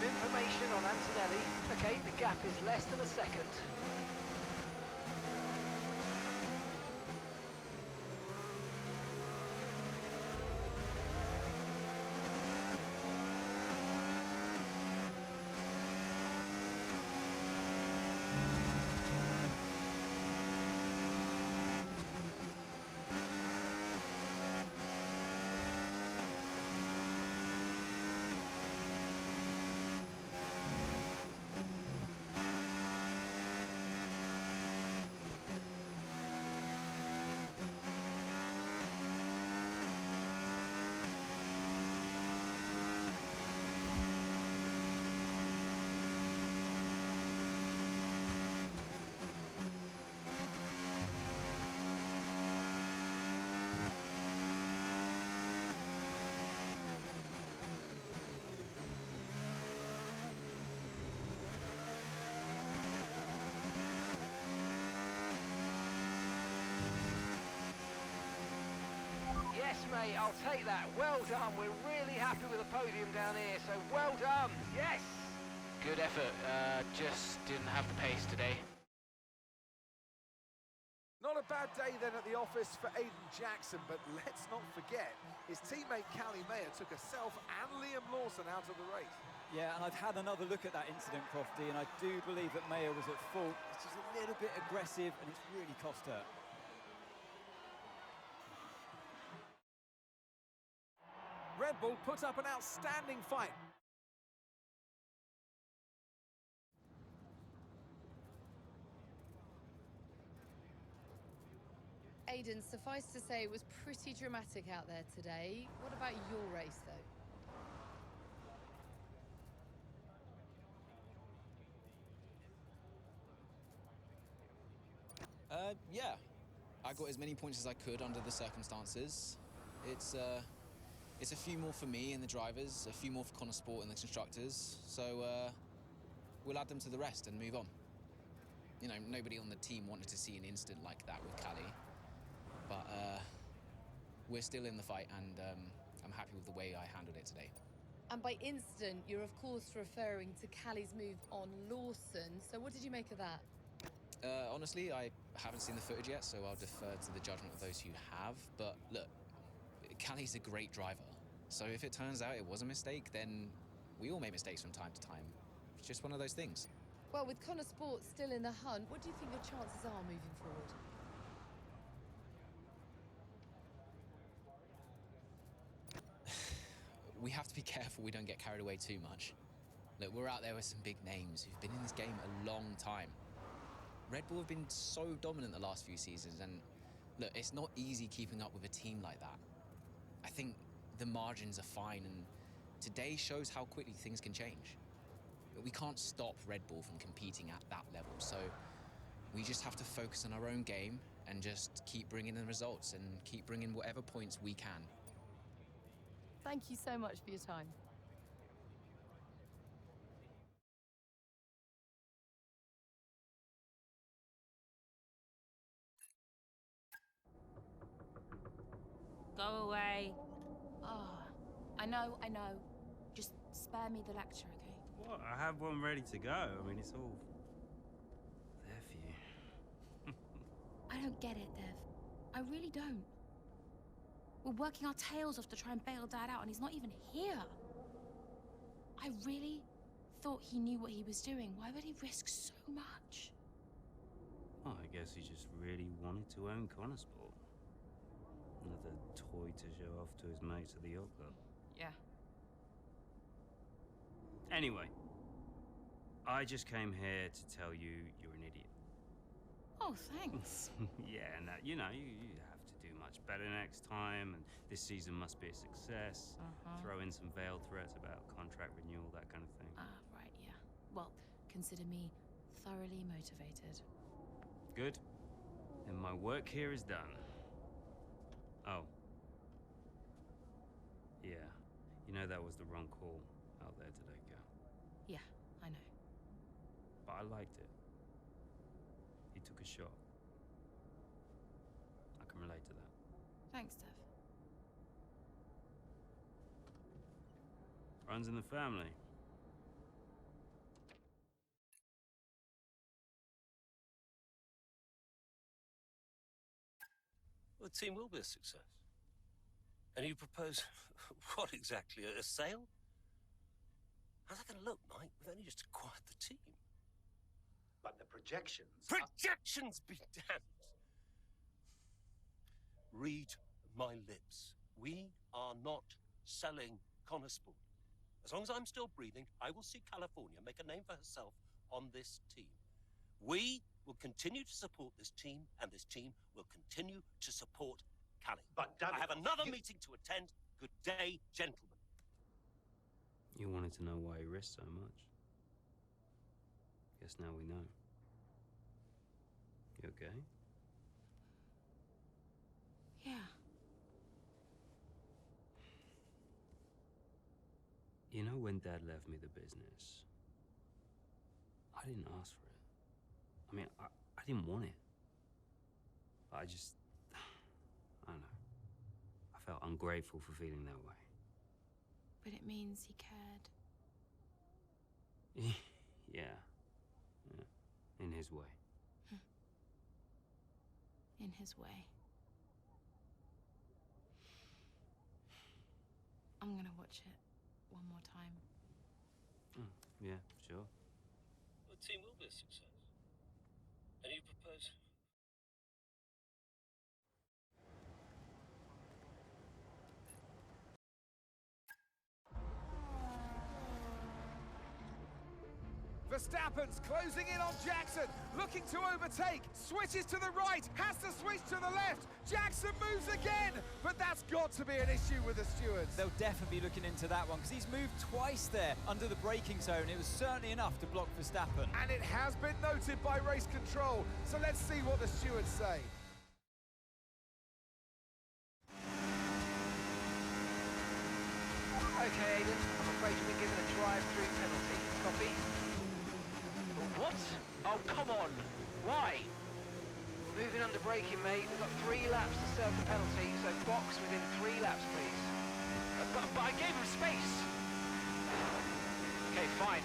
Information on Antonelli. Okay, the gap is less than a second. Yes, mate, I'll take that. Well done. We're really happy with the podium down here, so well done. Yes! Good effort. Just didn't have the pace today. Not a bad day then at the office for Aiden Jackson, but let's not forget his teammate Callie Mayer took herself and Liam Lawson out of the race. Yeah, and I've had another look at that incident, Crofty, and I do believe that Maya was at fault. She's a little bit aggressive, and it's really cost her. Red Bull put up an outstanding fight. Aidan, suffice to say it was pretty dramatic out there today. What about your race, though? Yeah. I got as many points as I could under the circumstances. It's a few more for me and the drivers, a few more for Motorsport and the constructors. So, we'll add them to the rest and move on. You know, nobody on the team wanted to see an incident like that with Callie. But, we're still in the fight, and I'm happy with the way I handled it today. And by incident, you're of course referring to Callie's move on Lawson. So what did you make of that? Honestly, I haven't seen the footage yet, so I'll defer to the judgment of those who have. But look, Callie's a great driver. So if it turns out it was a mistake, then we all make mistakes from time to time. It's just one of those things. Well, with Motorsport still in the hunt, what do you think your chances are moving forward? We have to be careful we don't get carried away too much. Look, we're out there with some big names who've been in this game a long time. Red Bull have been so dominant the last few seasons, and look, it's not easy keeping up with a team like that. I think the margins are fine, and today shows how quickly things can change. But we can't stop Red Bull from competing at that level, so we just have to focus on our own game and just keep bringing in results and keep bringing whatever points we can. Thank you so much for your time. Go away. Oh, I know. Just spare me the lecture, okay? What? I have one ready to go. I mean, it's all there for you. I don't get it, Dev. I really don't. We're working our tails off to try and bail Dad out, and he's not even here. I really thought he knew what he was doing. Why would he risk so much? Well, I guess he just really wanted to own Motorsport. Another toy to show off to his mates at the yacht club. Yeah. Anyway, I just came here to tell you you're an idiot. Oh, thanks. Yeah, and that, you have to do much better next time, and this season must be a success. Throw in some veiled threats about contract renewal, that kind of thing. Right, yeah. Well, consider me thoroughly motivated. Good. Then my work here is done. Oh. Yeah. You know that was the wrong call out there today, Gal. Yeah, I know. But I liked it. He took a shot. I can relate to that. Thanks, Dev. Runs in the family. Well, the team will be a success. And you propose what exactly? A sale? How's that going to look, Mike? We've only just acquired the team. But the projections... Projections be damned! Read my lips. We are not selling Motorsport. As long as I'm still breathing, I will see California make a name for herself on this team. We will continue to support this team, and this team will continue to support Callie. But David, I have another meeting to attend. Good day, gentlemen. You wanted to know why he risked so much. Guess now we know. You okay? Yeah. You know, when Dad left me the business, I didn't ask for it. I mean, I didn't want it. I just... I don't know. I felt ungrateful for feeling that way. But it means he cared. Yeah. In his way. In his way. I'm gonna watch it one more time. Yeah, sure. The team will be a success. And you propose... Verstappen's closing in on Jackson, looking to overtake, switches to the right, has to switch to the left, Jackson moves again, but that's got to be an issue with the stewards. They'll definitely be looking into that one, because he's moved twice there under the braking zone. It was certainly enough to block Verstappen. And it has been noted by race control, so let's see what the stewards say. Okay, Aidan, I'm afraid you've been given a drive-through penalty. Copy? What? Oh, come on. Why? Moving under braking, mate. We've got 3 laps to serve the penalty, so box within 3 laps, please. But I gave him space. Okay, fine.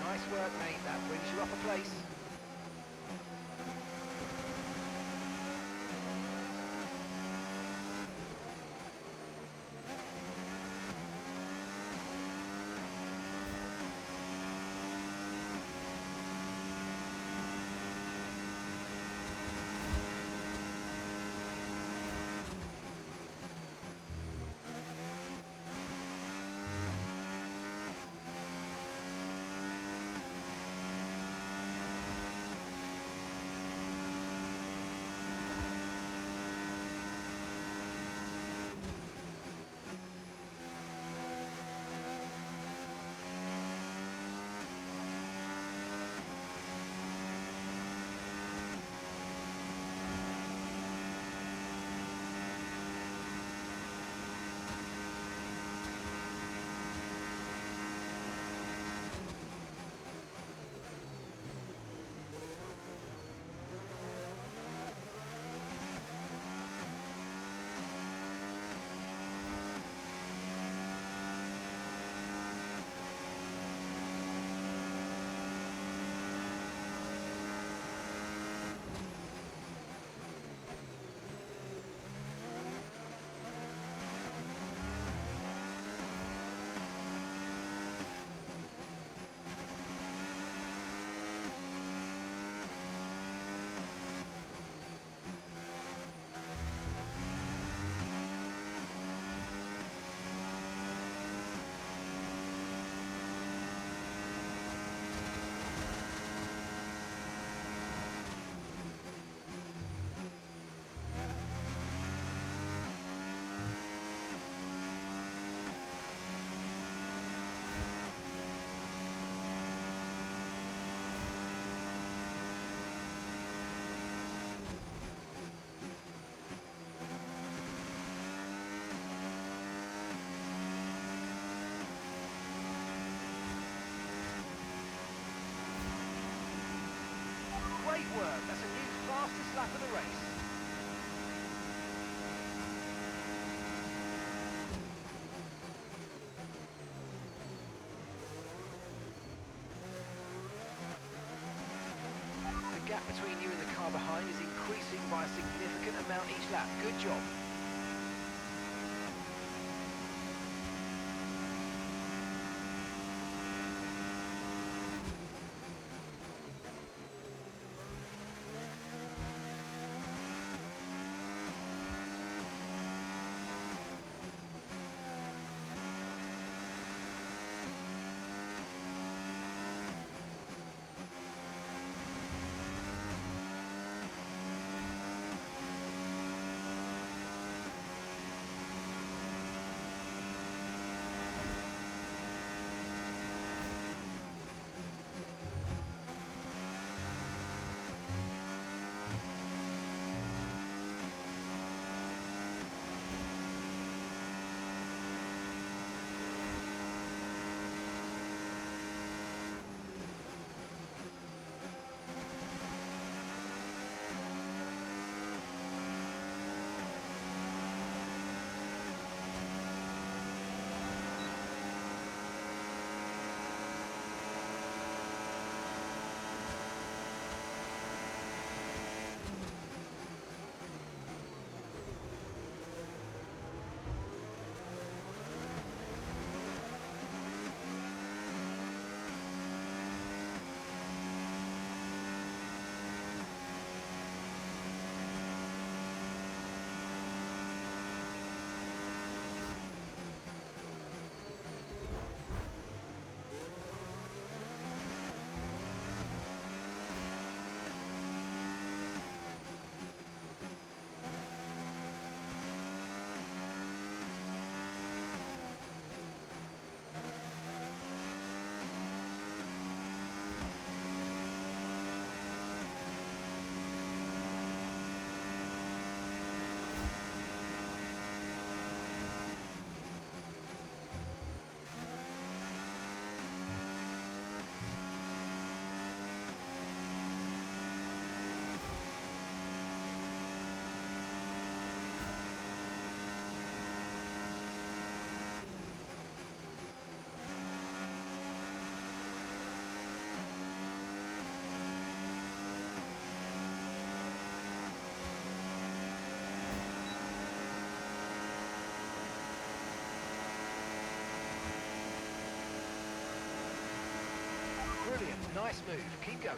Nice work, mate. That brings you up a place. lap of the race. The gap between you and the car behind is increasing by a significant amount each lap. Good job. Brilliant, nice move, keep going.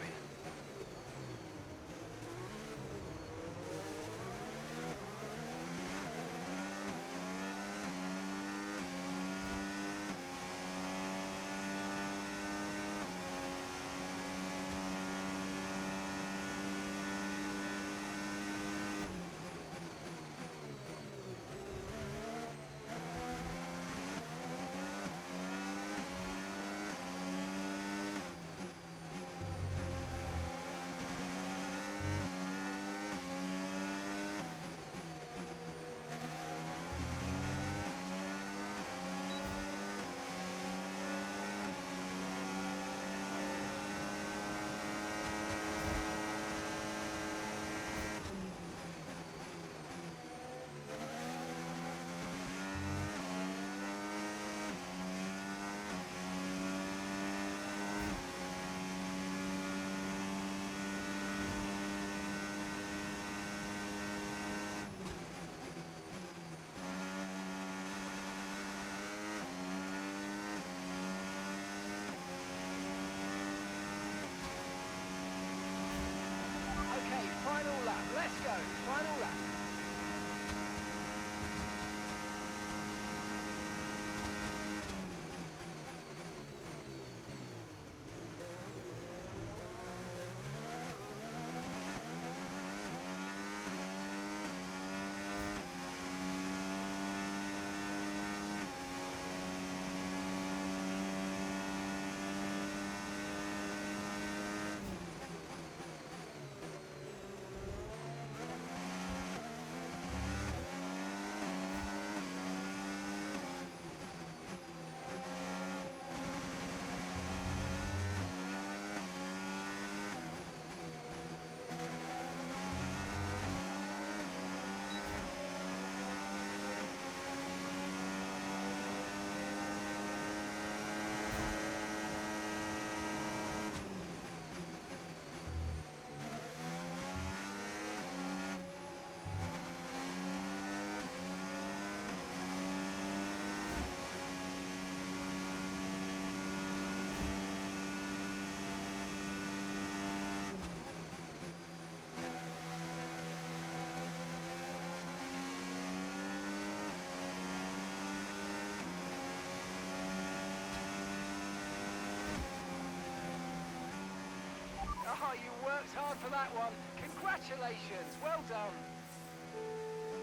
Oh, you worked hard for that one. Congratulations. Well done.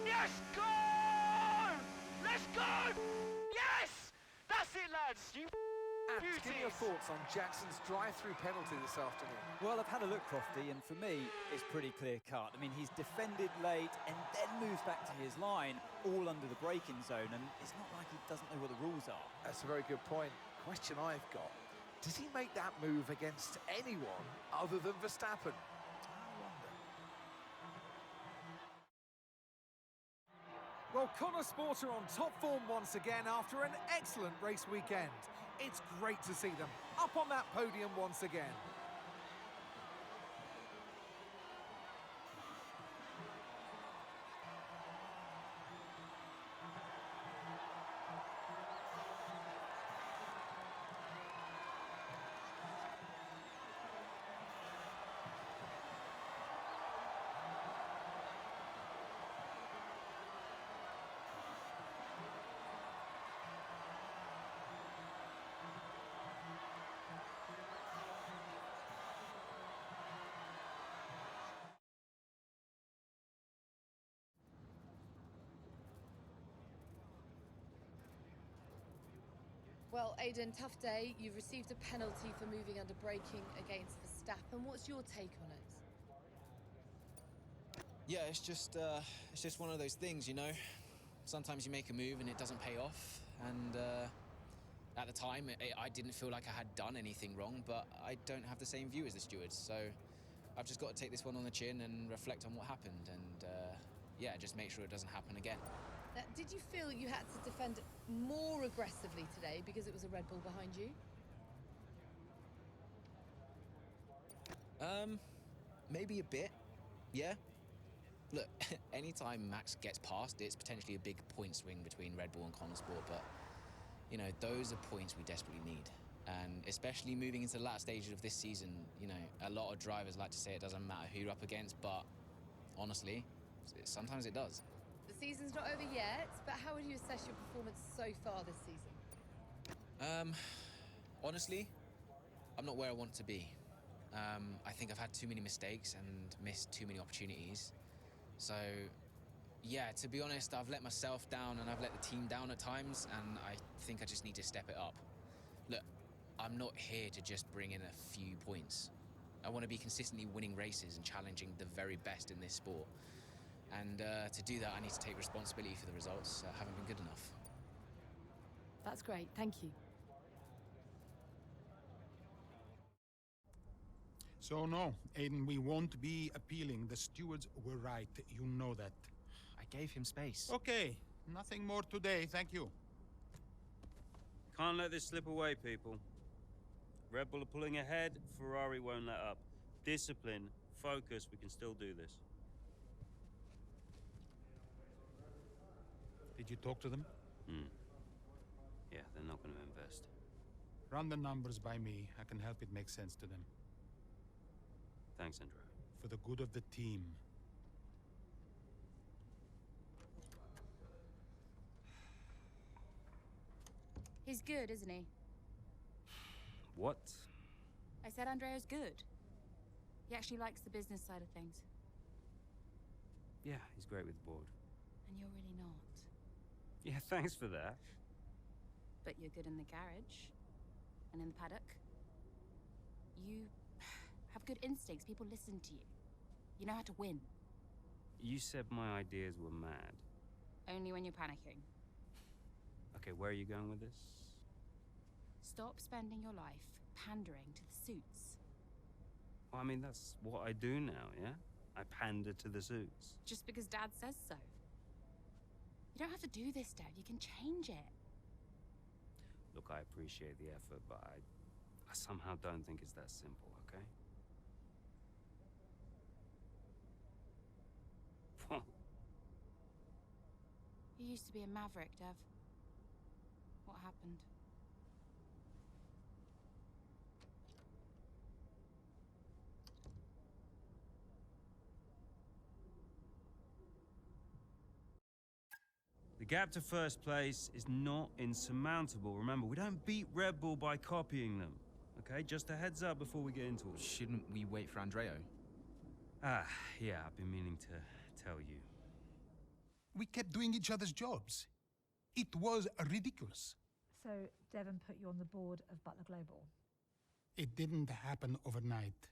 Yes, go! Let's go! Yes! That's it, lads. You And give me your thoughts on Jackson's drive-through penalty this afternoon. Well, I've had a look, Crofty, and for me, it's pretty clear-cut. I mean, he's defended late and then moves back to his line, all under the braking zone, and it's not like he doesn't know what the rules are. That's a very good point. Question I've got, does he make that move against anyone other than Verstappen? Well, Motorsport are on top form once again after an excellent race weekend. It's great to see them up on that podium once again. Well, Aidan, tough day. You've received a penalty for moving under braking against Verstappen. What's your take on it? Yeah, it's just one of those things, you know. Sometimes you make a move and it doesn't pay off. And at the time, I didn't feel like I had done anything wrong, but I don't have the same view as the stewards. So I've just got to take this one on the chin and reflect on what happened. And yeah, just make sure it doesn't happen again. Now, did you feel you had to defend more aggressively today because it was a Red Bull behind you? Maybe a bit, yeah. Look, anytime Max gets past, it's potentially a big point swing between Red Bull and Motorsport, but, you know, those are points we desperately need. And especially moving into the latter stages of this season, you know, a lot of drivers like to say it doesn't matter who you're up against, but honestly, sometimes it does. The season's not over yet, but how would you assess your performance so far this season? Honestly, I'm not where I want to be. I think I've had too many mistakes and missed too many opportunities. So, yeah, to be honest, I've let myself down and I've let the team down at times, and I think I just need to step it up. Look, I'm not here to just bring in a few points. I want to be consistently winning races and challenging the very best in this sport. And to do that, I need to take responsibility for the results that haven't been good enough. That's great, thank you. So no, Aiden, we won't be appealing. The stewards were right. You know that. I gave him space. Okay, nothing more today, thank you. Can't let this slip away, people. Red Bull are pulling ahead, Ferrari won't let up. Discipline, focus, we can still do this. Did you talk to them? Yeah, they're not going to invest. Run the numbers by me. I can help it make sense to them. Thanks, Andrew. For the good of the team. He's good, isn't he? What? I said Andrea's good. He actually likes the business side of things. Yeah, he's great with the board. And you're really not. Yeah, thanks for that. But you're good in the garage. And in the paddock. You have good instincts. People listen to you. You know how to win. You said my ideas were mad. Only when you're panicking. Okay, where are you going with this? Stop spending your life pandering to the suits. Well, I mean, that's what I do now, yeah? I pander to the suits. Just because Dad says so. You don't have to do this, Dad. You can change it. Look, I appreciate the effort, but I somehow don't think it's that simple, okay? What? You used to be a maverick, Dev. What happened? The gap to first place is not insurmountable. Remember, we don't beat Red Bull by copying them, Okay, just a heads up before we get into it. Shouldn't we wait for Andreo? Yeah, I've been meaning to tell you. We kept doing each other's jobs. It was ridiculous. So Devon put you on the board of Butler Global. It didn't happen overnight.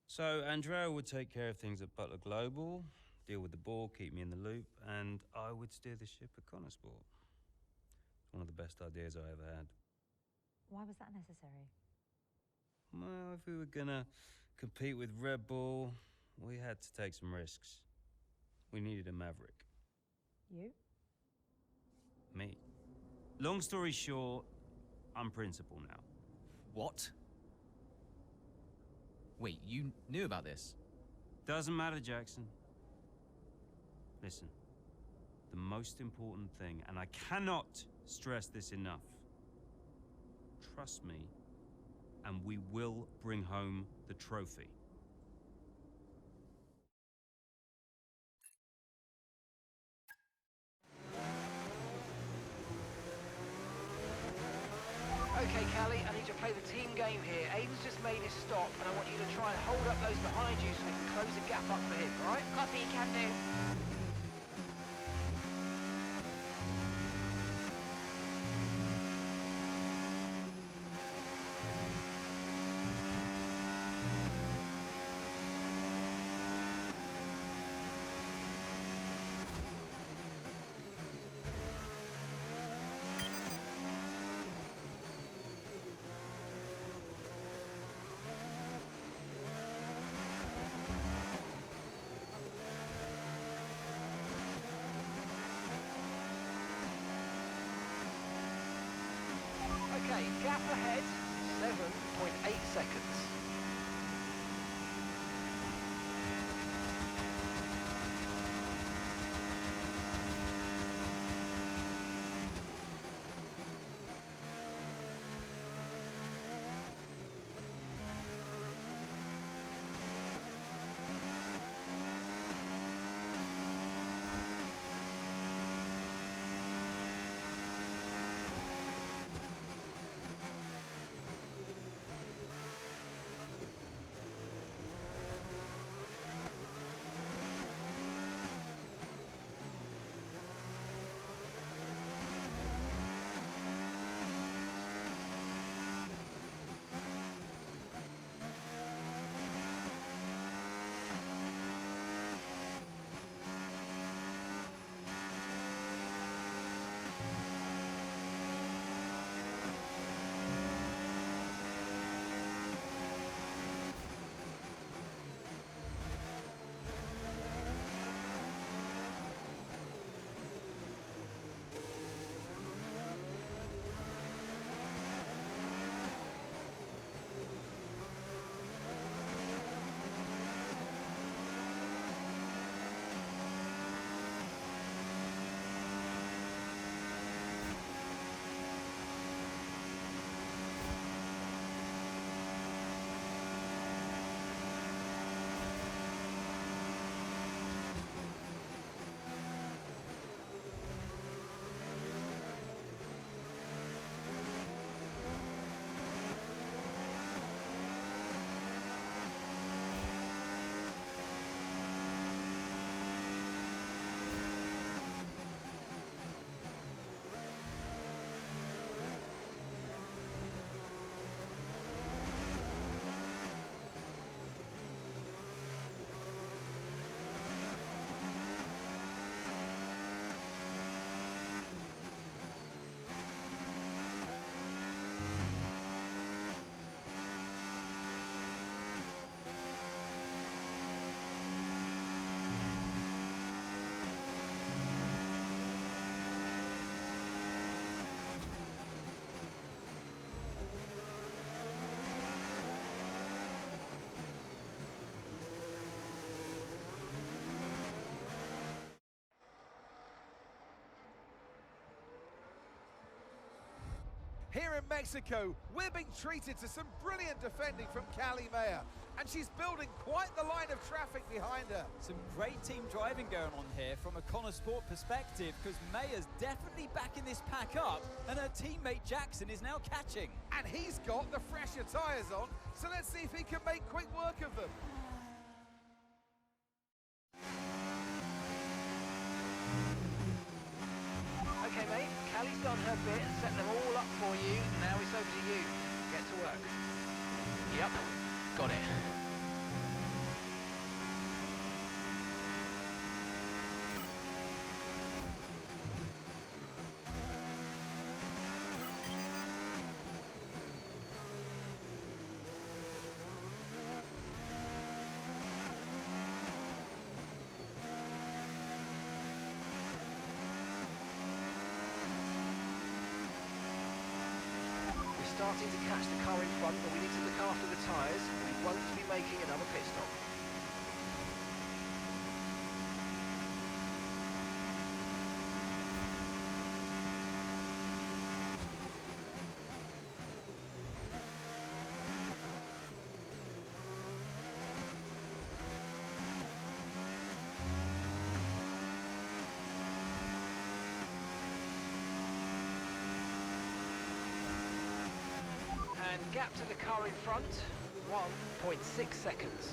So Andrea would take care of things at Butler Global, deal with the board, keep me in the loop, and I would steer the ship at Contender. It's one of the best ideas I ever had. Why was that necessary? Well, if we were gonna compete with Red Bull, we had to take some risks. We needed a maverick. You? Me. Long story short, I'm principal now. What? Wait, you knew about this? Doesn't matter, Jackson. Listen, the most important thing, and I cannot stress this enough, trust me, and we will bring home the trophy. Okay, Callie, I need to play the team game here. Aiden's just made his stop, and I want you to try and hold up those behind you so we can close the gap up for him, all right? Copy, can do. Okay, gap ahead, 7.8 seconds. Here in Mexico, we're being treated to some brilliant defending from Callie Mayer, and she's building quite the line of traffic behind her. Some great team driving going on here from a Motorsport perspective, because Mayer's definitely backing this pack up, and her teammate Jackson is now catching. And he's got the fresher tyres on, so let's see if he can make quick work of them. Okay, mate, Callie's done her bit and set them all up for you. Now it's over to you. Get to work. Yep, got it. Starting to catch the car in front, but we need to look after the tyres. We won't be making another pit stop. And gap to the car in front, 1.6 seconds.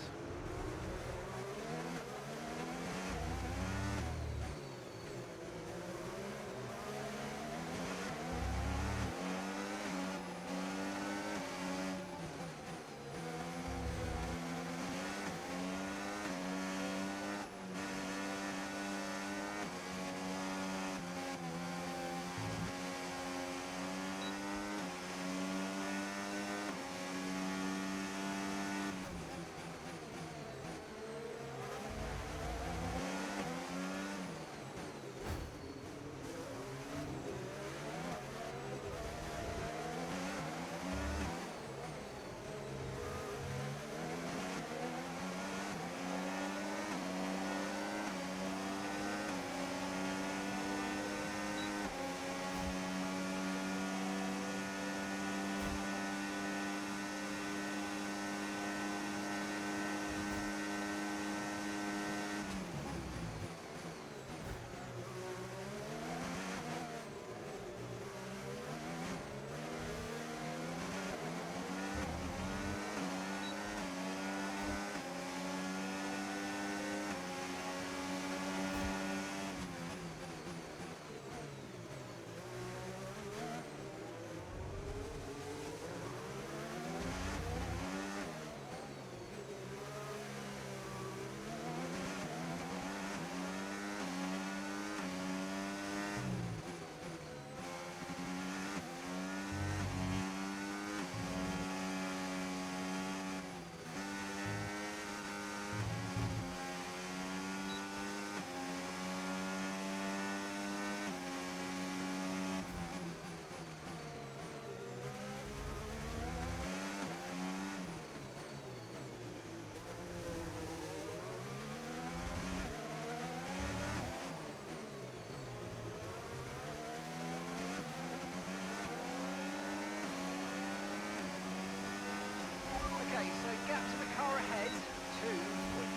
Okay, so gap to the car ahead,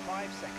2.5 seconds.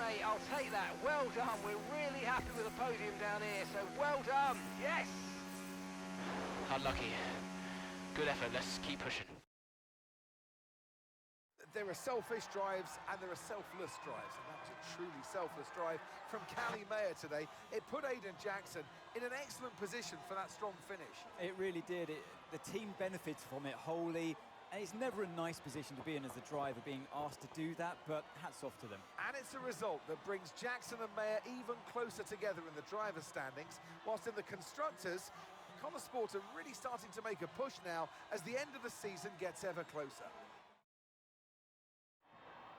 mate. I'll take that. Well done. We're really happy with the podium down here, so well done. Yes! Unlucky. Good effort. Let's keep pushing. There are selfish drives and there are selfless drives, and that was a truly selfless drive from Callie Mayer today. It put Aiden Jackson in an excellent position for that strong finish. It really did. The team benefited from it wholly, and it's never a nice position to be in as the driver, being asked to do that, but hats off to them. And it's a result that brings Jackson and Mayer even closer together in the driver standings, whilst in the constructors, Motorsport are really starting to make a push now as the end of the season gets ever closer.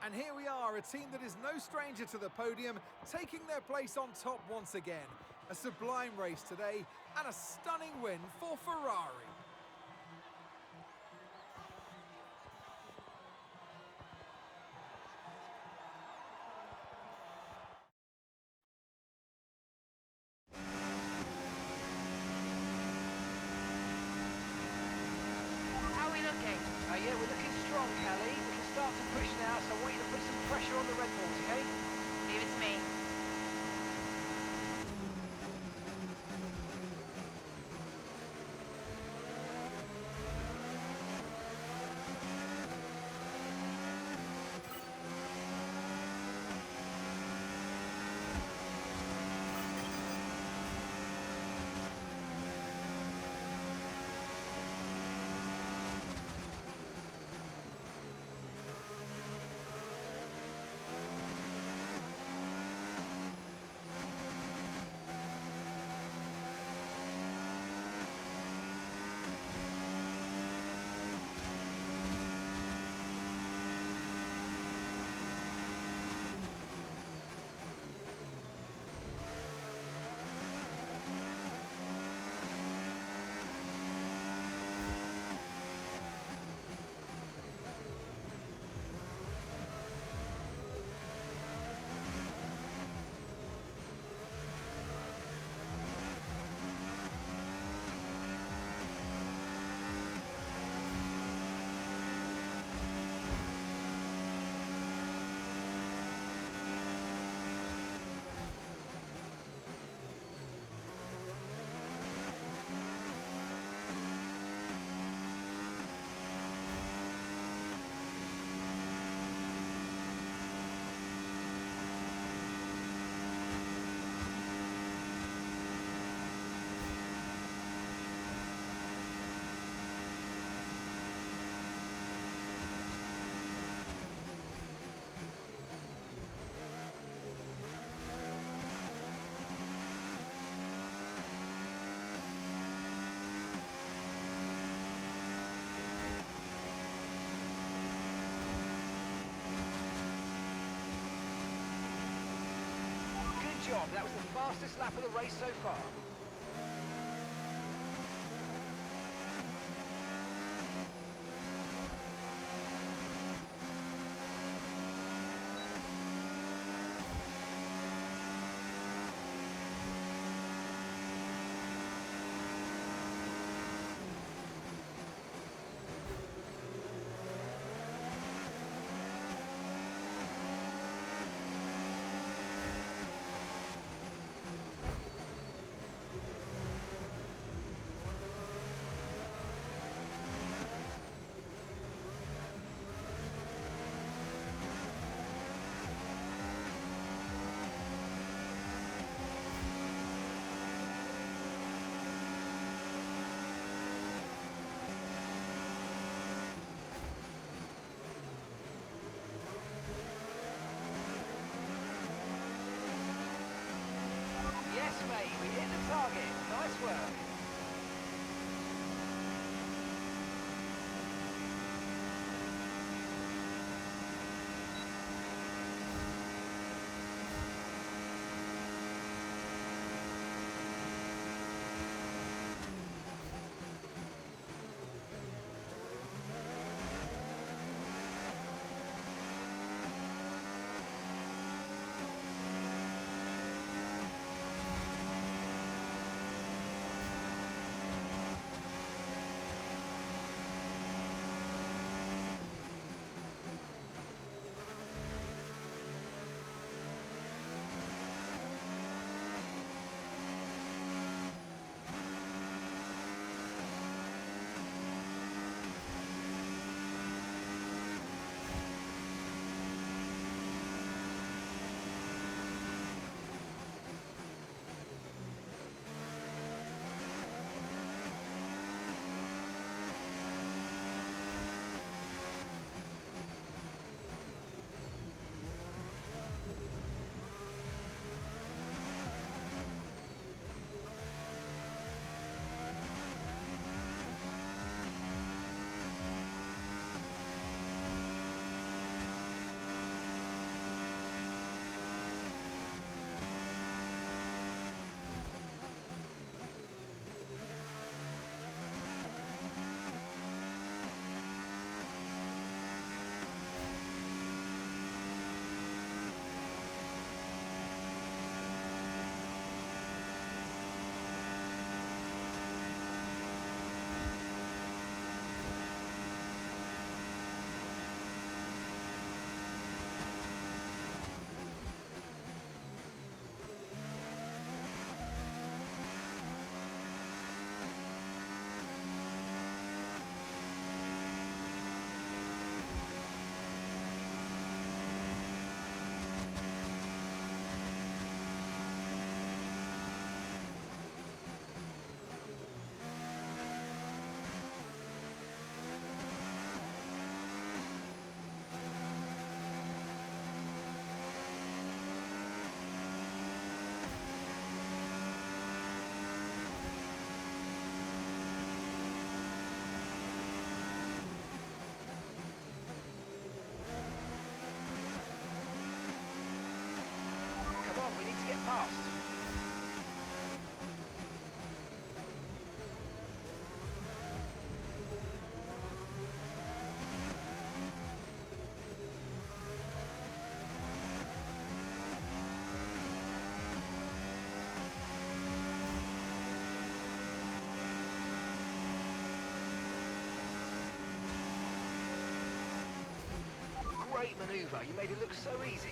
And here we are, a team that is no stranger to the podium, taking their place on top once again. A sublime race today, and a stunning win for Ferrari. How are we looking? Yeah, we're looking strong, Callie. We can start to push now, so I want you to put some pressure on the Red Bulls, okay? Leave it to me. Good job. That was the fastest lap of the race so far. great manoeuvre. You made it look so easy.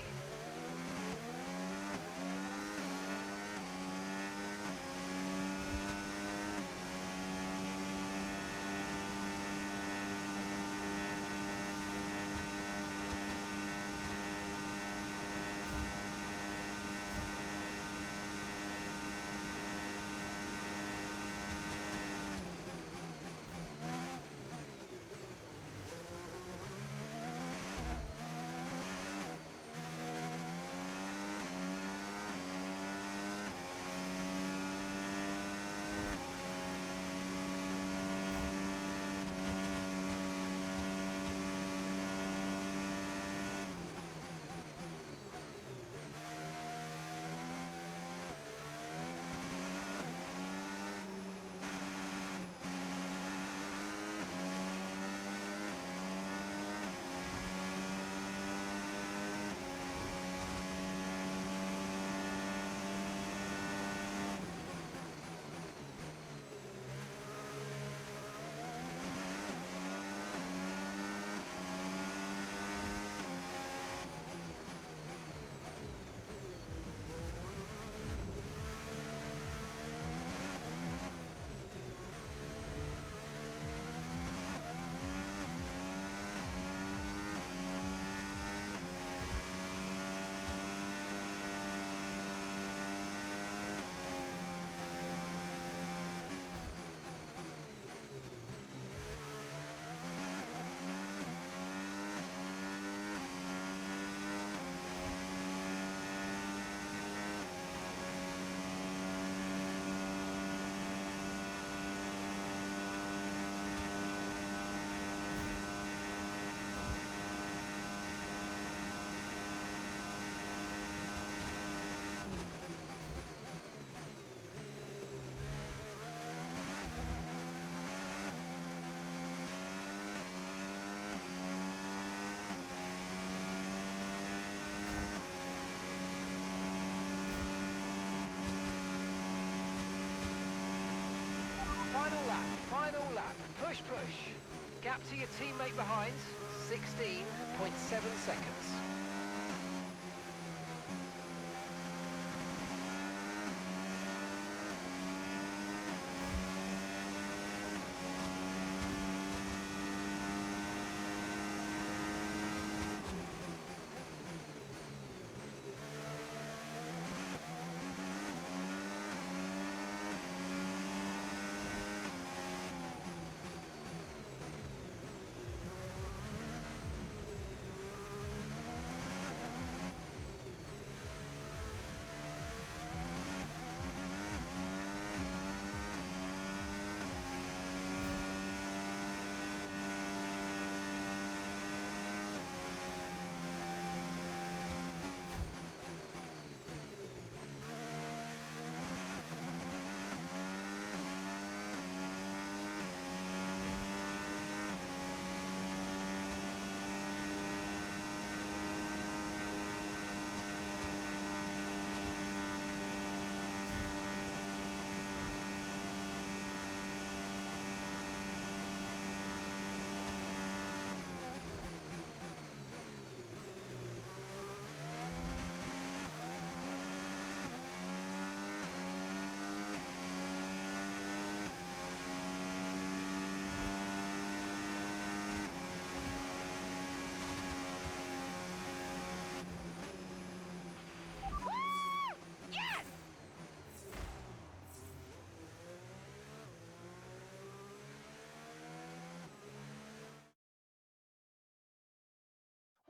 Final lap, push, push. Gap to your teammate behind, 16.7 seconds.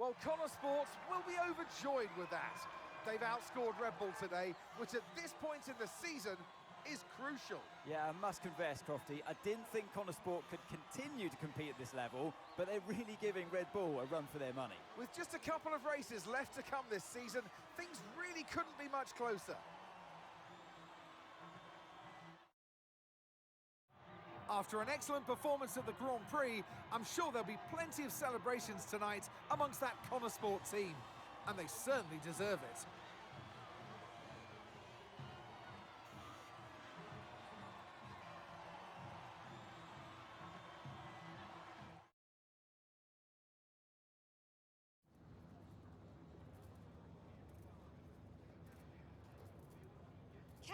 Well, Motorsport will be overjoyed with that. They've outscored Red Bull today, which at this point in the season is crucial. Yeah, I must confess, Crofty, I didn't think Motorsport could continue to compete at this level, but they're really giving Red Bull a run for their money. With just a couple of races left to come this season, things really couldn't be much closer. After an excellent performance at the Grand Prix, I'm sure there'll be plenty of celebrations tonight amongst that Motorsport team, and they certainly deserve it.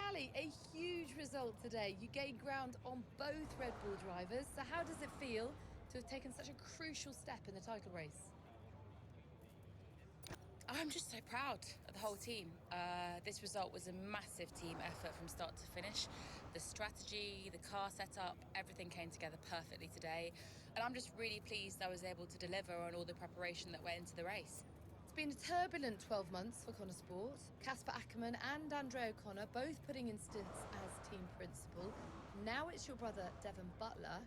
Callie, a huge result today. You gained ground on both Red Bull drivers. So how does it feel to have taken such a crucial step in the title race? I'm just so proud of the whole team. This result was a massive team effort from start to finish. The strategy, the car setup, everything came together perfectly today. And I'm just really pleased I was able to deliver on all the preparation that went into the race. It's been a turbulent 12 months for Connor Sport. Casper Ackerman and Andre O'Connor both putting in stints as team principal. Now it's your brother, Devon Butler.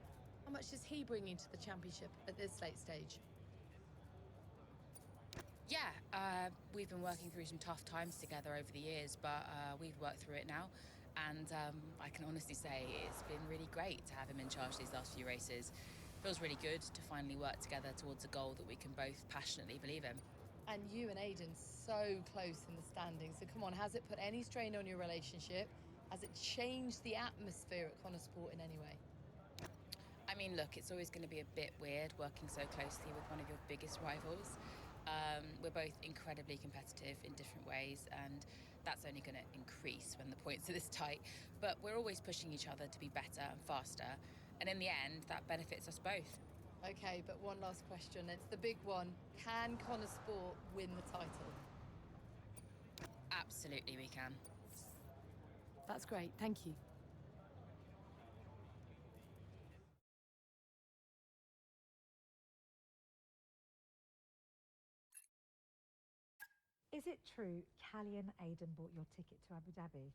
How much is he bringing to the championship at this late stage? Yeah, we've been working through some tough times together over the years, but we've worked through it now. And I can honestly say it's been really great to have him in charge these last few races. Feels really good to finally work together towards a goal that we can both passionately believe in. And you and Aidan so close in the standings. So come on, has it put any strain on your relationship? Has it changed the atmosphere at Connor Sport in any way? I mean, look, it's always going to be a bit weird working so closely with one of your biggest rivals. We're both incredibly competitive in different ways, and that's only going to increase when the points are this tight. But we're always pushing each other to be better and faster, and in the end, that benefits us both. Okay, but one last question. It's the big one. Can Connor Sport win the title? Absolutely, we can. That's great. Thank you. Is it true Callie and Aidan bought your ticket to Abu Dhabi?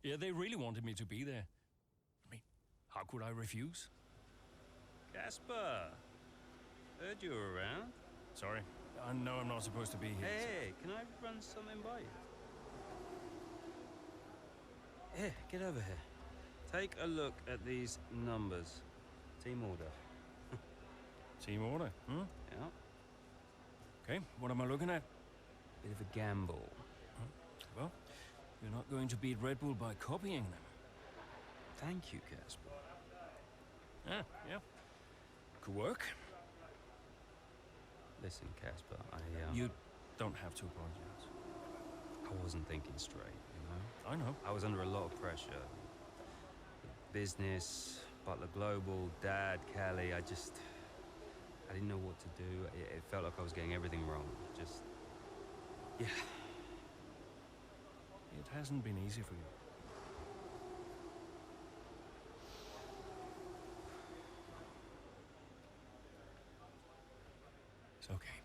Yeah, they really wanted me to be there. I mean, how could I refuse? Casper, heard you were around. Sorry, I know I'm not supposed to be here. Hey, can I run something by you? Here, get over here. Take a look at these numbers. Team order. Team order, hmm? Yeah. Okay, what am I looking at? Bit of a gamble. Well, you're not going to beat Red Bull by copying them. Thank you, Casper. Yeah. Could work. Listen, Casper, You don't have to apologize. I wasn't thinking straight, you know? I know. I was under a lot of pressure. Business, Butler Global, Dad, Callie, I didn't know what to do. It felt like I was getting everything wrong. Yeah. It hasn't been easy for you. It's okay.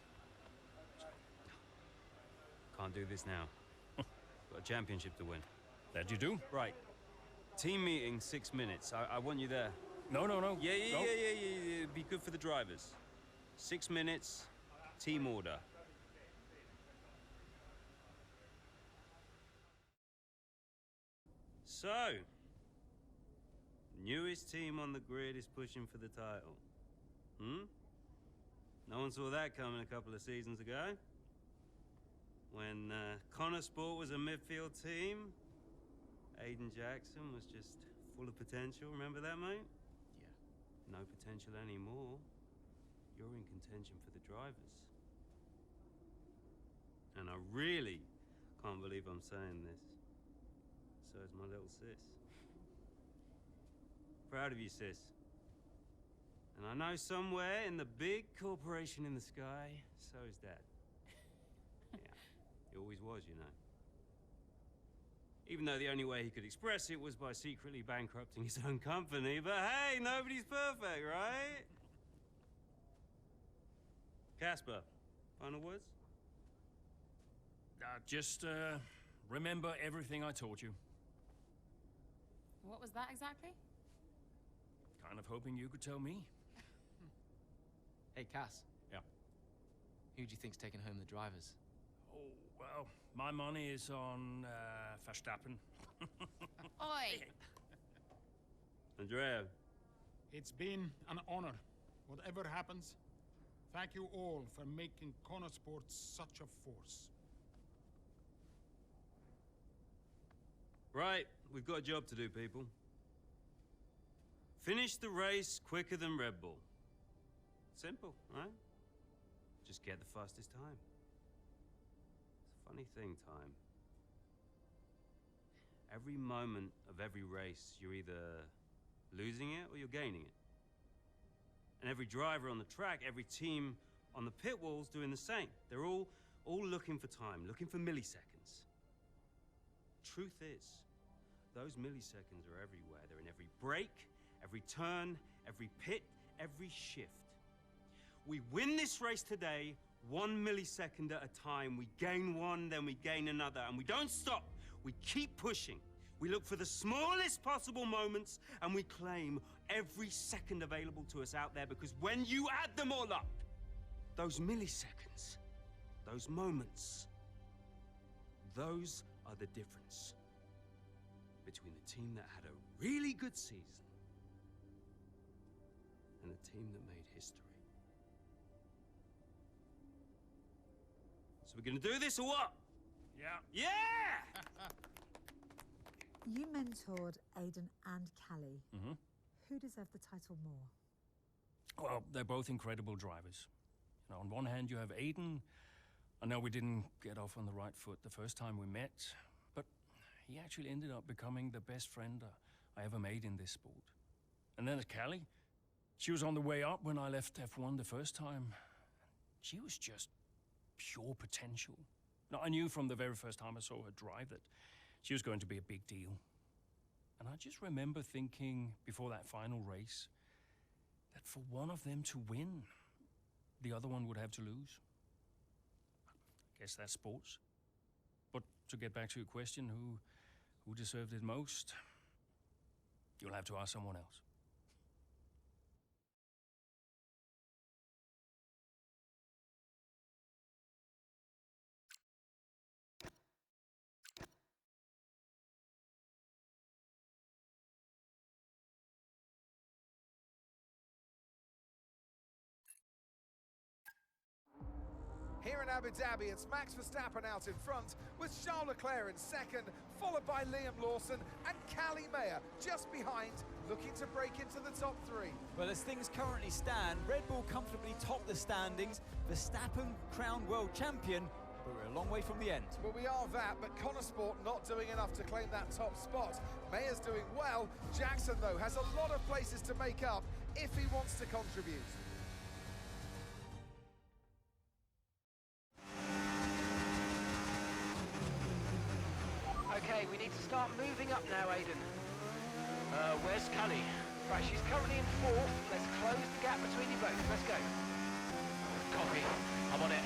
Can't do this now. Got a championship to win. That you do? Right. Team meeting, 6 minutes. I want you there. No. Yeah. Be good for the drivers. 6 minutes, team order. So, newest team on the grid is pushing for the title. No one saw that coming a couple of seasons ago. When Connor Sport was a midfield team, Aidan Jackson was just full of potential. Remember that, mate? Yeah. No potential anymore. You're in contention for the drivers. And I really can't believe I'm saying this. So is my little sis. Proud of you, sis. And I know somewhere in the big corporation in the sky, so is Dad. Yeah, he always was, you know. Even though the only way he could express it was by secretly bankrupting his own company. But hey, nobody's perfect, right? Casper, final words? Just remember everything I taught you. What was that exactly? Kind of hoping you could tell me. Hey, Cass. Yeah. Who do you think's taking home the drivers? Oh, well, my money is on Verstappen. Oi! Andrea. It's been an honor. Whatever happens, thank you all for making Connor Sport such a force. Right, we've got a job to do, people. Finish the race quicker than Red Bull. Simple, right? Just get the fastest time. It's a funny thing, time. Every moment of every race, you're either losing it or you're gaining it. And every driver on the track, every team on the pit wall's doing the same. They're all looking for time, looking for milliseconds. Truth is, those milliseconds are everywhere. They're in every brake, every turn, every pit, every shift. We win this race today 1 millisecond at a time. We gain one, then we gain another, and we don't stop. We keep pushing. We look for the smallest possible moments, and we claim every second available to us out there, because when you add them all up, those milliseconds, those moments, those are the difference between the team that had a really good season and the team that made history. So we're gonna do this or what? Yeah. Yeah! You mentored Aidan and Callie. Mm-hmm. Who deserved the title more? Well, they're both incredible drivers. You know, on one hand, you have Aidan. I know we didn't get off on the right foot the first time we met, but he actually ended up becoming the best friend I ever made in this sport. And then there's Callie. She was on the way up when I left F1 the first time. She was just pure potential. Now, I knew from the very first time I saw her drive that she was going to be a big deal. And I just remember thinking before that final race that for one of them to win, the other one would have to lose. I guess that's sports. But to get back to your question, who deserved it most? You'll have to ask someone else. Here in Abu Dhabi, it's Max Verstappen out in front, with Charles Leclerc in second, followed by Liam Lawson and Callie Mayer just behind, looking to break into the top three. Well, as things currently stand, Red Bull comfortably top the standings, Verstappen crowned world champion, but we're a long way from the end. Well, we are that, but Motorsport not doing enough to claim that top spot. Mayer's doing well. Jackson, though, has a lot of places to make up if he wants to contribute. Okay, we need to start moving up now, Aidan. Where's Callie? Right, she's currently in fourth. Let's close the gap between you both. Let's go. Copy. I'm on it.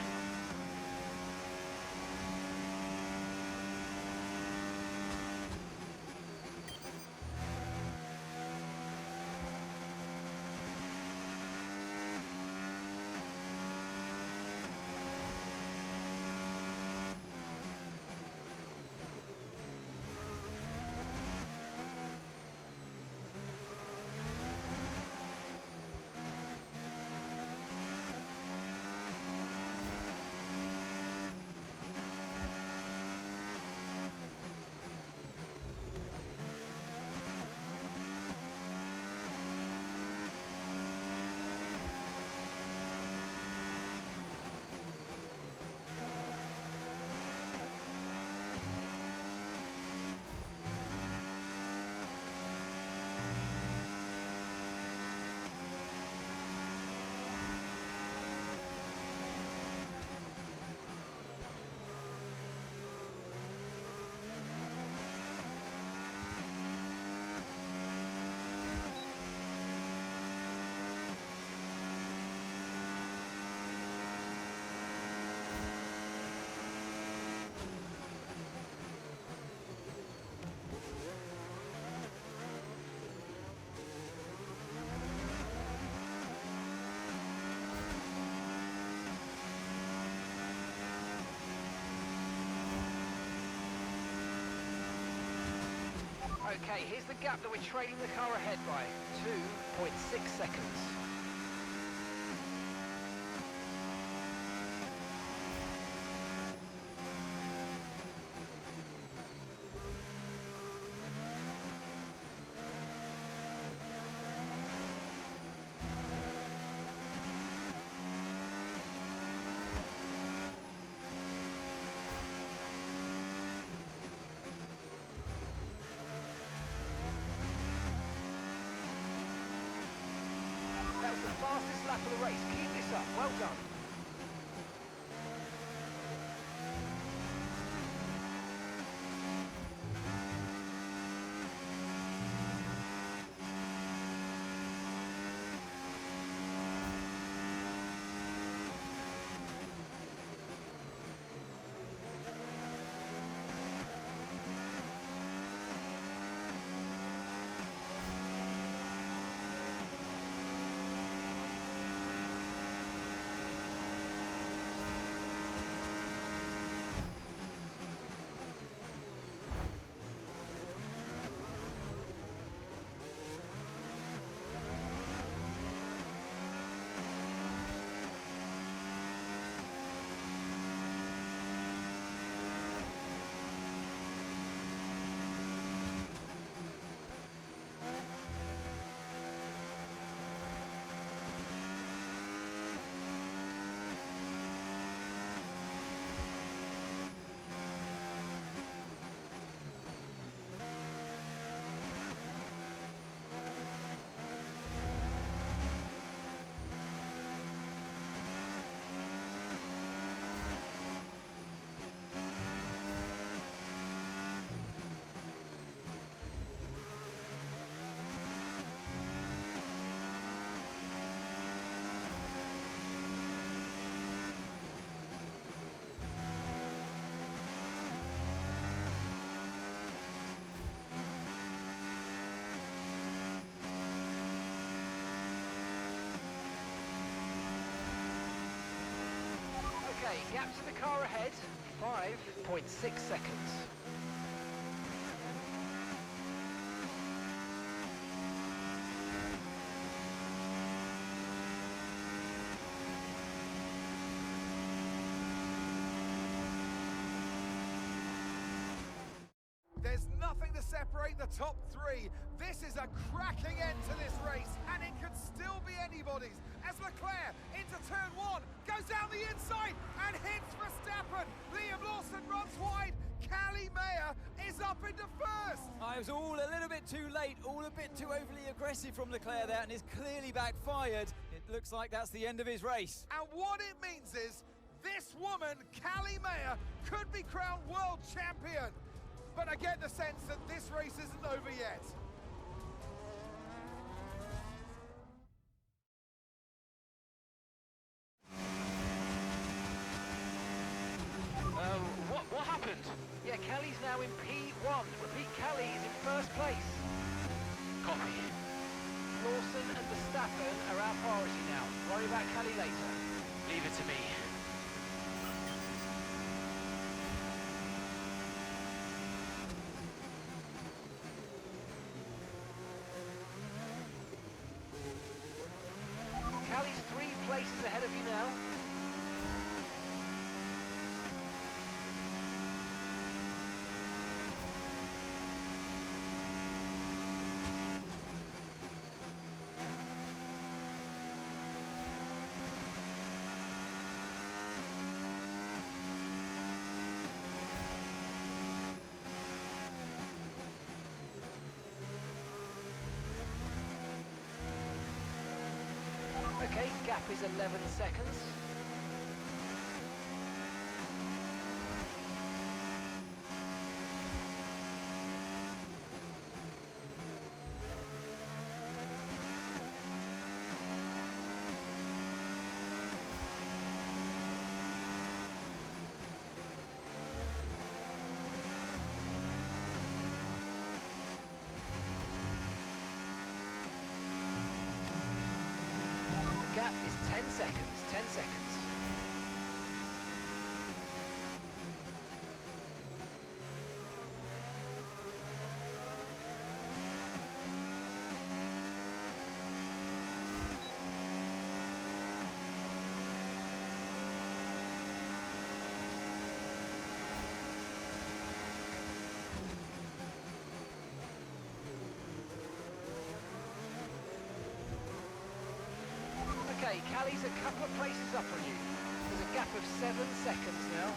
Okay, here's the gap that we're trailing the car ahead by. 2.6 seconds. Gap to the car ahead, 5.6 seconds. There's nothing to separate the top three. This is a cracking end to this race, and it could still be anybody's. As Leclerc into turn one, goes down the inside and hits Verstappen. Liam Lawson runs wide. Callie Mayer is up into first. I was all a little bit too late, all a bit too overly aggressive from Leclerc there, and it's clearly backfired. It looks like that's the end of his race. And what it means is this woman, Callie Mayer, could be crowned world champion. But I get the sense that this race isn't over yet. What happened? Yeah, Callie's now in P1. Repeat, Callie is in first place. Copy. Lawson and Verstappen are our priority now. Worry about Callie later. Leave it to me. Callie's 3 places ahead of you now. Okay, gap is 11 seconds. Gap is 10 seconds, 10 seconds. Okay, Callie's a couple of places up on you. There's a gap of 7 seconds now.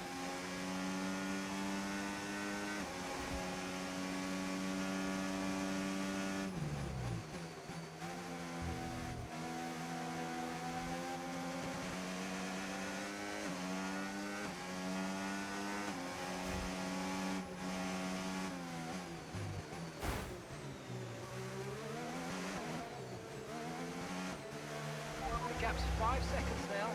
The gap's 5 seconds now.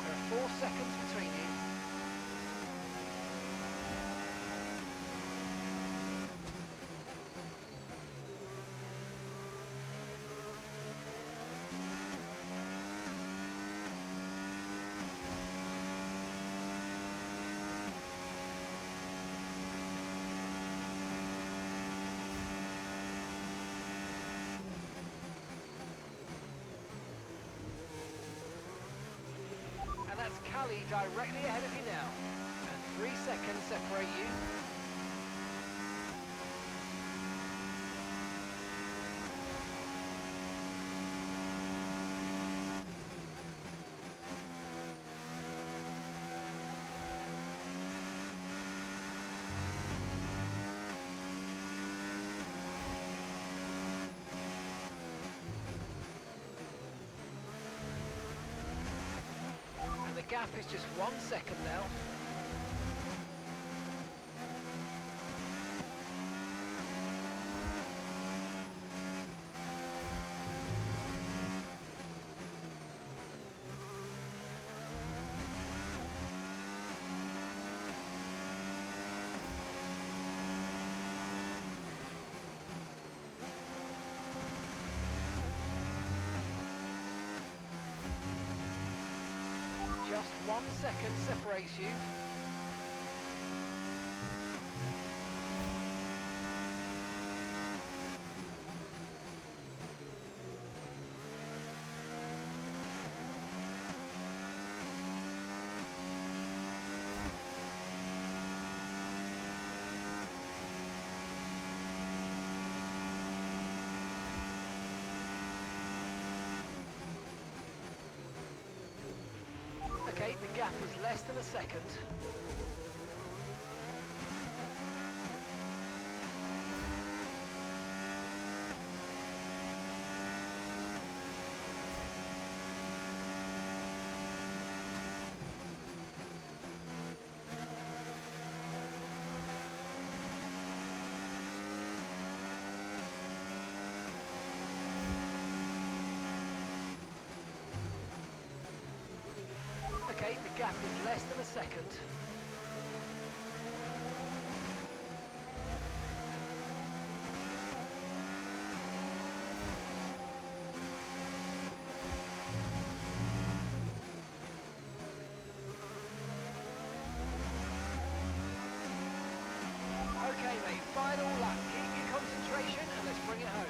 There are 4 seconds between you. And that's Callie directly ahead of you now. And 3 seconds separate you. And the gap is just 1 second now. 1 second separates you. Okay, the gap is less than a second. Okay, the gap is less than a second. Okay, mate, final lap. Keep your concentration and let's bring it home.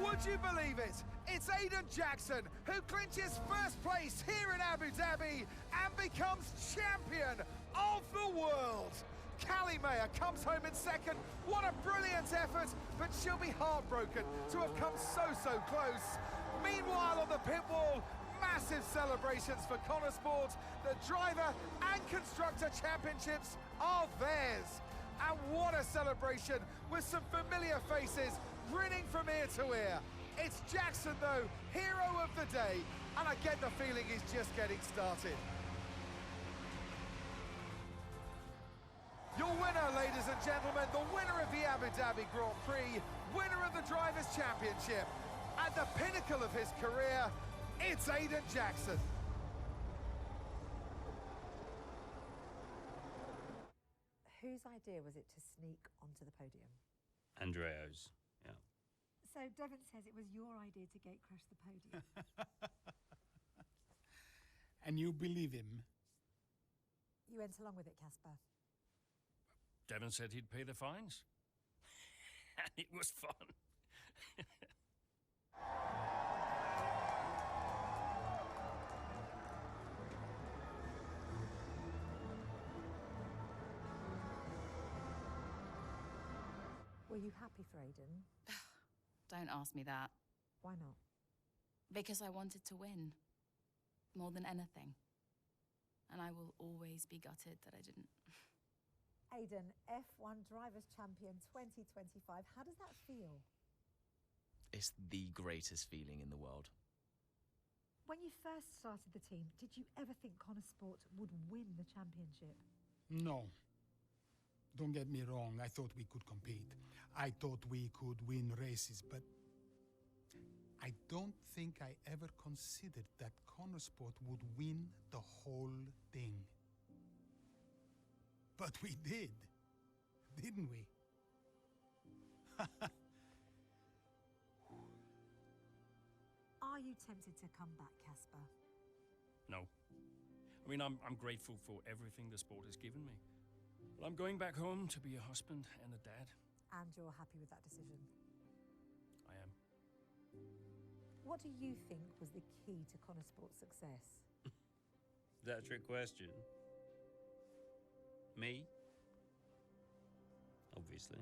Would you believe it? It's Aiden Jackson who clinches first place here in Abu Dhabi and becomes champion of the world. Callie Mayer comes home in second. What a brilliant effort, but she'll be heartbroken to have come so close. Meanwhile, on the pit wall, massive celebrations for Motorsport. The driver and constructor championships are theirs. And what a celebration with some familiar faces grinning from ear to ear. It's Jackson, though, hero of the day, and I get the feeling he's just getting started. Your winner, ladies and gentlemen, the winner of the Abu Dhabi Grand Prix, winner of the Drivers' Championship, at the pinnacle of his career, it's Aiden Jackson. Whose idea was it to sneak onto the podium? Andreo's, yeah. So Devon says it was your idea to gate crash the podium. And you believe him? You went along with it, Casper. Devon said he'd pay the fines. And it was fun. Were you happy for Aiden? Don't ask me that. Why not? Because I wanted to win. More than anything. And I will always be gutted that I didn't. Aiden, F1 Drivers' Champion 2025, how does that feel? It's the greatest feeling in the world. When you first started the team, did you ever think Motorsport would win the championship? No. Don't get me wrong, I thought we could compete. I thought we could win races, but I don't think I ever considered that Motorsport would win the whole thing. But we did, didn't we? Are you tempted to come back, Casper? No. I mean, I'm grateful for everything the sport has given me. But I'm going back home to be a husband and a dad. And you're happy with that decision? I am. What do you think was the key to Motorsport's success? Is that a trick question? Me? Obviously.